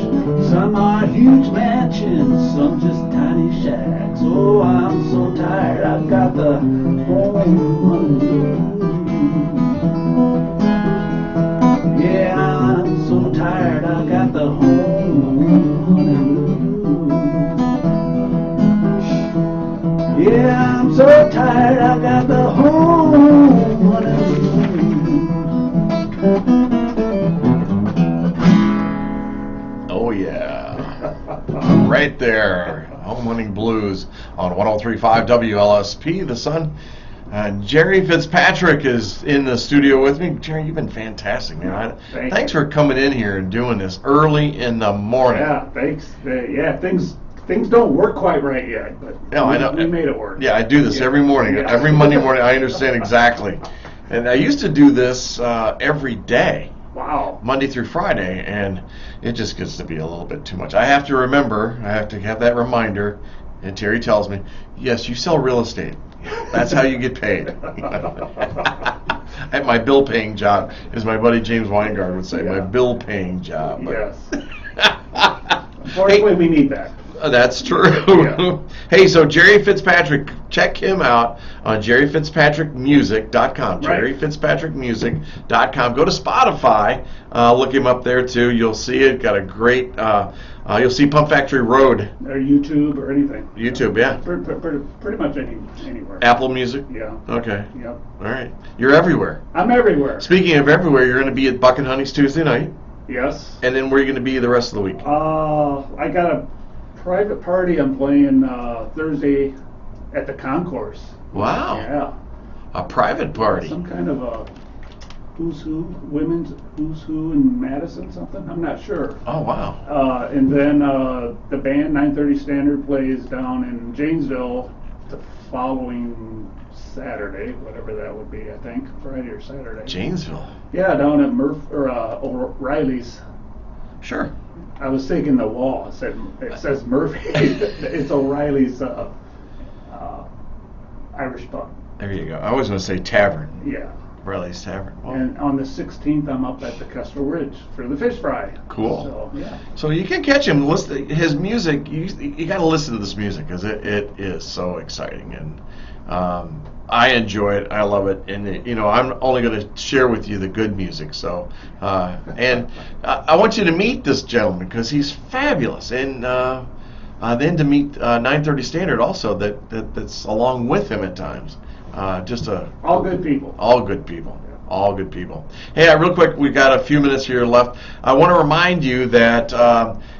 Speaker 6: Some are huge mansions, some just tiny shacks. Oh, I'm so tired, I've got the home honeymoon. Yeah, I'm so tired, I've got the home honeymoon. Yeah, I'm so tired, I got the home honeymoon.
Speaker 1: Oh, yeah. Right there. Home Winning Blues on 103.5 WLSP, The Sun. Jerry Fitzpatrick is in the studio with me. Jerry, you've been fantastic, man. Thanks for coming in here and doing this early in the morning.
Speaker 2: Yeah, thanks. Yeah, things don't work quite right yet, but
Speaker 1: No, I know.
Speaker 2: we made it work.
Speaker 1: Yeah, I do this every morning.
Speaker 2: Yeah.
Speaker 1: Every Monday morning, I understand exactly. And I used to do this every day,
Speaker 2: Wow.
Speaker 1: Monday through Friday, and it just gets to be a little bit too much. I have to remember, I have to have that reminder, and Terry tells me, yes, you sell real estate. That's how you get paid. At my bill-paying job, as my buddy James Weingard would say, my bill-paying job.
Speaker 2: Yes. Unfortunately, we need that.
Speaker 1: That's true.
Speaker 2: Yeah.
Speaker 1: Hey, so Jerry Fitzpatrick, check him out on jerryfitzpatrickmusic.com.
Speaker 2: Right.
Speaker 1: jerryfitzpatrickmusic.com. Go to Spotify. Look him up there, too. You'll see it. Got a great, you'll see Pump Factory Road.
Speaker 2: Or YouTube or anything.
Speaker 1: YouTube, yeah.
Speaker 2: Pretty much anywhere.
Speaker 1: Apple Music?
Speaker 2: Yeah.
Speaker 1: Okay.
Speaker 2: Yep.
Speaker 1: All right. You're everywhere.
Speaker 2: I'm everywhere.
Speaker 1: Speaking of everywhere, you're going to be at Buck and Honey's Tuesday night.
Speaker 2: Yes.
Speaker 1: And then where are you going to be the rest of the week?
Speaker 2: I got a private party I'm playing Thursday at the concourse.
Speaker 1: Wow.
Speaker 2: Yeah.
Speaker 1: A private party.
Speaker 2: Some kind of a who's who, women's who's who in Madison, something. I'm not sure.
Speaker 1: Oh, wow.
Speaker 2: And then the band 9:30 Standard plays down in Janesville the following Saturday, whatever that would be. I think Friday or Saturday.
Speaker 1: Janesville.
Speaker 2: Yeah, down at O'Reilly's.
Speaker 1: Sure.
Speaker 2: I was thinking the wall. It says Murphy. It's O'Reilly's Irish pub.
Speaker 1: There you go. I was going to say tavern.
Speaker 2: Yeah.
Speaker 1: Riley's Tavern. Wow.
Speaker 2: And on the 16th, I'm up at the Kestrel Ridge for the fish fry.
Speaker 1: Cool.
Speaker 2: So, yeah.
Speaker 1: So you can catch him. Listen, his music. You got to listen to this music because it is so exciting, and I enjoy it. I love it, and I'm only going to share with you the good music. So, and I want you to meet this gentleman because he's fabulous, and then to meet 9:30 Standard also that's along with him at times.
Speaker 2: All good people.
Speaker 1: All good people. All good people. Hey, real quick, we've got a few minutes here left. I want to remind you that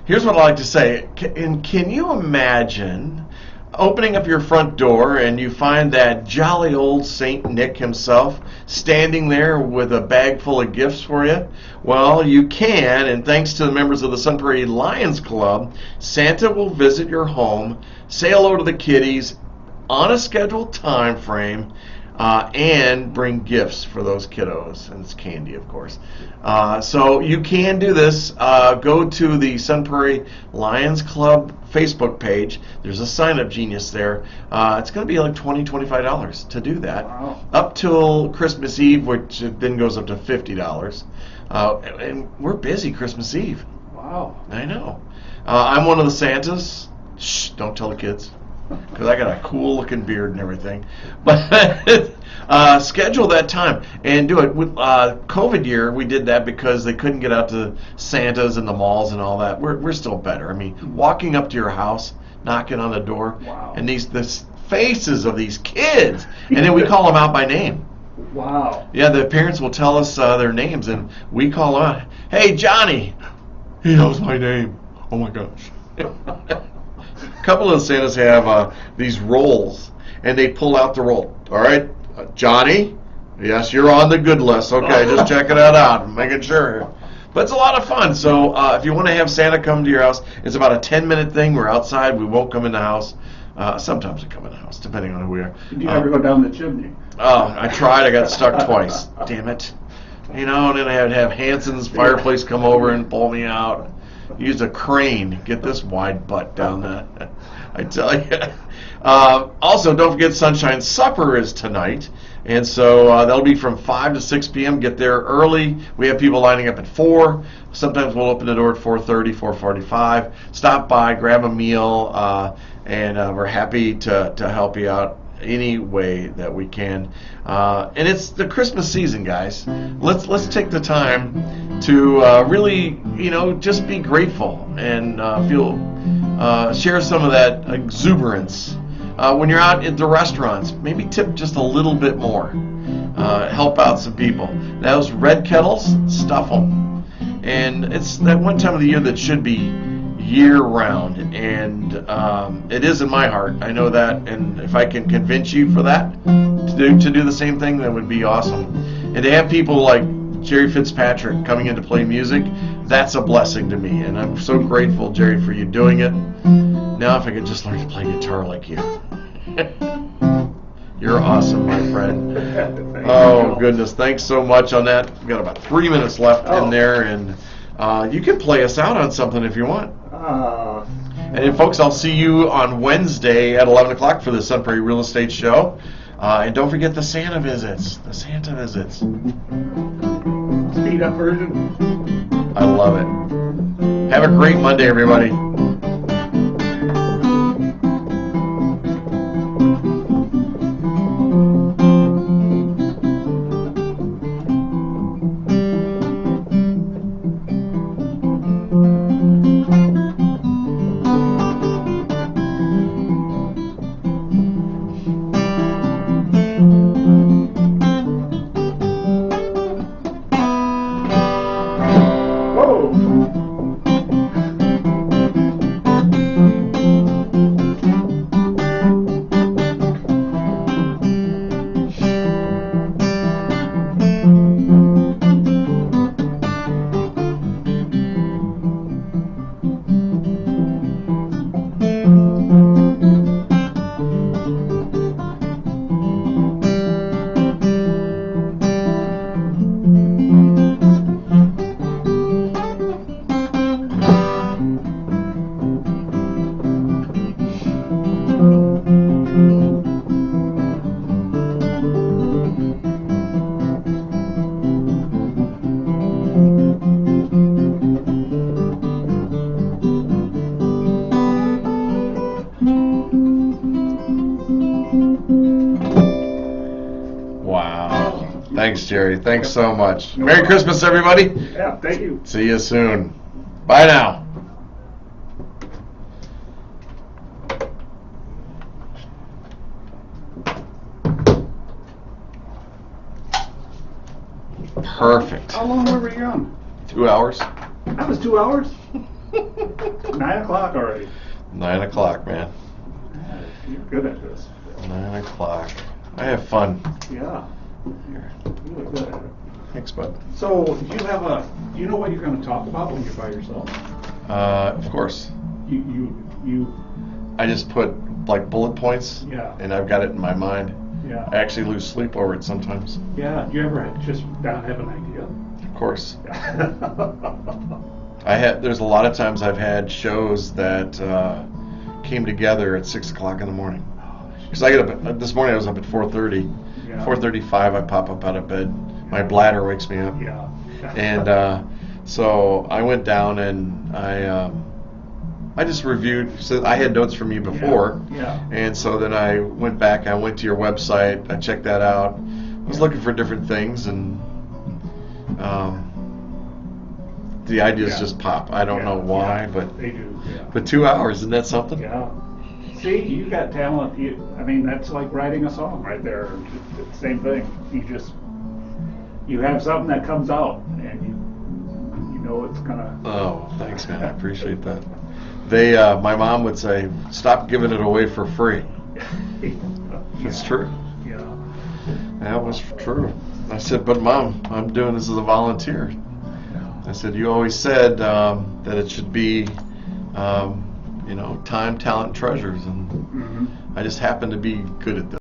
Speaker 1: here's what I like to say. Can you imagine opening up your front door and you find that jolly old Saint Nick himself standing there with a bag full of gifts for you? Well, you can, and thanks to the members of the Sun Prairie Lions Club, Santa will visit your home, say hello to the kiddies on a scheduled time frame, and bring gifts for those kiddos, and it's candy, of course. So you can do this. Go to the Sun Prairie Lions Club Facebook page. There's a sign-up genius there. It's going to be like $20, $25 to do that.
Speaker 2: Wow.
Speaker 1: Up till Christmas Eve, which then goes up to $50. And we're busy Christmas Eve.
Speaker 2: Wow.
Speaker 1: I know. I'm one of the Santas. Shh, don't tell the kids. because I got a cool looking beard and everything. But schedule that time and do it. With COVID year, we did that because they couldn't get out to Santas and the malls and all that. We're still better. I mean, walking up to your house, knocking on the door,
Speaker 2: Wow.
Speaker 1: and the faces of these kids, and then we call them out by name.
Speaker 2: Wow.
Speaker 1: Yeah, the parents will tell us their names, and we call them out. Hey, Johnny. He knows my name. Oh my gosh. A couple of the Santas have these rolls, and they pull out the roll. All right, Johnny. Yes, you're on the good list. Okay, just checking that out, making sure. But it's a lot of fun. So if you want to have Santa come to your house, it's about a 10-minute thing. We're outside. We won't come in the house. Sometimes we come in the house, depending on who we are.
Speaker 2: Did you ever go down the chimney?
Speaker 1: Oh, I tried. I got stuck twice. Damn it. You know, and then I had to have Hanson's fireplace come over and pull me out. Used a crane. Get this wide butt down that. I tell you. Also, don't forget Sunshine Supper is tonight. And so that'll be from 5 to 6 p.m. Get there early. We have people lining up at 4. Sometimes we'll open the door at 4:30, 4:45. Stop by, grab a meal, and we're happy to help you out any way that we can. And it's the Christmas season, guys. Let's take the time to really, just be grateful and share some of that exuberance. When you're out at the restaurants, maybe tip just a little bit more. Help out some people. Those red kettles, stuff them. And it's that one time of the year that should be year-round, and it is in my heart. I know that, and if I can convince you for that to do the same thing, that would be awesome. And to have people like Jerry Fitzpatrick coming in to play music, that's a blessing to me, and I'm so grateful, Jerry, for you doing it. Now if I could just learn to play guitar like you. You're awesome, my friend. Oh, goodness. Thanks so much on that. We've got about 3 minutes left in there, and you can play us out on something if you want. And then, folks, I'll see you on Wednesday at 11 o'clock for the Sun Prairie Real Estate Show. And don't forget the Santa visits.
Speaker 2: Speed up version.
Speaker 1: I love it. Have a great Monday, everybody. Thanks, Jerry. Thanks so much. Merry Christmas, everybody.
Speaker 2: Yeah, thank you.
Speaker 1: See you soon. Bye now. Perfect.
Speaker 2: How long were we on?
Speaker 1: 2 hours.
Speaker 2: That was 2 hours? 9 o'clock already.
Speaker 1: 9 o'clock, man.
Speaker 2: You're good at this.
Speaker 1: 9 o'clock. I have fun.
Speaker 2: Yeah.
Speaker 1: Here.
Speaker 2: Really good at it.
Speaker 1: Thanks, bud.
Speaker 2: So, do you know what you're going to talk about when you're by yourself?
Speaker 1: Of course.
Speaker 2: You.
Speaker 1: I just put like bullet points.
Speaker 2: Yeah.
Speaker 1: And I've got it in my mind.
Speaker 2: Yeah.
Speaker 1: I actually lose sleep over it sometimes.
Speaker 2: Yeah. Do you ever just not have an idea?
Speaker 1: Of course. There's a lot of times I've had shows that came together at 6 o'clock in the morning. Because I get up this morning. I was up at 4:30.
Speaker 2: Yeah.
Speaker 1: 4:35. I pop up out of bed. My bladder wakes me up.
Speaker 2: Yeah.
Speaker 1: And so I went down and I I just reviewed. So I had notes from you before,
Speaker 2: Yeah.
Speaker 1: and so then I went back. I went to your website. I checked that out. I was looking for different things, and the ideas just pop. I don't know why, but
Speaker 2: They do, yeah.
Speaker 1: but 2 hours, isn't that something?
Speaker 2: Yeah. See, you got talent. I mean, that's like writing a song right there. It's the same thing. You have something that comes out, and you know it's gonna.
Speaker 1: Oh, thanks, man. I appreciate that. My mom would say, "Stop giving it away for free." It's true.
Speaker 2: Yeah.
Speaker 1: That was true. I said, "But Mom, I'm doing this as a volunteer." I said, "You always said that it should be, time, talent, treasures, and
Speaker 2: Mhm.
Speaker 1: I just happen to be good at this."